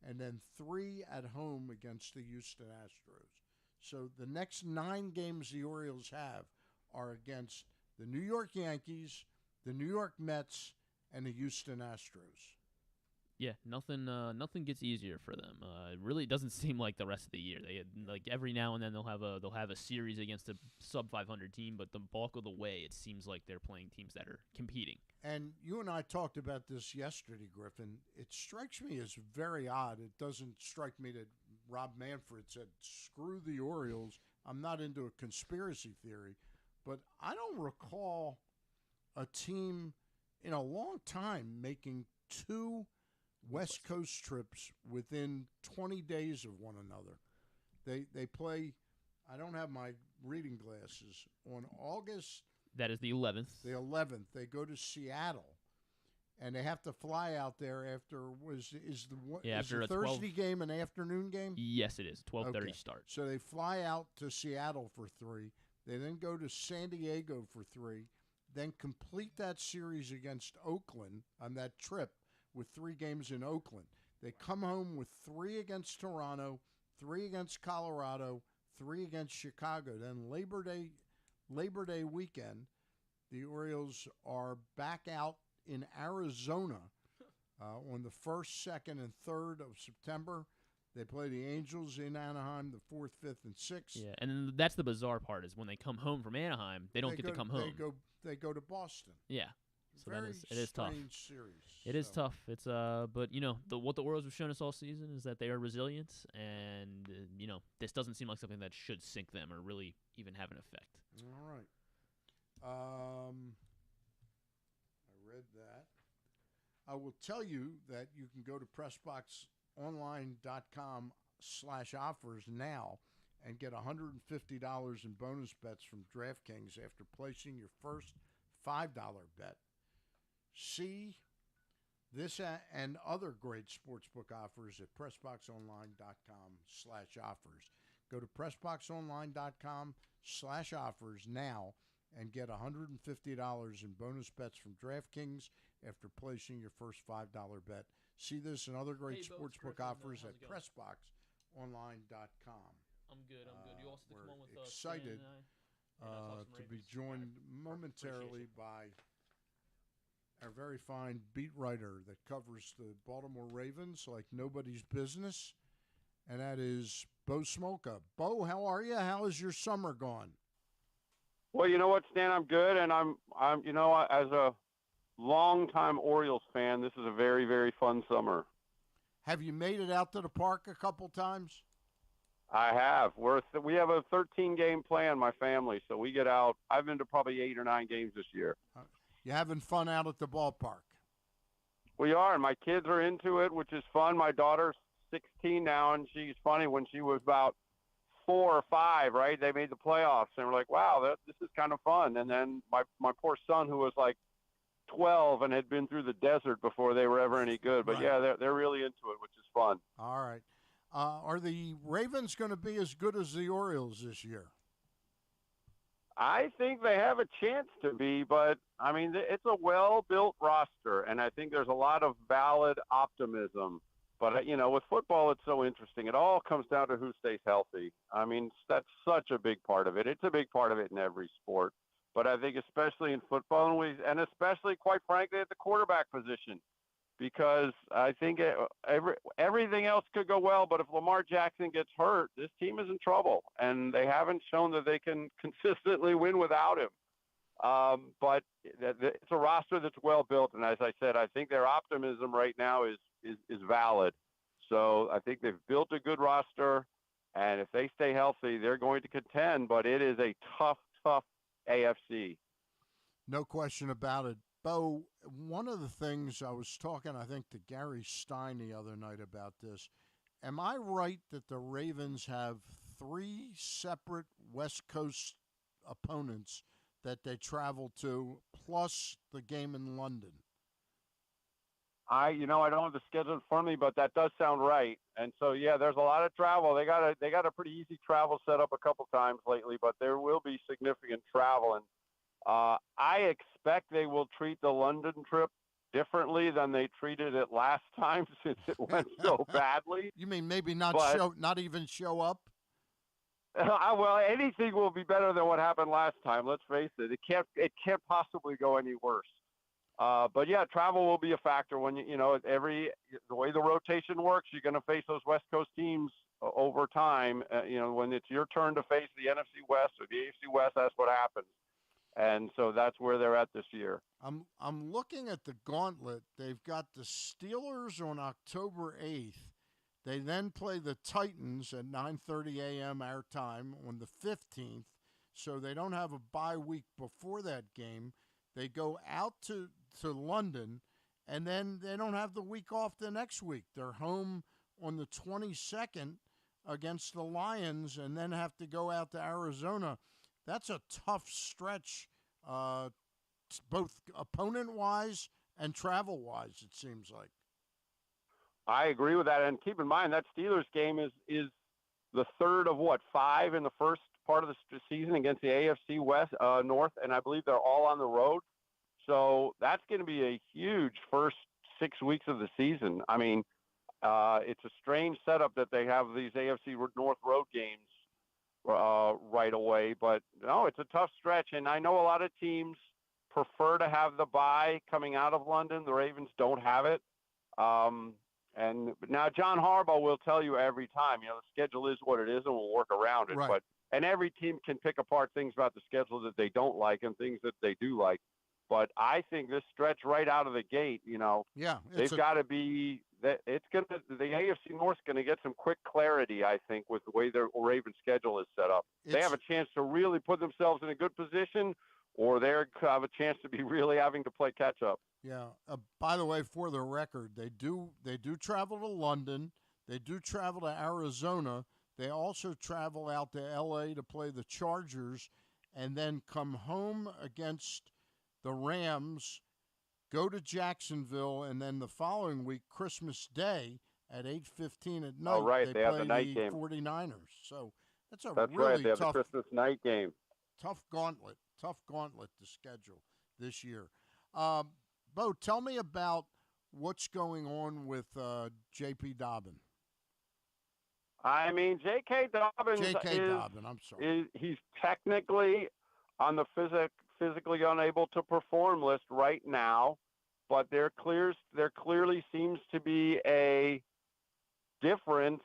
and then 3 at home against the Houston Astros. So the next 9 games the Orioles have are against the New York Yankees, the New York Mets, and the Houston Astros. Yeah, nothing gets easier for them. It really doesn't seem like the rest of the year. They like every now and then they'll have a series against a sub 500 team, but the bulk of the way it seems like they're playing teams that are competing. And you and I talked about this yesterday, Griffin. It strikes me as very odd. It doesn't strike me that Rob Manfred said, "Screw the Orioles." I'm not into a conspiracy theory, but I don't recall a team in a long time making 2 West Coast trips within 20 days of one another. They play, I don't have my reading glasses, on August That is the 11th. the 11th. They go to Seattle, and they have to fly out there after, after the a 12 Thursday game an afternoon game? Yes, it is. 12:30 Okay. start. So they fly out to Seattle for 3. They then go to San Diego for 3. Then complete that series against Oakland on that trip with 3 games in Oakland. They come home with 3 against Toronto, 3 against Colorado, 3 against Chicago. Then Labor Day weekend, the Orioles are back out in Arizona on the 1st, 2nd, and 3rd of September. They play the Angels in Anaheim the 4th, 5th, and 6th. Yeah, and then that's the bizarre part is when they come home from Anaheim, they don't get to come home. They go to Boston. Yeah. So Very it is tough. strange series. It is tough. It's but what the Orioles have shown us all season is that they are resilient, and this doesn't seem like something that should sink them or really even have an effect. All right. I read that. I will tell you that you can go to PressBoxOnline.com/offers now and get $150 in bonus bets from DraftKings after placing your first $5 bet. See this and other great sportsbook offers at PressBoxOnline.com/offers. Go to PressBoxOnline.com/offers now and get $150 in bonus bets from DraftKings after placing your first $5 bet. See this and other great sportsbook offers at PressBoxOnline.com. I'm good. You also we're come on with excited to be joined momentarily by our very fine beat writer that covers the Baltimore Ravens like nobody's business, and that is Bo Smolka. Bo, how are you? How is your summer gone? Well, you know what, Stan, I'm good, and I'm as a longtime Orioles fan, this is a very, very fun summer. Have you made it out to the park a couple times? I have. We have a 13-game plan, my family, so we get out. I've been to probably 8 or 9 games this year. You having fun out at the ballpark? We are, and my kids are into it, which is fun. My daughter's 16 now, and she's funny. When she was about 4 or 5, right, they made the playoffs, and we're like, wow, this is kind of fun. And then my poor son, who was like 12 and had been through the desert before they were ever any good. But, right. Yeah, they're really into it, which is fun. All right. Are the Ravens going to be as good as the Orioles this year? I think they have a chance to be, but, I mean, it's a well-built roster, and I think there's a lot of valid optimism. But, with football, it's so interesting. It all comes down to who stays healthy. I mean, that's such a big part of it. It's a big part of it in every sport. But I think especially in football, and especially, quite frankly, at the quarterback position, because I think everything else could go well, but if Lamar Jackson gets hurt, this team is in trouble, and they haven't shown that they can consistently win without him. But it's a roster that's well built, and as I said, I think their optimism right now is valid. So I think they've built a good roster, and if they stay healthy, they're going to contend. But it is a tough AFC. No question about it. Bo, one of the things I was talking, I think, to Gary Stein the other night about this, am I right that the Ravens have 3 separate West Coast opponents that they travel to, plus the game in London? I don't have the schedule in front of me, but that does sound right. And so, yeah, there's a lot of travel. They got a pretty easy travel set up a couple times lately, but there will be significant travel. And I expect they will treat the London trip differently than they treated it last time, since it went so badly. You mean maybe not even show up? Well, anything will be better than what happened last time. Let's face it. It can't possibly go any worse. But yeah, travel will be a factor when the way the rotation works. You're going to face those West Coast teams over time. When it's your turn to face the NFC West or the AFC West, that's what happens. And so that's where they're at this year. I'm looking at the gauntlet. They've got the Steelers on October 8th. They then play the Titans at 9:30 a.m. our time on the 15th. So they don't have a bye week before that game. They go out to London, and then they don't have the week off the next week. They're home on the 22nd against the Lions, and then have to go out to Arizona. That's a tough stretch, both opponent-wise and travel-wise, it seems like. I agree with that, and keep in mind that Steelers game is the third of 5 in the first part of the season against the AFC West North, and I believe they're all on the road. So that's going to be a huge first 6 weeks of the season. I mean, it's a strange setup that they have these AFC North road games right away, but no, it's a tough stretch, and I know a lot of teams prefer to have the bye coming out of London. The Ravens don't have it. And now John Harbaugh will tell you every time, the schedule is what it is, and we'll work around it. Right. And every team can pick apart things about the schedule that they don't like and things that they do like. But I think this stretch right out of the gate, they've got to be that the AFC North's going to get some quick clarity, I think, with the way their Ravens schedule is set up. They have a chance to really put themselves in a good position, or they have a chance to be really having to play catch up. Yeah. By the way, for the record, they do travel to London. They do travel to Arizona. They also travel out to L.A. to play the Chargers, and then come home against the Rams, go to Jacksonville, and then the following week, Christmas Day at 8:15 at night, oh, right. they have play the night game. 49ers. So that's right. really They have tough, the Christmas night game. tough gauntlet. tough gauntlet to schedule this year. Bo, tell me about what's going on with J.P. Dobbin. I mean, J.K. Dobbins I'm sorry. He's technically on the physically unable to perform list right now, but there clearly seems to be a difference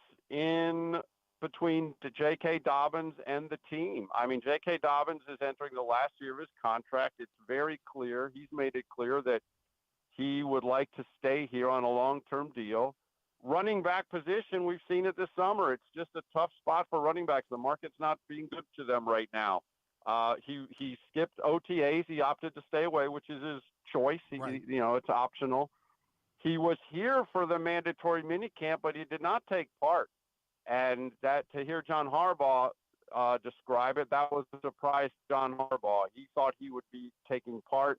between the J.K. Dobbins and the team. I mean, J.K. Dobbins is entering the last year of his contract. It's very clear. He's made it clear that he would like to stay here on a long-term deal. Running back position, we've seen it this summer. It's just a tough spot for running backs. The market's not being good to them right now. He skipped OTAs. He opted to stay away, which is his choice. Right. It's optional. He was here for the mandatory minicamp, but he did not take part. And that to hear John Harbaugh describe it, that was a surprise to John Harbaugh. He thought he would be taking part.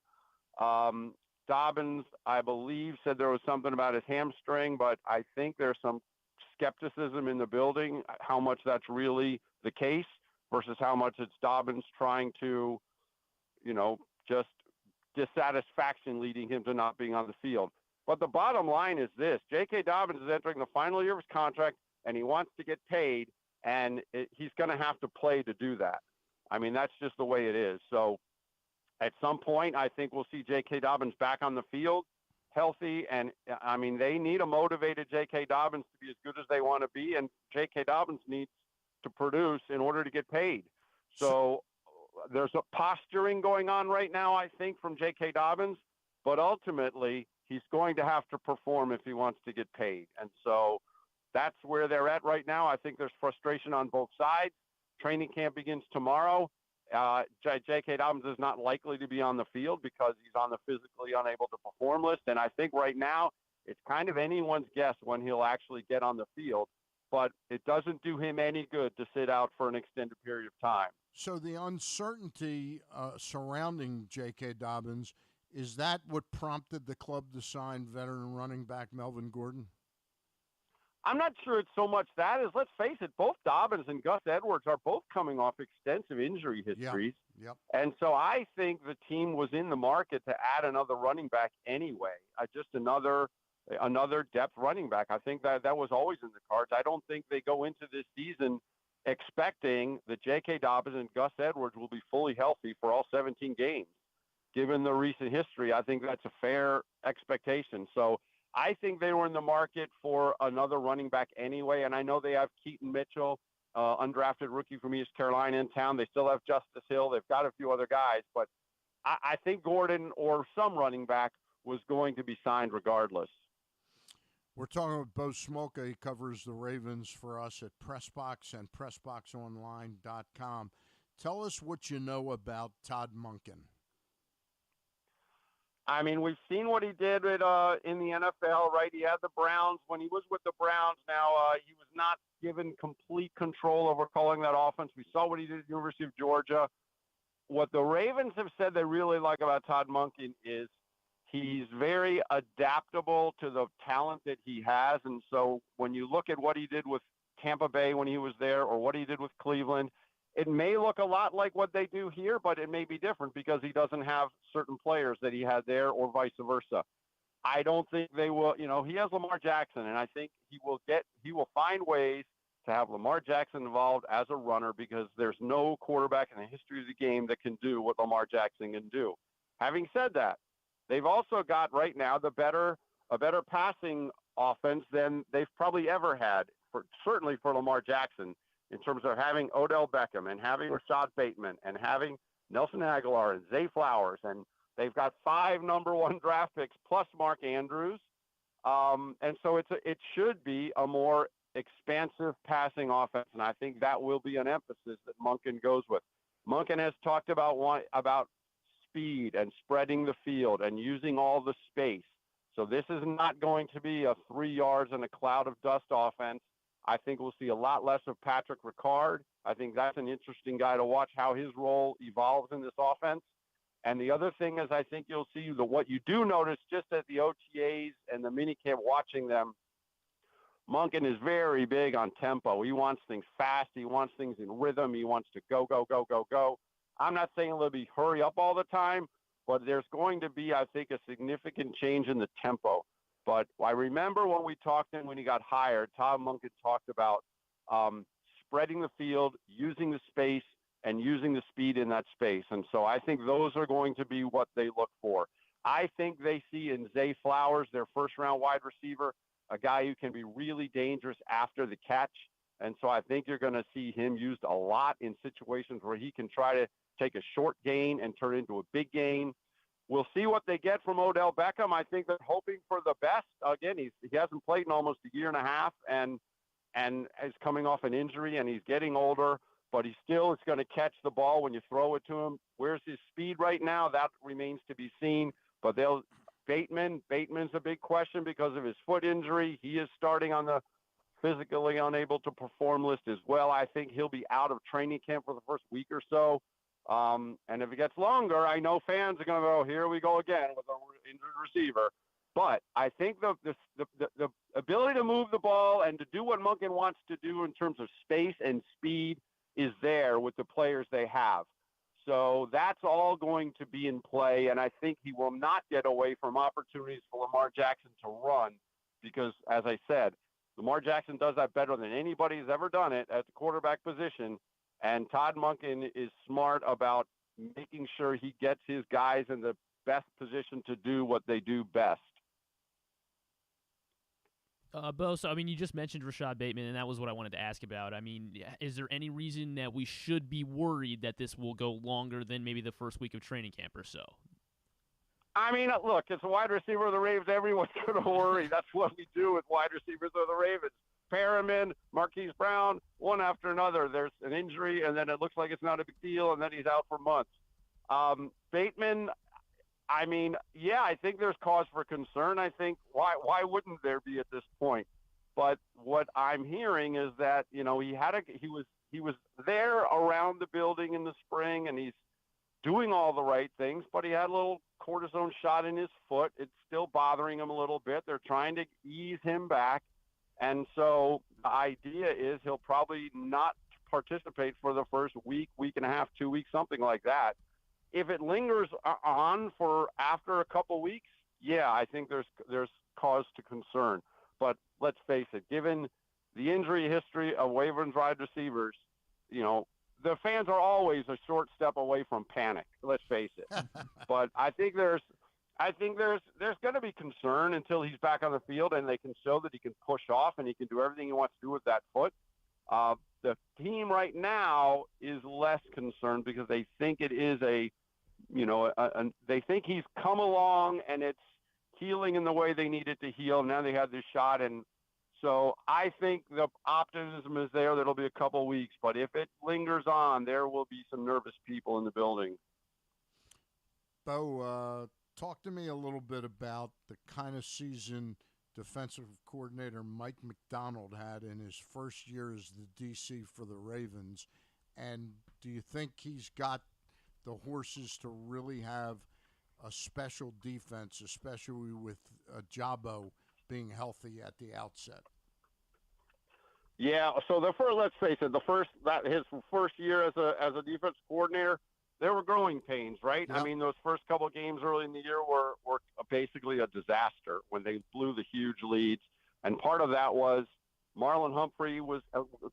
Dobbins, I believe, said there was something about his hamstring, but I think there's some skepticism in the building how much that's really the case versus how much it's Dobbins trying to, just dissatisfaction leading him to not being on the field. But the bottom line is this. J.K. Dobbins is entering the final year of his contract, and he wants to get paid, and he's going to have to play to do that. I mean, that's just the way it is. So at some point, I think we'll see J.K. Dobbins back on the field, healthy, and, I mean, they need a motivated J.K. Dobbins to be as good as they want to be, and J.K. Dobbins needs to produce in order to get paid. So there's a posturing going on right now, I think, from J.K. Dobbins, but ultimately he's going to have to perform if he wants to get paid. And so that's where they're at right now. I think there's frustration on both sides. Training camp begins tomorrow. J.K. Dobbins is not likely to be on the field because he's on the physically unable to perform list. And I think right now it's kind of anyone's guess when he'll actually get on the field. But it doesn't do him any good to sit out for an extended period of time. So the uncertainty surrounding J.K. Dobbins, is that what prompted the club to sign veteran running back Melvin Gordon? I'm not sure it's so much that as, let's face it, both Dobbins and Gus Edwards are both coming off extensive injury histories. Yep. And so I think the team was in the market to add another running back anyway, just another depth running back. I think that was always in the cards. I don't think they go into this season expecting that J.K. Dobbins and Gus Edwards will be fully healthy for all 17 games. Given the recent history, I think that's a fair expectation. So I think they were in the market for another running back anyway, and I know they have Keaton Mitchell, undrafted rookie from East Carolina, in town. They still have Justice Hill. They've got a few other guys, but I think Gordon or some running back was going to be signed regardless. We're talking with Bo Smolka. He covers the Ravens for us at PressBox and PressBoxOnline.com. Tell us what you know about Todd Monken. I mean, we've seen what he did in the NFL, right? He had the Browns. When he was with the Browns, he was not given complete control over calling that offense. We saw what he did at the University of Georgia. What the Ravens have said they really like about Todd Monken is he's very adaptable to the talent that he has. And so when you look at what he did with Tampa Bay when he was there or what he did with Cleveland, it may look a lot like what they do here, but it may be different because he doesn't have certain players that he had there or vice versa. I don't think they will, he has Lamar Jackson, and I think he will find ways to have Lamar Jackson involved as a runner because there's no quarterback in the history of the game that can do what Lamar Jackson can do. Having said that, they've also got right now a better passing offense than they've probably ever had, certainly for Lamar Jackson, in terms of having Odell Beckham and having Rashad Bateman and having Nelson Aguilar and Zay Flowers. And they've got 5 number 1 draft picks plus Mark Andrews. And so it should be a more expansive passing offense. And I think that will be an emphasis that Monken goes with. Monken has talked about speed and spreading the field and using all the space. So this is not going to be a 3 yards and a cloud of dust offense. I think we'll see a lot less of Patrick Ricard. I think that's an interesting guy to watch how his role evolves in this offense. And the other thing is I think you'll see what you do notice just at the OTAs and the minicamp watching them, Monken is very big on tempo. He wants things fast. He wants things in rhythm. He wants to go, go, go, go, go. I'm not saying it'll be hurry up all the time, but there's going to be, I think, a significant change in the tempo. But I remember when we talked to him when he got hired, Tom Monken talked about spreading the field, using the space, and using the speed in that space. And so I think those are going to be what they look for. I think they see in Zay Flowers, their first-round wide receiver, a guy who can be really dangerous after the catch. And so I think you're going to see him used a lot in situations where he can try to take a short gain and turn it into a big gain. We'll see what they get from Odell Beckham. I think they're hoping for the best. Again, he hasn't played in almost a year and a half and is coming off an injury, and he's getting older, but he still is going to catch the ball when you throw it to him. Where's his speed right now? That remains to be seen. But Bateman's a big question because of his foot injury. He is starting on the physically unable to perform list as well. I think he'll be out of training camp for the first week or so. And if it gets longer, I know fans are going to go, here we go again with an injured receiver. But I think the ability to move the ball and to do what Monken wants to do in terms of space and speed is there with the players they have. So that's all going to be in play, and I think he will not get away from opportunities for Lamar Jackson to run because, as I said, Lamar Jackson does that better than anybody's ever done it at the quarterback position, and Todd Monken is smart about making sure he gets his guys in the best position to do what they do best. Bo, so, I mean, you just mentioned Rashad Bateman, and that was what I wanted to ask about. I mean, is there any reason that we should be worried that this will go longer than maybe the first week of training camp or so? I mean, look, it's a wide receiver of the Ravens. Everyone's going to worry. That's what we do with wide receivers of the Ravens. Pair them in, Marquise Brown, one after another. There's an injury, and then it looks like it's not a big deal, and then he's out for months. Bateman, I mean, yeah, I think there's cause for concern. I think why wouldn't there be at this point? But what I'm hearing is that, you know, he was there around the building in the spring, and he's doing all the right things, but he had a little cortisone shot in his foot. It's still bothering him a little bit. They're trying to ease him back. And so the idea is he'll probably not participate for the first week and a half, 2 weeks, something like that. If it lingers on for after a couple weeks, yeah, I think there's cause to concern. But let's face it, given the injury history of Ravens wide receivers, you know, the fans are always a short step away from panic. Let's face it. But I think there's going to be concern until he's back on the field and they can show that he can push off and he can do everything he wants to do with that foot. The team right now is less concerned because they think it is they think he's come along and it's healing in the way they need it to heal. Now they have this shot. And so I think the optimism is there. That'll be a couple weeks, but if it lingers on, there will be some nervous people in the building. Bo, talk to me a little bit about the kind of season defensive coordinator Mike McDonald had in his first year as the DC for the Ravens. And do you think he's got the horses to really have a special defense, especially with Jabo being healthy at the outset? Yeah, so let's face it, his first year as a defense coordinator, there were growing pains, right? Yep. I mean, those first couple of games early in the year were basically a disaster when they blew the huge leads. And part of that was Marlon Humphrey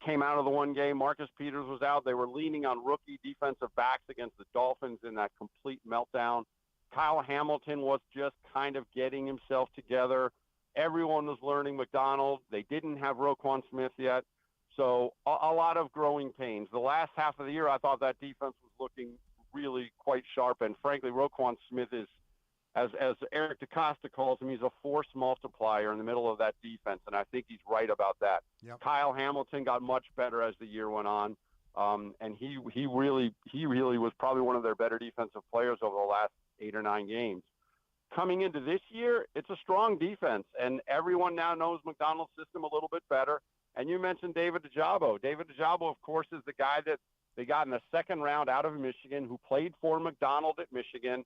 came out of the one game. Marcus Peters was out. They were leaning on rookie defensive backs against the Dolphins in that complete meltdown. Kyle Hamilton was just kind of getting himself together. Everyone was learning McDonald. They didn't have Roquan Smith yet. So a lot of growing pains. The last half of the year, I thought that defense was looking really quite sharp. And frankly, Roquan Smith is, as Eric DeCosta calls him, he's a force multiplier in the middle of that defense. And I think he's right about that. Yep. Kyle Hamilton got much better as the year went on. And he really was probably one of their better defensive players over the last 8 or 9 games. Coming into this year, it's a strong defense, and everyone now knows McDonald's system a little bit better. And you mentioned David Ojabo. David Ojabo, of course, is the guy that they got in the second round out of Michigan, who played for McDonald at Michigan,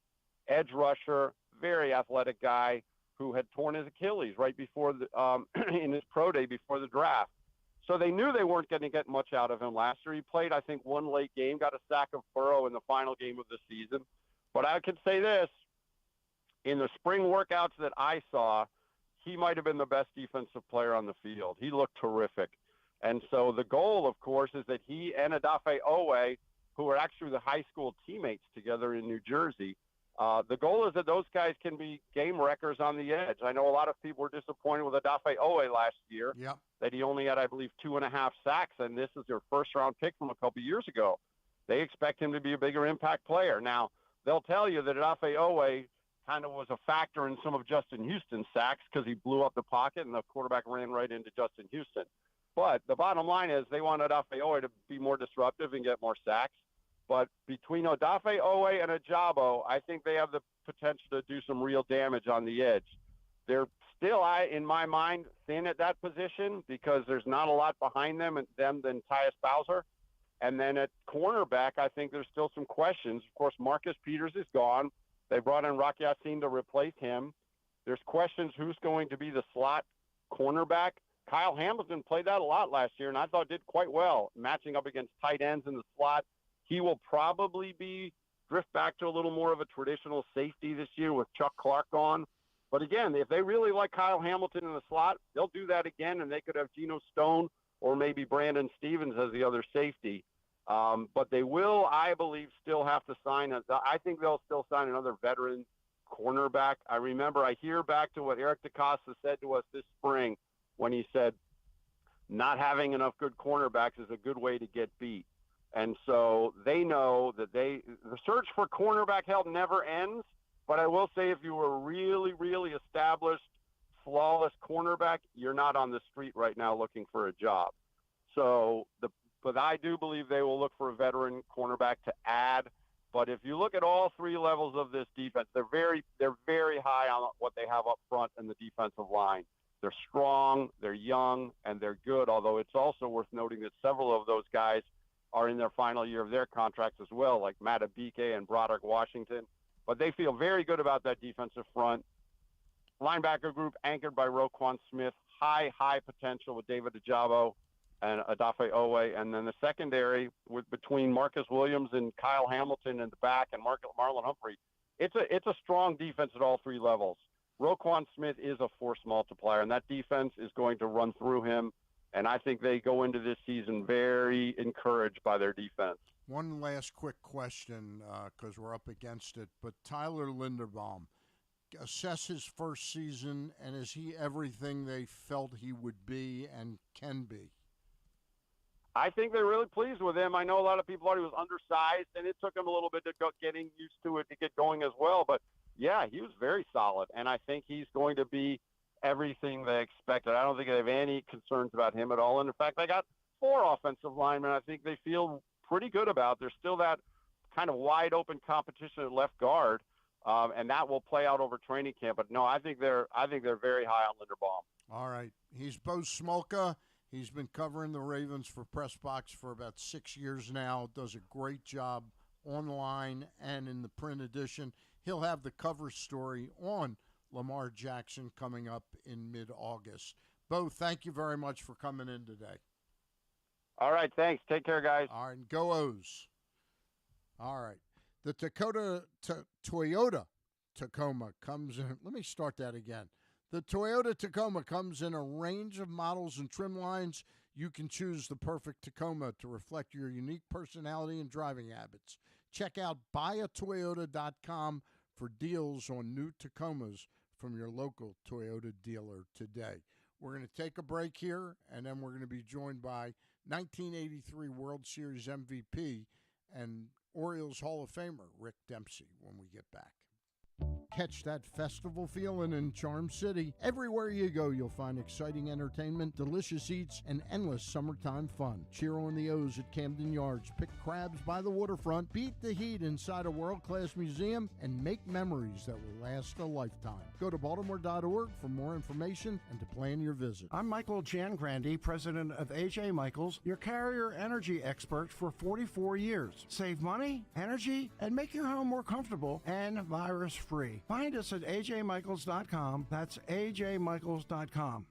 edge rusher, very athletic guy who had torn his Achilles right before in his pro day before the draft. So they knew they weren't going to get much out of him last year. He played, I think, one late game, got a sack of Burrow in the final game of the season. But I could say this, in the spring workouts that I saw, he might have been the best defensive player on the field. He looked terrific. And so the goal, of course, is that he and Odafe Owe, who are actually the high school teammates together in New Jersey, the goal is that those guys can be game wreckers on the edge. I know a lot of people were disappointed with Odafe Owe last year, that he only had, I believe, 2.5 sacks, and this is their first-round pick from a couple years ago. They expect him to be a bigger impact player. Now, they'll tell you that Odafe Owe kind of was a factor in some of Justin Houston's sacks because he blew up the pocket and the quarterback ran right into Justin Houston. But the bottom line is they want Odafe Owe to be more disruptive and get more sacks. But between Odafe Owe and Ajabo, I think they have the potential to do some real damage on the edge. They're still, in my mind, thin at that position because there's not a lot behind them than Tyus Bowser. And then at cornerback, I think there's still some questions. Of course, Marcus Peters is gone. They brought in Rock Yassin to replace him. There's questions who's going to be the slot cornerback. Kyle Hamilton played that a lot last year, and I thought did quite well matching up against tight ends in the slot. He will probably drift back to a little more of a traditional safety this year with Chuck Clark gone. But again, if they really like Kyle Hamilton in the slot, they'll do that again, and they could have Geno Stone or maybe Brandon Stevens as the other safety. But they will, I believe, still have to sign. I think they'll still sign another veteran cornerback. I hear back to what Eric DeCosta said to us this spring when he said not having enough good cornerbacks is a good way to get beat. And so they know that the search for cornerback help never ends. But I will say if you were really, really established, flawless cornerback, you're not on the street right now looking for a job. So but I do believe they will look for a veteran cornerback to add. But if you look at all three levels of this defense, they're very high on what they have up front in the defensive line. They're strong, they're young, and they're good, although it's also worth noting that several of those guys are in their final year of their contracts as well, like Matt Abike and Broderick Washington. But they feel very good about that defensive front. Linebacker group anchored by Roquan Smith, high potential with David Ajabo and Odafe Owe. And then the secondary between Marcus Williams and Kyle Hamilton in the back and Marlon Humphrey. It's a strong defense at all three levels. Roquan Smith is a force multiplier, and that defense is going to run through him. And I think they go into this season very encouraged by their defense. One last quick question because we're up against it. But Tyler Linderbaum, assess his first season, and is he everything they felt he would be and can be? I think they're really pleased with him. I know a lot of people thought he was undersized, and it took him a little bit to getting used to it to get going as well. But, yeah, he was very solid, and I think he's going to be everything they expected. I don't think they have any concerns about him at all. And, in fact, they got 4 offensive linemen I think they feel pretty good about. There's still that kind of wide-open competition at left guard, and that will play out over training camp. But, no, I think they're very high on Linderbaum. All right. He's Bo Smolka. He's been covering the Ravens for PressBox for about 6 years now. Does a great job online and in the print edition. He'll have the cover story on Lamar Jackson coming up in mid-August. Bo, thank you very much for coming in today. All right, thanks. Take care, guys. All right, go O's. All right. The Toyota Tacoma comes in. Let me start that again. The Toyota Tacoma comes in a range of models and trim lines. You can choose the perfect Tacoma to reflect your unique personality and driving habits. Check out buyatoyota.com for deals on new Tacomas from your local Toyota dealer today. We're going to take a break here, and then we're going to be joined by 1983 World Series MVP and Orioles Hall of Famer Rick Dempsey when we get back. Catch that festival feeling in Charm City. Everywhere you go, you'll find exciting entertainment, delicious eats, and endless summertime fun. Cheer on the O's at Camden Yards, pick crabs by the waterfront, beat the heat inside a world-class museum, and make memories that will last a lifetime. Go to baltimore.org for more information and to plan your visit. I'm Michael Jangrandi, president of AJ Michaels, your carrier energy expert for 44 years. Save money, energy, and make your home more comfortable and virus-free. Find us at ajmichaels.com. That's ajmichaels.com.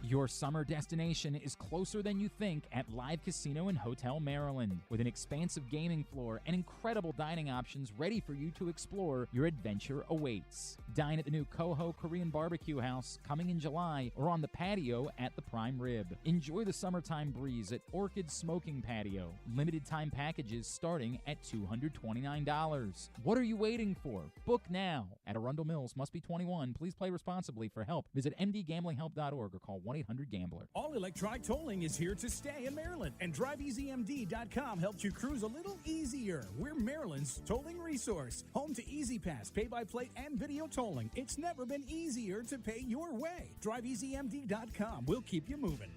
Your summer destination is closer than you think at Live Casino and Hotel Maryland. With an expansive gaming floor and incredible dining options ready for you to explore, your adventure awaits. Dine at the new Coho Korean Barbecue House coming in July or on the patio at the Prime Rib. Enjoy the summertime breeze at Orchid Smoking Patio. Limited time packages starting at $229. What are you waiting for? Book now. At Arundel Mills, must be 21. Please play responsibly. For help, visit mdgamblinghelp.org or call 1-800-GAMBLER. All electronic tolling is here to stay in Maryland, and DriveEasyMD.com helps you cruise a little easier. We're Maryland's tolling resource, home to EasyPass, pay-by-plate, and video tolling. It's never been easier to pay your way. DriveEasyMD.com will keep you moving.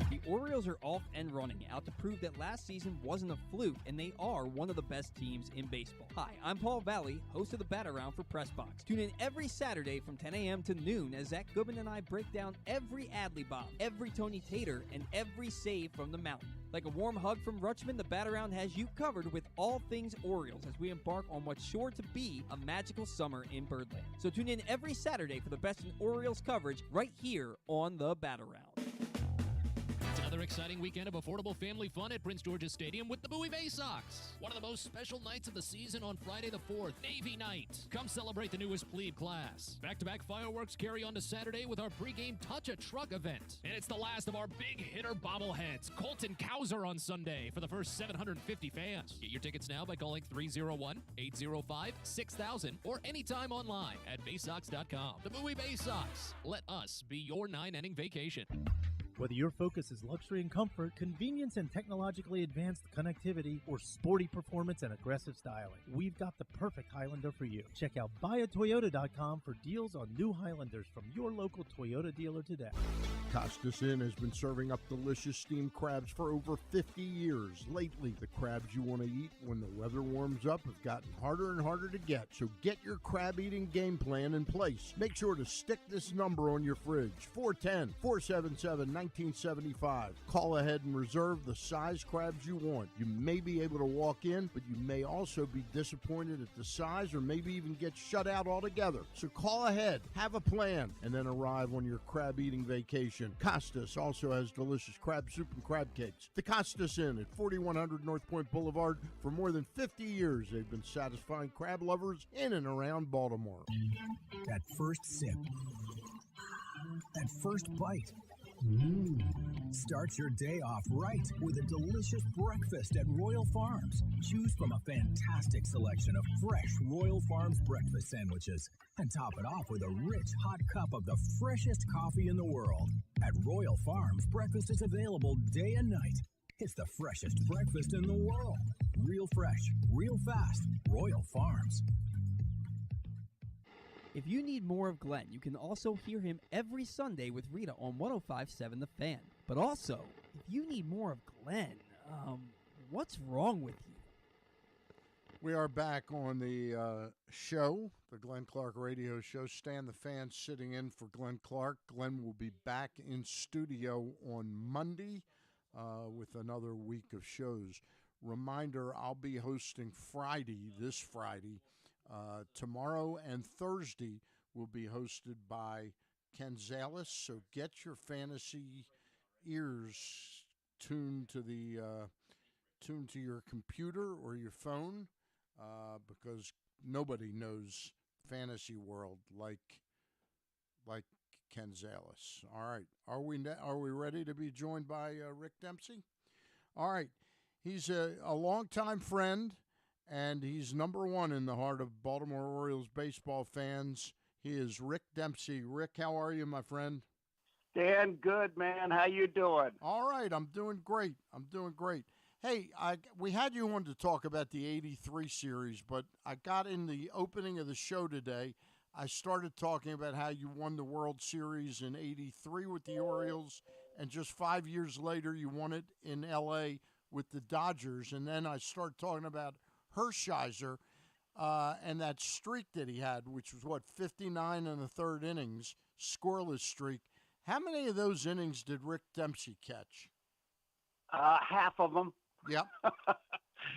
The Orioles are off and running, out to prove that last season wasn't a fluke, and they are one of the best teams in baseball. Hi, I'm Paul Valley, host of the Bat Around for PressBox. Tune in every Saturday from 10 a.m. to noon as Zach Goodman and I break down every Adley bomb, every Tony Tater, and every save from the mountain. Like a warm hug from Rutschman, the Bat Around has you covered with all things Orioles as we embark on what's sure to be a magical summer in Birdland. So tune in every Saturday for the best in Orioles coverage right here on the Bat Around. It's another exciting weekend of affordable family fun at Prince George's Stadium with the Bowie Bay Sox. One of the most special nights of the season on Friday the 4th, Navy Night. Come celebrate the newest plebe class. Back-to-back fireworks carry on to Saturday with our pregame Touch a Truck event. And it's the last of our big hitter bobbleheads, Colton Cowser on Sunday for the first 750 fans. Get your tickets now by calling 301-805-6000 or anytime online at baysox.com. The Bowie Bay Sox. Let us be your 9-inning vacation. Whether your focus is luxury and comfort, convenience and technologically advanced connectivity, or sporty performance and aggressive styling, we've got the perfect Highlander for you. Check out buyatoyota.com for deals on new Highlanders from your local Toyota dealer today. Costas Inn has been serving up delicious steamed crabs for over 50 years. Lately, the crabs you want to eat when the weather warms up have gotten harder and harder to get. So get your crab eating game plan in place. Make sure to stick this number on your fridge, 410-477-1975. Call ahead and reserve the size crabs you want. You may be able to walk in, but you may also be disappointed at the size or maybe even get shut out altogether. So call ahead, have a plan, and then arrive on your crab eating vacation. Costas also has delicious crab soup and crab cakes. The Costas Inn at 4100 North Point Boulevard. For more than 50 years, they've been satisfying crab lovers in and around Baltimore. That first sip. That first bite. Start your day off right with a delicious breakfast at Royal Farms. Choose from a fantastic selection of fresh Royal Farms breakfast sandwiches and top it off with a rich hot cup of the freshest coffee in the world. At Royal Farms, breakfast is available day and night. It's the freshest breakfast in the world. Real fresh, real fast. Royal Farms. If you need more of Glenn, you can also hear him every Sunday with Rita on 105.7 The Fan. But also, if you need more of Glenn, what's wrong with you? We are back on the show, the Glenn Clark Radio Show. Stan the Fan sitting in for Glenn Clark. Glenn will be back in studio on Monday with another week of shows. Reminder, I'll be hosting this Friday. Tomorrow and Thursday will be hosted by Ken Zalis. So get your fantasy ears tuned to your computer or your phone, because nobody knows fantasy world like Ken Zalis. All right, are we ready to be joined by Rick Dempsey? All right, he's a longtime friend. And he's number one in the heart of Baltimore Orioles baseball fans. He is Rick Dempsey. Rick, how are you, my friend? Dan, good, man. How you doing? All right, I'm doing great. Hey, we had you on to talk about the 83 series, but I got in the opening of the show today, I started talking about how you won the World Series in 83 with the Orioles, and just 5 years later you won it in L.A. with the Dodgers. And then I started talking about Hershiser and that streak that he had, which was, 59 in the third innings, scoreless streak. How many of those innings did Rick Dempsey catch? Half of them. Yep.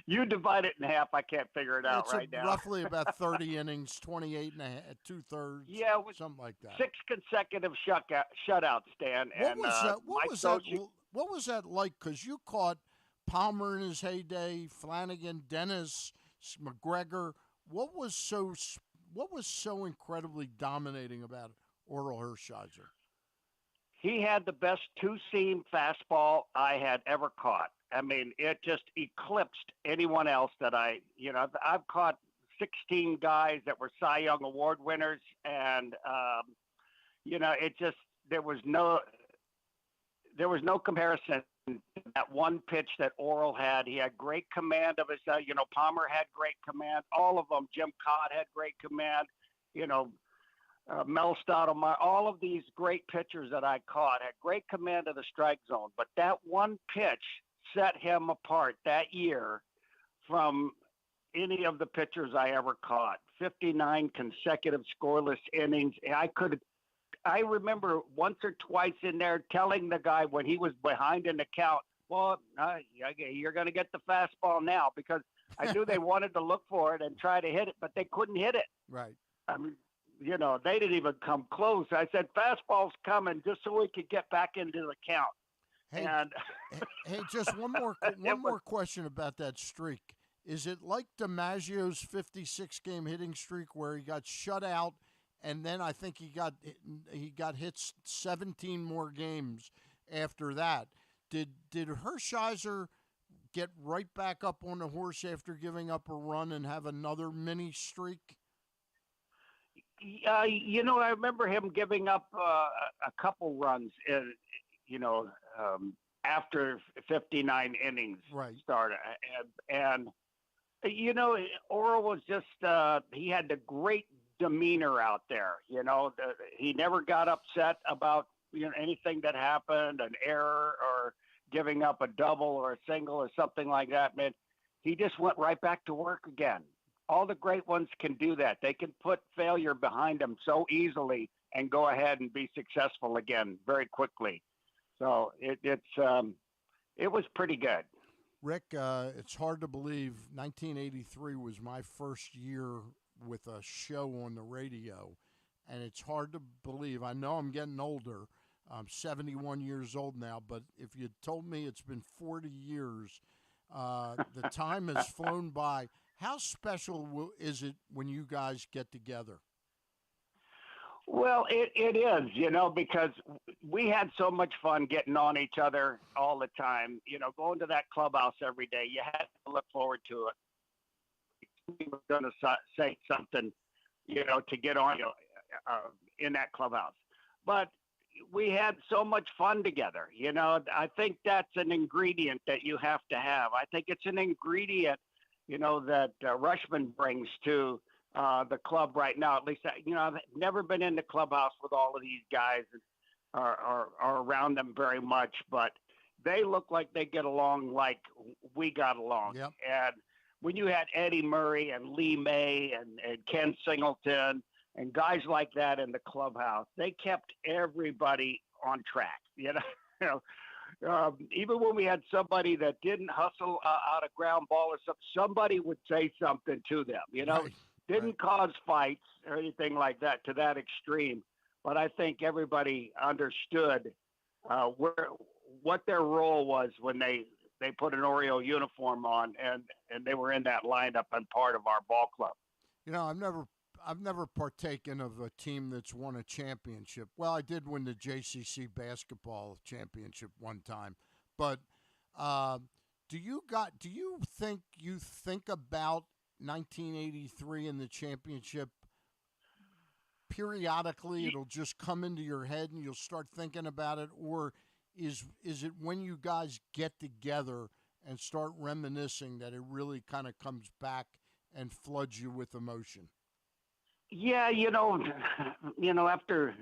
You divide it in half. I can't figure it out It's right now. roughly about 30 innings, 28 and a half, 2/3. Yeah, with something like that. 6 consecutive shutouts, Stan. What was that? What was that like? Because you caught Palmer in his heyday, Flanagan, Dennis, McGregor. What was so incredibly dominating about Oral Hershiser? He had the best two-seam fastball I had ever caught. I mean, it just eclipsed anyone else that I've caught 16 guys that were Cy Young Award winners, and there was no comparison to that one pitch that Oral had. He had great command of his, Palmer had great command. All of them. Jim Cott had great command. Mel Stottlemyre, all of these great pitchers that I caught had great command of the strike zone. But that one pitch set him apart that year from any of the pitchers I ever caught. 59 consecutive scoreless innings. I remember once or twice in there telling the guy when he was behind in the count, well, you're going to get the fastball now, because I knew they wanted to look for it and try to hit it, but they couldn't hit it. Right. I mean, they didn't even come close. I said, fastball's coming, just so we could get back into the count. Hey, just one more question about that streak. Is it like DiMaggio's 56-game hitting streak where he got shut out, and then I think he got hit 17 more games after that? Did Hershiser get right back up on the horse after giving up a run and have another mini streak? I remember him giving up a couple runs, after 59 innings started. And Oral was just, he had the great demeanor out there. He never got upset about, anything that happened, an error or giving up a double or a single or something like that, man. He just went right back to work again. All the great ones can do that. They can put failure behind them so easily and go ahead and be successful again very quickly. So it was pretty good. Rick, it's hard to believe 1983 was my first year with a show on the radio, and it's hard to believe. I know I'm getting older. I'm 71 years old now, but if you told me it's been 40 years, the time has flown by. How special is it when you guys get together? Well, it is, because we had so much fun getting on each other all the time. Going to that clubhouse every day, you had to look forward to it. We were going to say something, to get on in that clubhouse. But we had so much fun together. I think that's an ingredient that you have to have. I think it's an ingredient that Rutschman brings to the club right now. At least, I've never been in the clubhouse with all of these guys or around them very much, but they look like they get along like we got along. Yep. And when you had Eddie Murray and Lee May and Ken Singleton and guys like that in the clubhouse, they kept everybody on track. Even when we had somebody that didn't hustle out a ground ball or something, somebody would say something to them, Didn't cause fights or anything like that to that extreme. But I think everybody understood what their role was when they put an Oriole uniform on and they were in that lineup and part of our ball club. I've never partaken of a team that's won a championship. Well, I did win the JCC basketball championship one time, but do you think about 1983 and the championship periodically? It'll just come into your head and you'll start thinking about it, or is it when you guys get together and start reminiscing that it really kind of comes back and floods you with emotion? Yeah, after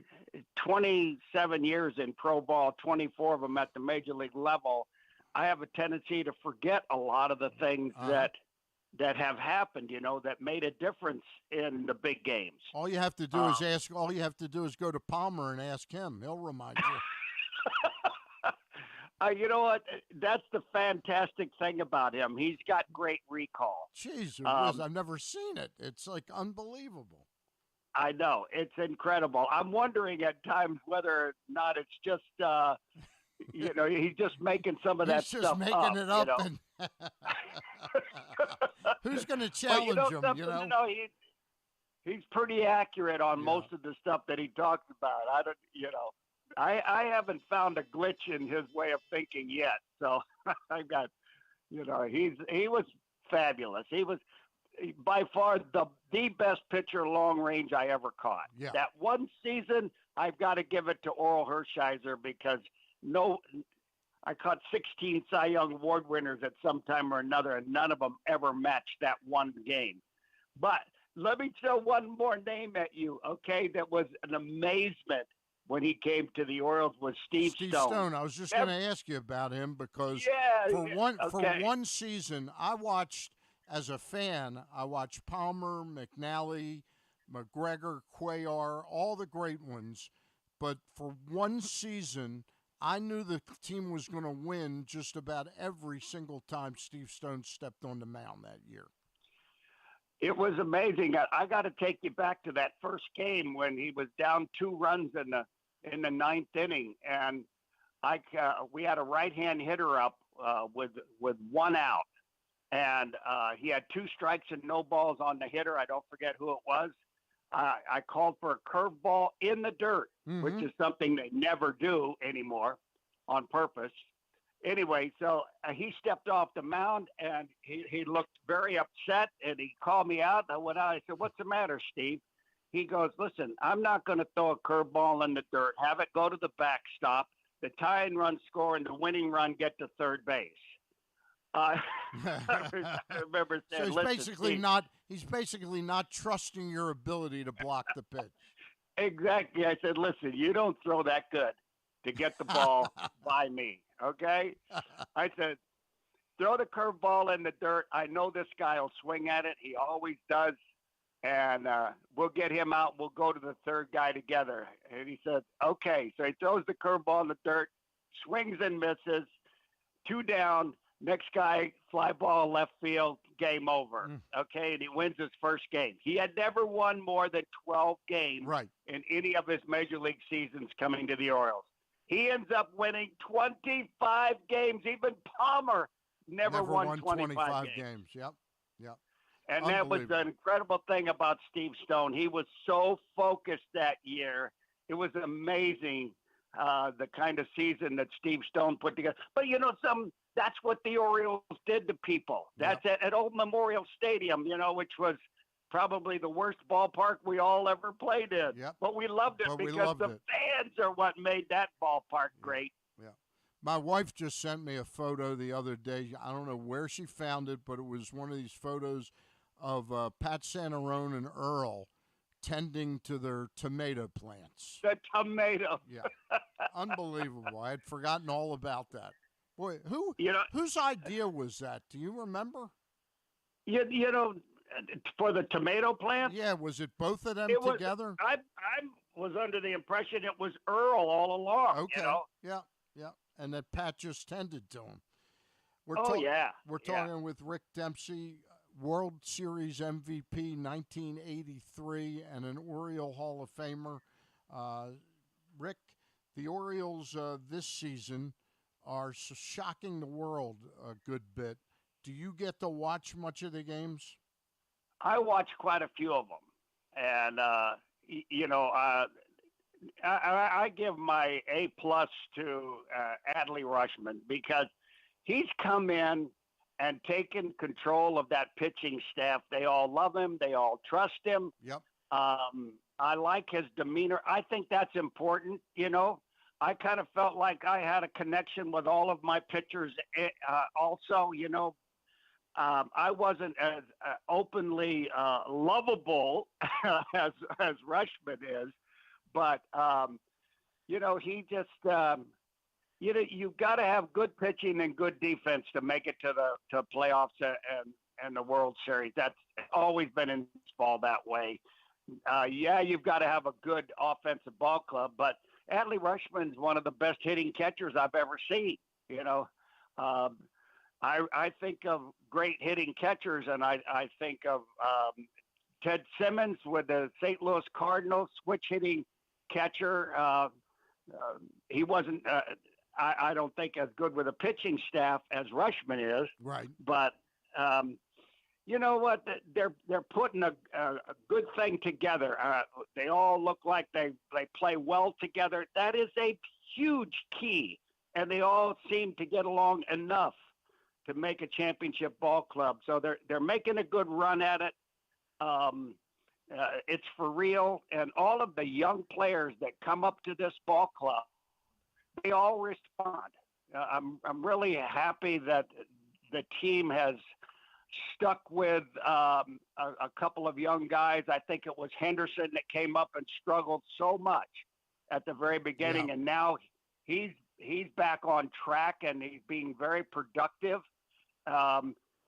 27 years in pro ball, 24 of them at the major league level, I have a tendency to forget a lot of the things that have happened, that made a difference in the big games. All you have to do is ask. All you have to do is go to Palmer and ask him. He'll remind you. You know what? That's the fantastic thing about him. He's got great recall. Jeez, I've never seen it. It's like unbelievable. I know. It's incredible. I'm wondering at times whether or not it's just, he's just making some of that stuff up. He's just making it up. And who's going to challenge him, He's pretty accurate on most of the stuff that he talks about. I haven't found a glitch in his way of thinking yet. So I've got, he was fabulous. He was by far the best pitcher long range I ever caught. Yeah. That one season, I've got to give it to Oral Hershiser because I caught 16 Cy Young Award winners at some time or another, and none of them ever matched that one game. But let me throw one more name at you, okay, that was an amazement when he came to the Orioles was Steve Stone. I was just going to ask you about him because for one season, I watched, as a fan, I watched Palmer, McNally, McGregor, Cuellar, all the great ones. But for one season, I knew the team was going to win just about every single time Steve Stone stepped on the mound that year. It was amazing. I got to take you back to that first game when he was down 2 runs in the 9th inning, and we had a right-hand hitter up with 1 out, and he had 2 strikes and no balls on the hitter. I don't forget who it was. I called for a curveball in the dirt, which is something they never do anymore on purpose. Anyway, so he stepped off the mound, and he looked very upset, and he called me out. I went out. I said, "What's the matter, Steve?" He goes, "Listen, I'm not going to throw a curveball in the dirt, have it go to the backstop, the tying run score, and the winning run get to third base." I remember saying, so he's basically not trusting your ability to block the pitch. Exactly. I said, "Listen, you don't throw that good to get the ball by me, okay?" I said, "Throw the curveball in the dirt. I know this guy will swing at it. He always does. And we'll get him out. We'll go to the third guy together." And he said, "Okay." So he throws the curveball in the dirt, swings and misses, 2 down. Next guy, fly ball left field, game over. Okay, and he wins his first game. He had never won more than 12 games in any of his major league seasons coming to the Orioles. He ends up winning 25 games. Even Palmer never won 25 games. Yep. And that was the incredible thing about Steve Stone. He was so focused that year. It was amazing the kind of season that Steve Stone put together. But, that's what the Orioles did to people. That's at Old Memorial Stadium, which was probably the worst ballpark we all ever played in. Yep. But we loved it because the fans are what made that ballpark great. Yeah. My wife just sent me a photo the other day. I don't know where she found it, but it was one of these photos of Pat Santarone and Earl tending to their tomato plants. The tomato. Yeah. Unbelievable. I had forgotten all about that. Boy, whose idea was that? Do you remember? For the tomato plants? Yeah, was it both of them together? I was under the impression it was Earl all along. Okay. Yeah. And that Pat just tended to him. We're talking with Rick Dempsey, World Series MVP 1983 and an Oriole Hall of Famer. Rick, the Orioles this season are shocking the world a good bit. Do you get to watch much of the games? I watch quite a few of them. And, I give my A+ to Adley Rutschman because he's come in and taken control of that pitching staff. They all love him. They all trust him. Yep. I like his demeanor. I think that's important, I kind of felt like I had a connection with all of my pitchers also, I wasn't as openly lovable as Rutschman is, but, he just, you've got to have good pitching and good defense to make it to playoffs and the World Series. That's always been in baseball that way. You've got to have a good offensive ball club, but Adley Rutschman's one of the best hitting catchers I've ever seen. You know, um, I think of great hitting catchers, and I think of Ted Simmons with the St. Louis Cardinals, switch hitting catcher. He wasn't, I don't think, as good with a pitching staff as Rutschman is. Right. But you know what? They're putting a good thing together. They all look like they play well together. That is a huge key, and they all seem to get along enough to make a championship ball club. So they're making a good run at it. It's for real, and all of the young players that come up to this ball club, they all respond. I'm really happy that the team has stuck with a couple of young guys. I think it was Henderson that came up and struggled so much at the very beginning, and now he's back on track and he's being very productive.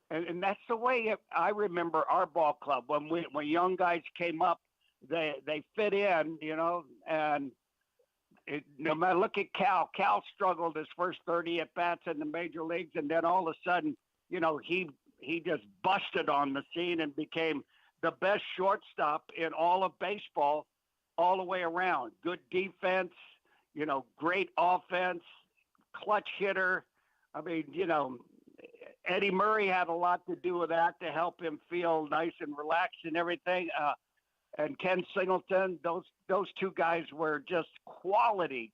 And that's the way I remember our ball club. When young guys came up, they fit in, you know, and no matter, look at Cal. Cal struggled his first 30 at-bats in the major leagues, and then all of a sudden, you know, he just busted on the scene and became the best shortstop in all of baseball all the way around. Good defense, you know, great offense, clutch hitter. I mean, you know, Eddie Murray had a lot to do with that to help him feel nice and relaxed and everything. And Ken Singleton, those two guys were just quality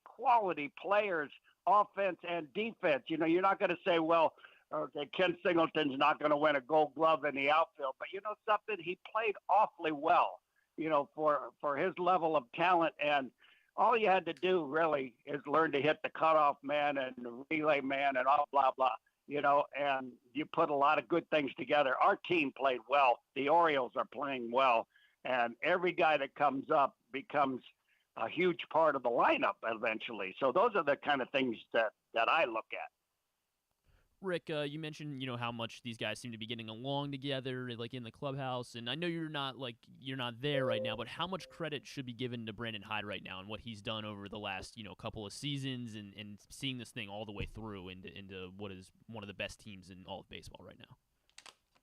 players, offense and defense. You know, you're not going to say, well, okay, Ken Singleton's not going to win a Gold Glove in the outfield, but you know something, he played awfully well, you know, for his level of talent. And all you had to do really is learn to hit the cutoff man and the relay man and all blah blah. You know, and you put a lot of good things together. Our team played well. The Orioles are playing well. And every guy that comes up becomes a huge part of the lineup eventually. So those are the kind of things that I look at. Rick, you mentioned, you know, how much these guys seem to be getting along together, like in the clubhouse, and I know you're not there right now, but how much credit should be given to Brandon Hyde right now and what he's done over the last, you know, couple of seasons and seeing this thing all the way through into what is one of the best teams in all of baseball right now?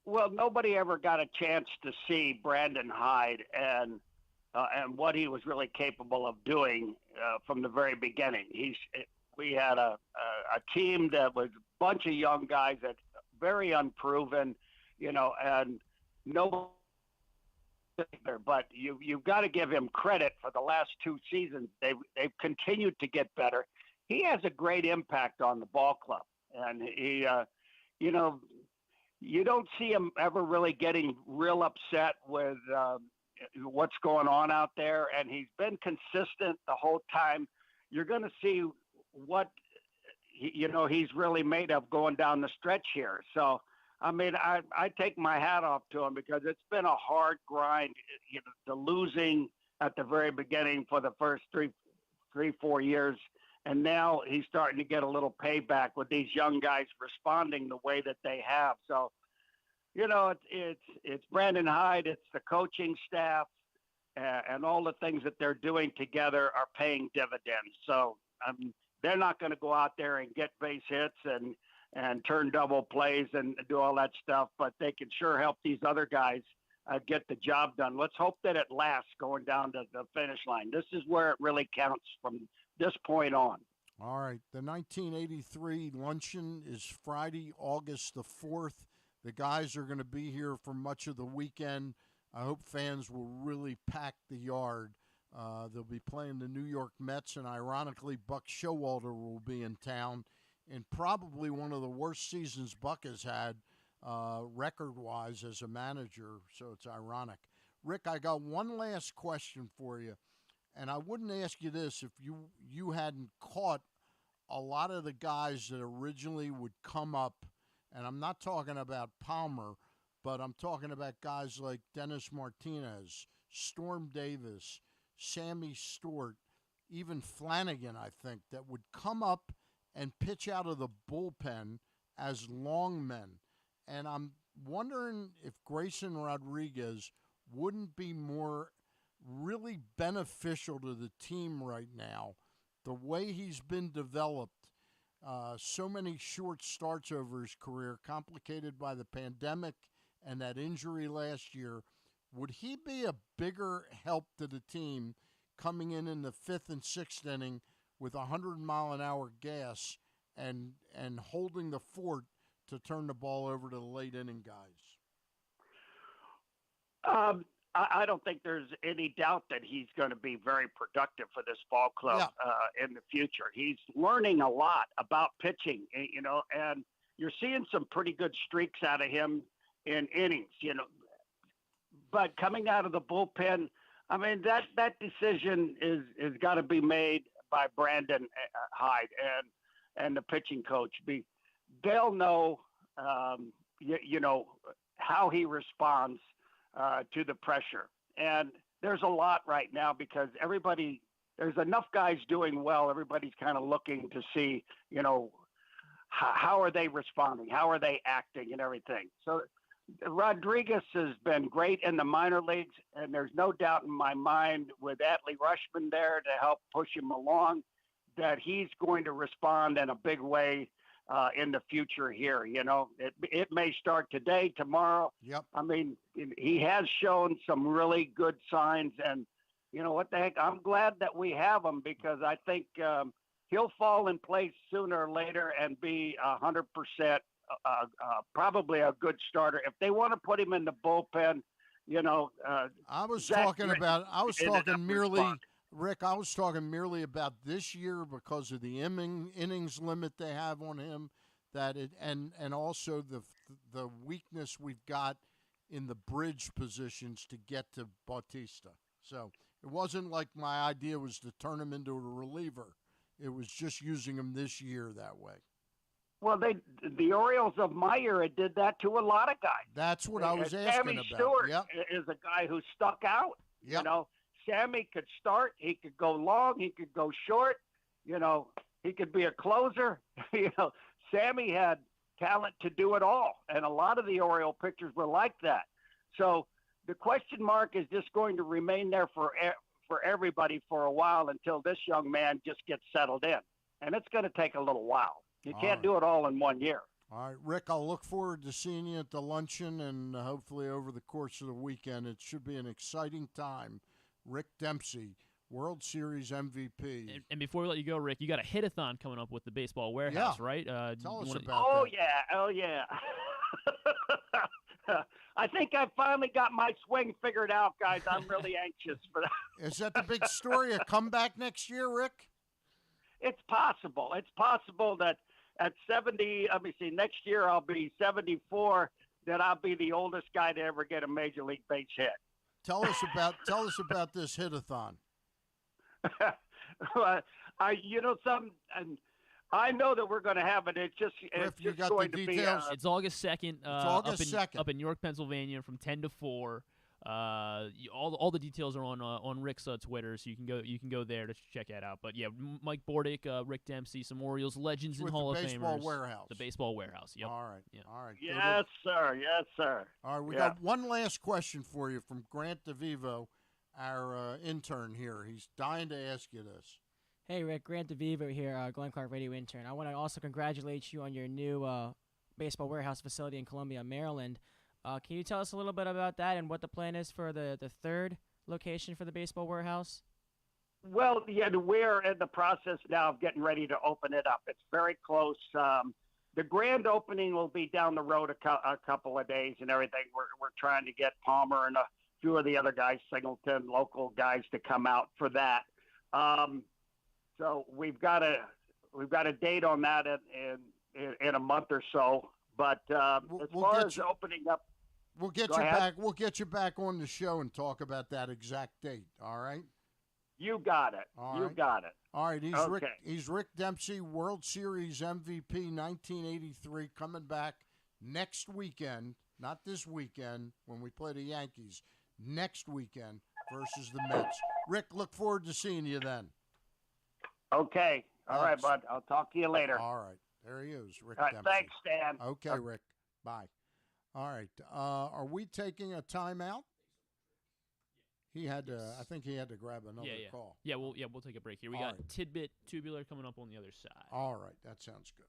Well, nobody ever got a chance to see Brandon Hyde and what he was really capable of doing from the very beginning. We had a team that was a bunch of young guys that very unproven, you know, and no. But you've got to give him credit for the last two seasons. They've continued to get better. He has a great impact on the ball club, and he, you know, you don't see him ever really getting real upset with what's going on out there, and he's been consistent the whole time. You're going to see what he's really made of going down the stretch here. So, I mean, I take my hat off to him because it's been a hard grind, you know, the losing at the very beginning for the first 4 years. And now he's starting to get a little payback with these young guys responding the way that they have. So, you know, it's Brandon Hyde, it's the coaching staff, and all the things that they're doing together are paying dividends. So they're not going to go out there and get base hits and turn double plays and do all that stuff, but they can sure help these other guys get the job done. Let's hope that it lasts going down to the finish line. This is where it really counts from this point on. All right. The 1983 luncheon is Friday, August the 4th. The guys are going to be here for much of the weekend. I hope fans will really pack the yard. They'll be playing the New York Mets, and ironically, Buck Showalter will be in town in probably one of the worst seasons Buck has had record-wise as a manager, so it's ironic. Rick, I got one last question for you, and I wouldn't ask you this if you hadn't caught a lot of the guys that originally would come up, and I'm not talking about Palmer, but I'm talking about guys like Dennis Martinez, Storm Davis, Sammy Stewart, even Flanagan, I think, that would come up and pitch out of the bullpen as long men. And I'm wondering if Grayson Rodriguez wouldn't be more really beneficial to the team right now, the way he's been developed. so many short starts over his career, complicated by the pandemic and that injury last year. Would he be a bigger help to the team coming in the 5th and 6th inning with 100-mile-an-hour gas and holding the fort to turn the ball over to the late inning guys? I don't think there's any doubt that he's going to be very productive for this ball club in the future. He's learning a lot about pitching, and you're seeing some pretty good streaks out of him in innings, But coming out of the bullpen, I mean, that decision is got to be made by Brandon Hyde and the pitching coach. They'll know, how he responds to the pressure. And there's a lot right now because there's enough guys doing well. Everybody's kind of looking to see, how are they responding? How are they acting and everything? So Rodriguez has been great in the minor leagues, and there's no doubt in my mind with Adley Rutschman there to help push him along that he's going to respond in a big way in the future here. It may start today, tomorrow. Yep. I mean, he has shown some really good signs, and what the heck? I'm glad that we have him because I think he'll fall in place sooner or later and be 100%. Probably a good starter. If they want to put him in the bullpen, I was talking merely about this year because of the innings limit they have on him, and also the weakness we've got in the bridge positions to get to Bautista. So it wasn't like my idea was to turn him into a reliever. It was just using him this year that way. Well, the Orioles of my era did that to a lot of guys. That's what I was asking Sammy about. Stewart Yep. is a guy who stuck out. Yep. Sammy could start. He could go long. He could go short. He could be a closer. Sammy had talent to do it all, and a lot of the Oriole pitchers were like that. So the question mark is just going to remain there for everybody for a while until this young man just gets settled in, and it's going to take a little while. You can't do it all in 1 year. All right, Rick, I'll look forward to seeing you at the luncheon and hopefully over the course of the weekend. It should be an exciting time. Rick Dempsey, World Series MVP. And before we let you go, Rick, you got a hit-a-thon coming up with the Baseball Warehouse, right? Tell us about that. Oh, yeah. I think I finally got my swing figured out, guys. I'm really anxious for that. Is that the big story, a comeback next year, Rick? It's possible. It's possible that at 70, next year I'll be 74, that I'll be the oldest guy to ever get a major league base hit. Tell us about this hit-a-thon. I know that we're going to have it. It's just going to be. It's August 2nd. August 2nd up in York, Pennsylvania, from 10 to 4. All the details are on Rick's Twitter, so you can go there to check that out. But yeah, Mike Bordick, Rick Dempsey, some Orioles legends and Hall of Famers. The Baseball Warehouse. Yep. All right. Yeah. All right. Yes, sir. Yes, sir. All right. We got one last question for you from Grant DeVivo, our intern here. He's dying to ask you this. Hey, Rick. Grant DeVivo here, Glenn Clark Radio intern. I want to also congratulate you on your new Baseball Warehouse facility in Columbia, Maryland. Can you tell us a little bit about that and what the plan is for the third location for the Baseball Warehouse? Well, yeah, we're in the process now of getting ready to open it up. It's very close. The grand opening will be down the road a couple of days and everything. We're trying to get Palmer and a few of the other guys, Singleton, local guys, to come out for that. So we've got a date on that in a month or so. But as far as opening up, we'll get you back. We'll get you back on the show and talk about that exact date. All right. You got it. Got it. All right. He's Rick Dempsey, World Series MVP, 1983, coming back next weekend. Not this weekend when we play the Yankees. Next weekend versus the Mets. Rick, look forward to seeing you then. Okay. All right, bud. I'll talk to you later. All right. There he is, Rick Dempsey. Thanks, Stan. Okay, Rick. Bye. All right. Are we taking a timeout? He had to. I think he had to grab another call. Yeah, we'll take a break here. We got Tidbit Tubular coming up on the other side. All right, that sounds good.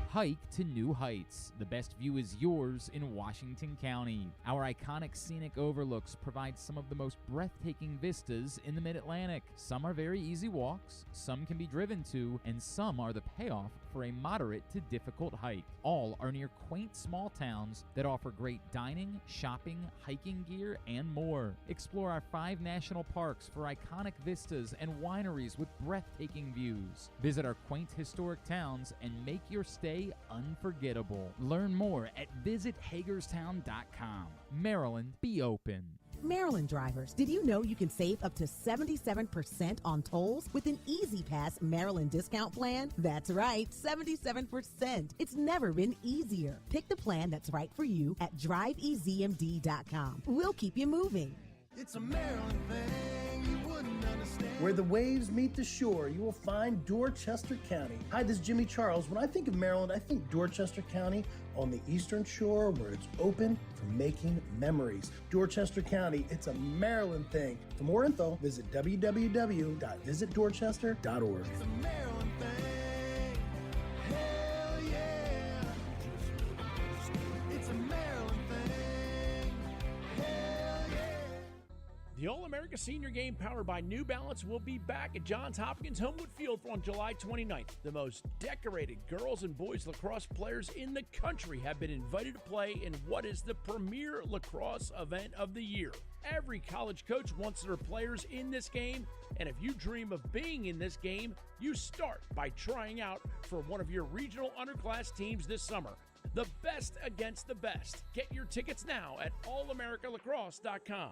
Hike to new heights. The best view is yours in Washington County. Our iconic scenic overlooks provide some of the most breathtaking vistas in the Mid-Atlantic. Some are very easy walks, some can be driven to, and some are the payoff for a moderate to difficult hike. All are near quaint small towns that offer great dining, shopping, hiking gear, and more. Explore our 5 national parks for iconic vistas and wineries with breathtaking views. Visit our quaint historic towns and make your stay unforgettable. Learn more at visithagerstown.com. Maryland, be open. Maryland drivers, did you know you can save up to 77% on tolls with an Easy Pass Maryland discount plan? That's right, 77%. It's never been easier. Pick the plan that's right for you at driveezmd.com. We'll keep you moving. It's a Maryland thing you wouldn't understand. Where the waves meet the shore, you will find Dorchester County. Hi, this is Jimmy Charles. When I think of Maryland, I think Dorchester County on the eastern shore where it's open for making memories. Dorchester County, it's a Maryland thing. For more info, visit www.visitdorchester.org. It's a Maryland thing. Hell yeah. It's a Maryland thing. Hell yeah. The All-America Senior Game powered by New Balance will be back at Johns Hopkins Homewood Field on July 29th. The most decorated girls and boys lacrosse players in the country have been invited to play in what is the premier lacrosse event of the year. Every college coach wants their players in this game, and if you dream of being in this game, you start by trying out for one of your regional underclass teams this summer. The best against the best. Get your tickets now at allamericalacrosse.com.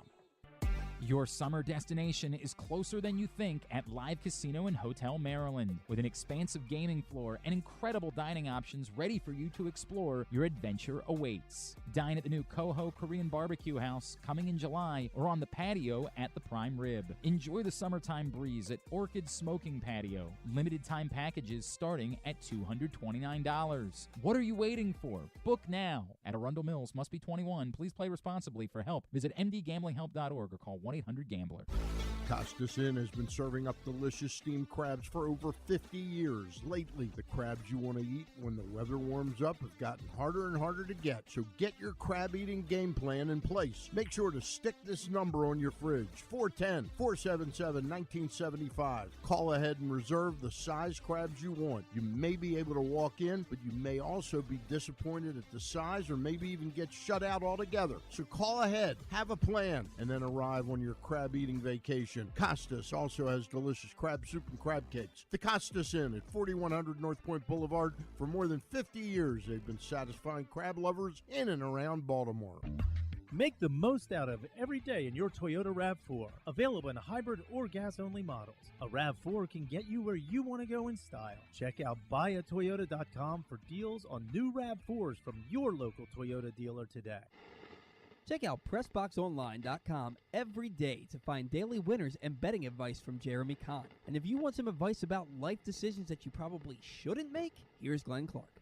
Your summer destination is closer than you think at Live Casino and Hotel Maryland. With an expansive gaming floor and incredible dining options ready for you to explore, your adventure awaits. Dine at the new Coho Korean Barbecue House coming in July or on the patio at the Prime Rib. Enjoy the summertime breeze at Orchid Smoking Patio. Limited time packages starting at $229. What are you waiting for? Book now. At Arundel Mills, must be 21. Please play responsibly. For help, visit mdgamblinghelp.org or call 1-800-GAMBLER. Costas Inn has been serving up delicious steamed crabs for over 50 years. Lately, the crabs you want to eat when the weather warms up have gotten harder and harder to get. So get your crab eating game plan in place. Make sure to stick this number on your fridge, 410-477-1975. Call ahead and reserve the size crabs you want. You may be able to walk in, but you may also be disappointed at the size or maybe even get shut out altogether. So call ahead, have a plan, and then arrive on your crab eating vacation. Costas also has delicious crab soup and crab cakes. The Costas Inn at 4100 North Point Boulevard. For more than 50 years, they've been satisfying crab lovers in and around Baltimore. Make the most out of every day in your Toyota RAV4. Available in hybrid or gas-only models. A RAV4 can get you where you want to go in style. Check out buyatoyota.com for deals on new RAV4s from your local Toyota dealer today. Check out PressBoxOnline.com every day to find daily winners and betting advice from Jeremy Kahn. And if you want some advice about life decisions that you probably shouldn't make, here's Glenn Clark.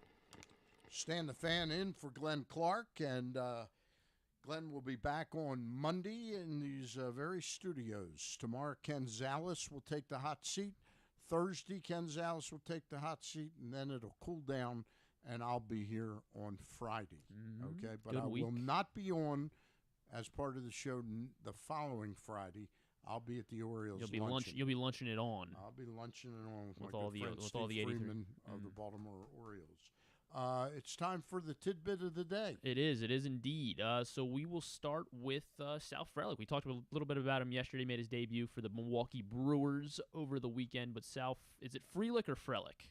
Stan the Fan in for Glenn Clark, and Glenn will be back on Monday in these very studios. Tomorrow, Ken Zales will take the hot seat. Thursday, Ken Zales will take the hot seat, and then it'll cool down, and I'll be here on Friday. Okay, but Good I week. will not be on as part of the show the following Friday. I'll be at the Orioles. You'll be lunching it on. I'll be lunching it on With my all good the- friend with Steve all the 83. Freeman of the Baltimore Orioles. It's time for the tidbit of the day. It is indeed. So we will start with Sal Frelick. We talked a little bit about him yesterday. Made his debut for the Milwaukee Brewers over the weekend. But Sal, is it Frelick or Frelick?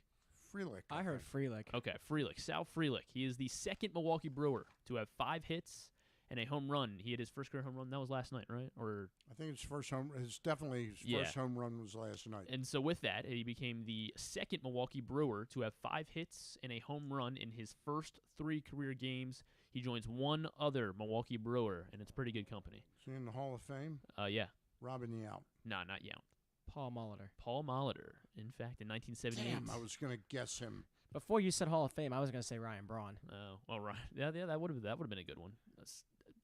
Frelick. I heard Frelick. Okay, Frelick. Sal Frelick. He is the second Milwaukee Brewer to have 5 hits and a home run. He had his first career home run. That was last night, right? Or I think his first home run was last night. And so with that, he became the second Milwaukee Brewer to have 5 hits and a home run in his first 3 career games. He joins one other Milwaukee Brewer, and it's pretty good company. Is he in the Hall of Fame? Yeah. Robin Yount. No, not Yount. Paul Molitor. Paul Molitor. In fact, in 1978. Damn, I was going to guess him. Before you said Hall of Fame, I was going to say Ryan Braun. Oh, well, right. Yeah, that would have been a good one.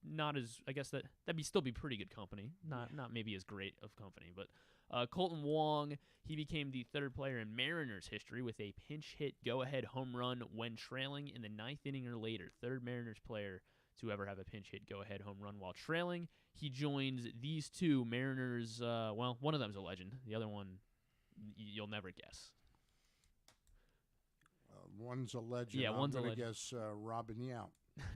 not as, I guess that'd still be pretty good company. Not maybe as great of company, but Colton Wong, he became the third player in Mariners history with a pinch hit go-ahead home run when trailing in the 9th inning or later. Third Mariners player to ever have a pinch hit go-ahead home run while trailing. He joins these two Mariners. Well, one of them's a legend. The other one, you'll never guess. One's a legend. Yeah, one's a legend. I'm going to guess Robin Yount.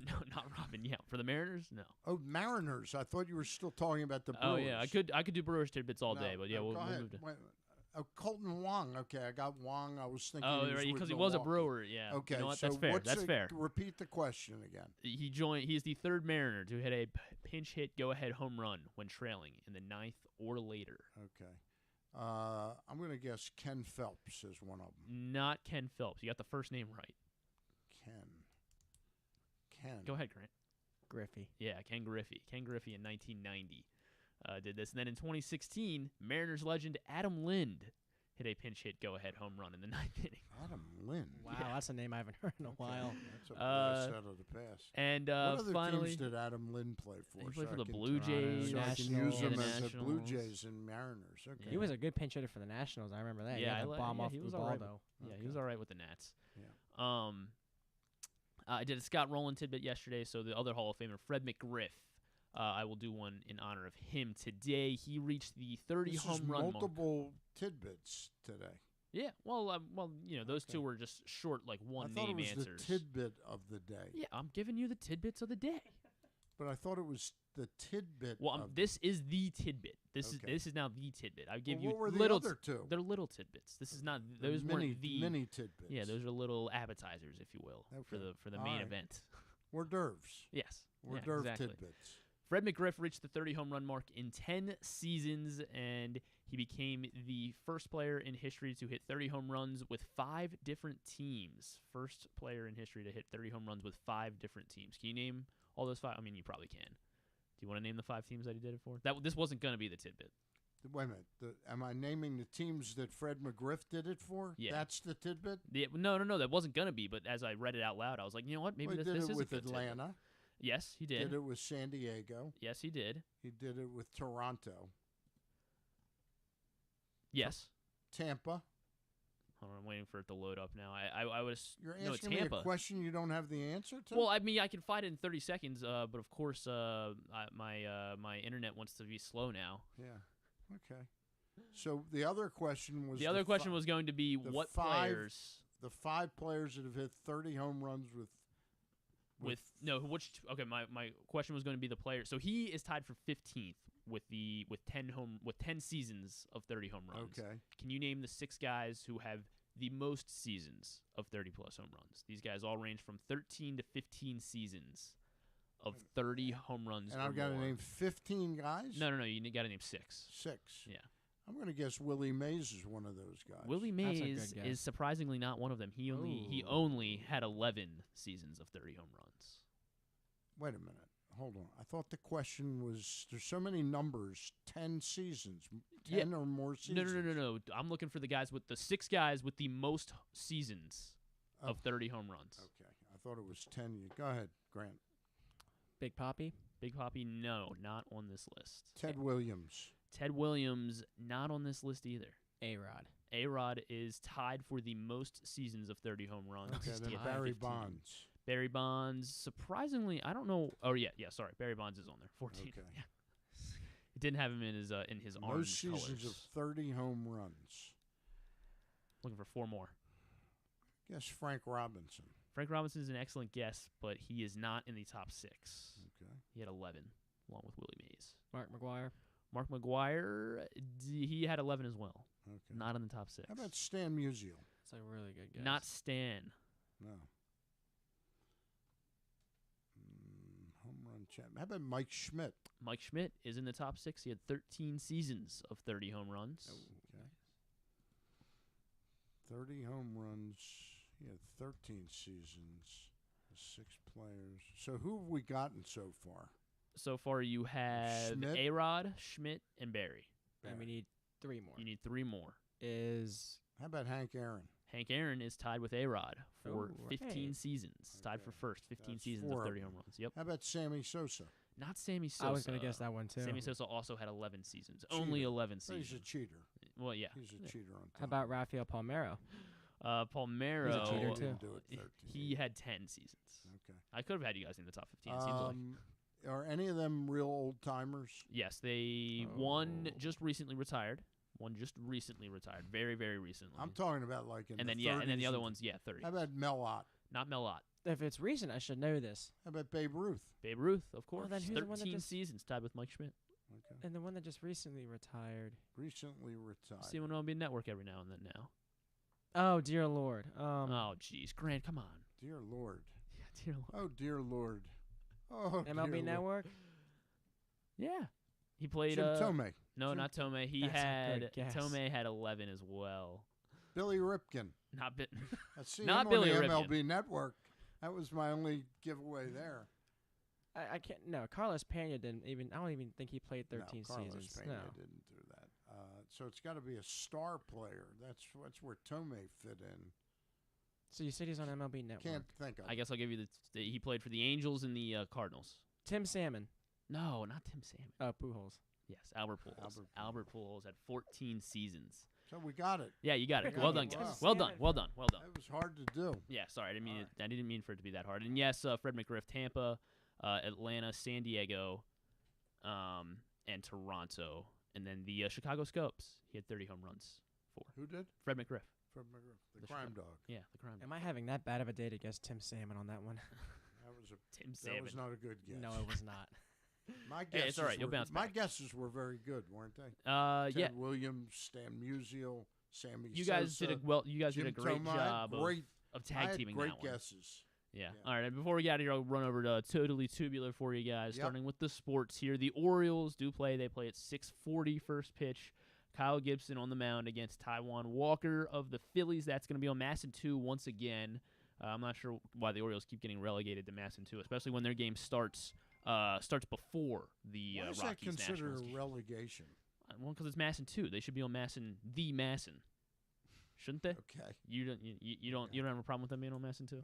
No, not Robin Yount. For the Mariners, no. Oh, Mariners. I thought you were still talking about the Brewers. Oh, yeah. I could do Brewers tidbits all day, but yeah, we'll move to. Colton Wong. Okay, I got Wong. I was thinking. Oh, right, because he was a Brewer. Yeah. Okay, you know what? so That's fair. That's fair. Repeat the question again. He's the third Mariner to hit a pinch hit go-ahead home run when trailing in the 9th or later. Okay. I'm going to guess Ken Phelps is one of them. Not Ken Phelps. You got the first name right. Ken. Go ahead, Grant. Griffey. Yeah, Ken Griffey. Ken Griffey in 1990 did this. And then in 2016, Mariners legend Adam Lind hit a pinch hit go-ahead home run in the 9th inning. Adam Lind. Wow, that's a name I haven't heard in a while. That's a blast out of the past. And what other finally, teams did Adam Lind play for? He played for the Blue Jays. So I can use him as Nationals. the Blue Jays and Mariners. Okay. He was a good pinch hitter for the Nationals. I remember that. Yeah, he had the bomb off he was the all ball, right. though. Yeah, he was all right with the Nats. Yeah. I did a Scott Rowland tidbit yesterday, so the other Hall of Famer, Fred McGriff. I will do one in honor of him today. He reached the 30 home run mark. Multiple tidbits today. Yeah, well, those two were just short, like one name answers. I thought it was the tidbit of the day. Yeah, I'm giving you the tidbits of the day. But I thought it was the tidbit. Well, this is the tidbit. This is now the tidbit. I give you what were little. The other two? They're little tidbits. This is not. Those weren't the mini tidbits. Yeah, those are little appetizers, if you will, for the main event. Hors d'oeuvres. Yes. Hors d'oeuvre exactly. tidbits. Fred McGriff reached the 30 home run mark in 10 seasons, and he became the first player in history to hit 30 home runs with 5 different teams. First player in history to hit 30 home runs with 5 different teams. Can you name all those 5? I mean, you probably can. Do you want to name the 5 teams that he did it for? This wasn't going to be the tidbit. Wait a minute. Am I naming the teams that Fred McGriff did it for? Yeah. That's the tidbit? Yeah, no. That wasn't going to be, but as I read it out loud, I was like, you know what? Maybe this is with a good Atlanta. tidbit. Yes, he did. Did it with San Diego. Yes, he did. He did it with Toronto. Yes. Tampa. Hold on, I'm waiting for it to load up now. I was You're no asking Tampa. me a question you don't have the answer to? Well, I mean, I can find it in 30 seconds, but of course, my internet wants to be slow now. Yeah. Okay. So the other question was was going to be what players? The 5 players that have hit 30 home runs with my question was going to be the player. So he is tied for 15th with 10 seasons of 30 home runs. Okay. Can you name the 6 guys who have the most seasons of 30 plus home runs? These guys all range from 13 to 15 seasons of 30 home runs. And I've got to name 15 guys? No. You got to name 6. 6. Yeah. I'm going to guess Willie Mays is one of those guys. Willie Mays is surprisingly not one of them. He only had 11 seasons of 30 home runs. Wait a minute. Hold on. I thought the question was there's so many numbers, 10 seasons, 10 or more seasons. No. I'm looking for the guys with the 6 guys with the most seasons of 30 home runs. Okay. I thought it was 10. Go ahead, Grant. Big Papi? Big Papi, no, not on this list. Ted Williams. Ted Williams, not on this list either. A-Rod. A-Rod is tied for the most seasons of 30 home runs. Okay, then Barry Bonds. Barry Bonds, surprisingly, I don't know. Oh, yeah, sorry. Barry Bonds is on there, 14. Okay. Yeah. It didn't have him in his orange seasons colors. of 30 home runs. Looking for 4 more. Guess Frank Robinson. Frank Robinson is an excellent guess, but he is not in the top 6. Okay. He had 11, along with Willie Mays. Mark McGwire. Mark McGwire, he had 11 as well. Okay. Not in the top 6. How about Stan Musial? That's a really good guess. Not Stan. No. Home run champ. How about Mike Schmidt? Mike Schmidt is in the top 6. He had 13 seasons of 30 home runs. Okay. 30 home runs. He had 13 seasons. 6 players. So who have we gotten so far? So far, you have A-Rod, Schmidt, and Barry. And we need 3 more. You need 3 more. How about Hank Aaron? Hank Aaron is tied with A-Rod for 15 right. seasons. Tied for first, 15 seasons of 30 home runs. Yep. How about Sammy Sosa? Not Sammy Sosa. I was going to guess that one, too. Sammy Sosa also had 11 seasons. Only 11 seasons. He's a cheater. Well, yeah. He's a cheater on How about Rafael Palmeiro? Palmeiro, He's a cheater, too. He had 10 seasons. Okay. I could have had you guys in the top 15, it seems like. Are any of them real old-timers? Yes, one just recently retired. One just recently retired. Very, very recently. I'm talking about like in and the then 30s. And then the other one's 30. How about Mel Ott? Not Mel Ott. If it's recent, I should know this. How about Babe Ruth? Babe Ruth, of course. Well, then who's the one that 13 just- seasons, tied with Mike Schmidt. Okay. And the one that just recently retired. Recently retired. See him on MLB Network every now and then now. Oh, dear Lord. Oh, jeez. Grant, come on. Dear Lord. Yeah, dear Lord. Oh, dear Lord. Oh, MLB dear Network? Yeah. He played Jim Tomei. No, not Tomei. He That's a had good guess. Tomei had 11 as well. Billy Ripken. Not bit. I see Not him Billy on the Ripken. MLB Network. That was my only giveaway there. I can't. No, Carlos Pena didn't even. I don't even think he played 13 no, Carlos seasons. Pena No. didn't do that. So it's got to be a star player. That's where Tomei fit in. So you said he's on MLB Network. Can't think of. I guess I'll give you he played for the Angels and the Cardinals. Tim Salmon. No, not Tim Salmon. Pujols. Yes, Albert Pujols. Albert Pujols had 14 seasons. So we got it. Yeah, you got it. We Well got done, it. guys. Wow. Well done. Well done. Well done. That was hard to do. Yeah, sorry. I didn't mean for it to be that hard. And yes, Fred McGriff, Tampa, Atlanta, San Diego, and Toronto, and then the Chicago Scopes. He had 30 home runs for. Who did? Fred McGriff. Fred McGriff, the crime dog. Yeah, the crime dog. Am I having that bad of a day to guess Tim Salmon on that one? That was Tim That Salmon. was not a good guess. No, it was not. My Hey, guesses it's all right. You'll were- bounce My back. guesses were very good, weren't they? Yeah. Ted Williams, Stan Musial, Sammy You guys Sosa, did you guys Jim did a great Tomei. I had job great, of I tag had teaming great that one. guesses. Yeah. All right. And before we get out of here, I'll run over to Totally Tubular for you guys, Yep. starting with the sports here. The Orioles do play. They play at 6:40 first pitch. Kyle Gibson on the mound against Taiwan Walker of the Phillies. That's going to be on Masson 2 once again. I'm not sure why the Orioles keep getting relegated to Masson 2, especially when their game starts before the Why is that Rockies considered Nationals a game. relegation? Well, because it's Masson 2. They should be on Masson, the Masson. Shouldn't they? Okay. You don't have a problem with them being on Masson 2?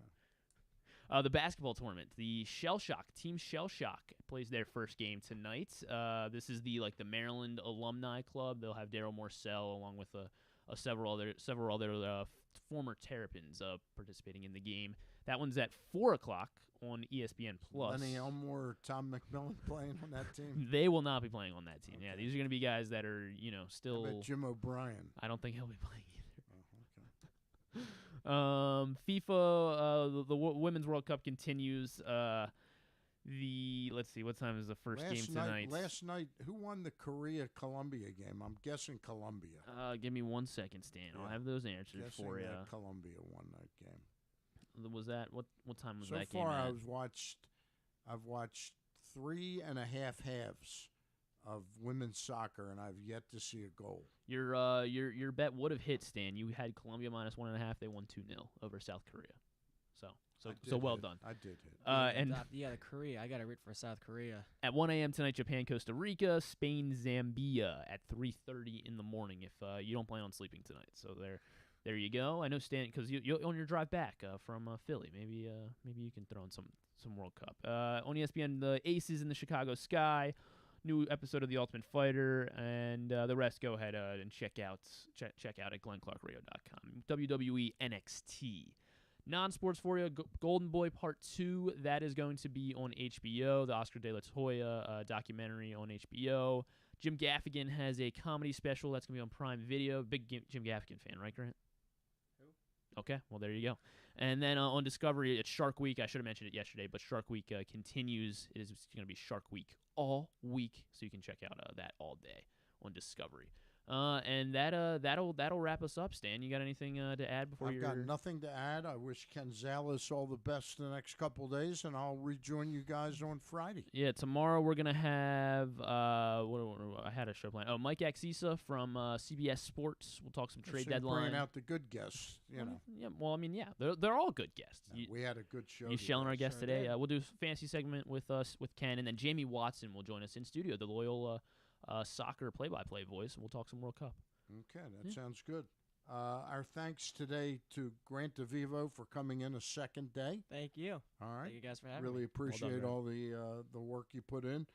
The basketball tournament, the Shell Shock Team Shell Shock plays their first game tonight. This is the Maryland Alumni Club. They'll have Daryl Morcell along with several other former Terrapins participating in the game. That one's at 4:00 on ESPN Plus. Lenny Elmore, Tom McMillan playing on that team. They will not be playing on that team. Yeah, these are going to be guys that are still. How about Jim O'Brien? I don't think he'll be playing either. Oh, okay. FIFA, the Women's World Cup continues. Let's see, what time is the first game tonight? Last night, who won the Korea-Columbia game? I'm guessing Columbia. Give me 1 second, Stan. I'll have those answers Guessing for you. that Columbia won that game. Was that what time was So that far, game? I've watched 3.5 halves of women's soccer, and I've yet to see a goal. Your bet would have hit, Stan. You had Colombia -1.5. They won 2-0 over South Korea. So well done. I did hit. The Korea. I got to root for South Korea. At 1 a.m. tonight, Japan, Costa Rica, Spain, Zambia at 3:30 in the morning. If you don't plan on sleeping tonight, so there you go. I know Stan, because you on your drive back from Philly, maybe you can throw in some World Cup. On ESPN, the Aces in the Chicago Sky, new episode of The Ultimate Fighter, and the rest go ahead and check out at GlennClarkRadio.com. WWE NXT. Non-sports for you, Golden Boy Part 2, that is going to be on HBO, the Oscar de la Hoya documentary on HBO. Jim Gaffigan has a comedy special that's going to be on Prime Video. Big Jim Gaffigan fan, right, Grant? Who? Okay, well, there you go. And then on Discovery, it's Shark Week. I should have mentioned it yesterday, but Shark Week continues. It is going to be Shark Week all week, so you can check out that all day on Discovery. And that'll wrap us up, Stan. You got anything to add before I've got nothing to add. I wish Ken Zales all the best in the next couple of days, and I'll rejoin you guys on Friday. Yeah, tomorrow we're gonna have I had a show plan. Oh, Mike Axisa from CBS Sports. We'll talk some trade deadline. Bringing out the good guests, you know. Yeah, well, I mean, yeah, they're all good guests. We had a good show. You shelling our guest Sure today. did. We'll do a fancy segment with Ken, and then Jamie Watson will join us in studio, the loyal soccer play-by-play voice, and we'll talk some World Cup. Okay, that sounds good. Our thanks today to Grant DeVivo for coming in a second day. Thank you. All right. Thank you guys for having me. Really appreciate all the work you put in.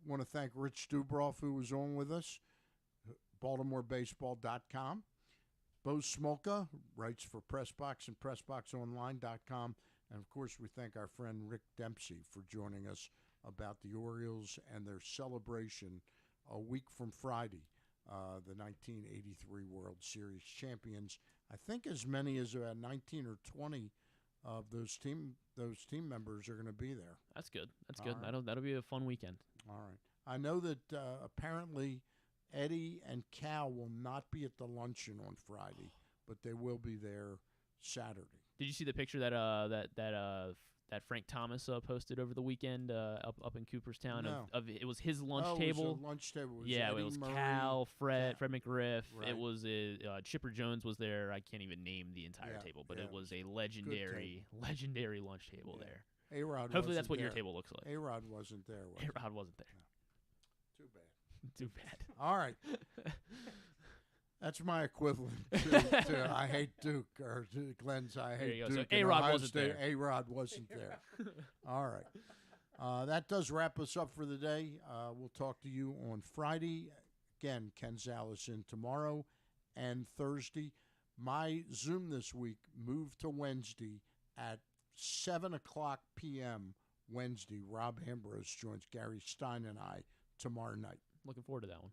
Want to thank Rich Dubroff, who was on with us, BaltimoreBaseball.com. Bo Smolka writes for PressBox and PressBoxOnline.com. And, of course, we thank our friend Rick Dempsey for joining us about the Orioles and their celebration a week from Friday, the 1983 World Series champions. I think as many as about 19 or 20 of those team members are going to be there. That's good. That's good. Right. That'll be a fun weekend. All right. I know that apparently Eddie and Cal will not be at the luncheon on Friday, but they will be there Saturday. Did you see the picture that Frank Thomas posted over the weekend up in Cooperstown? No. Of it was his lunch It table. was a lunch table. Yeah, Eddie it was Murray, Cal, Fred McGriff. Right. It was Chipper Jones was there. I can't even name the entire table, but it was a legendary lunch table there. A-Rod. Hopefully that's what there. your table looks like. A-Rod wasn't there. A-Rod wasn't there. No. Too bad. Too bad. All right. That's my equivalent to I hate Duke, or to Glenn's I hate Duke. So A-Rod wasn't there. A-Rod wasn't there. All right. That does wrap us up for the day. We'll talk to you on Friday. Again, Ken Zales in tomorrow and Thursday. My Zoom this week moved to Wednesday at 7 o'clock p.m. Wednesday. Rob Ambrose joins Gary Stein and I tomorrow night. Looking forward to that one.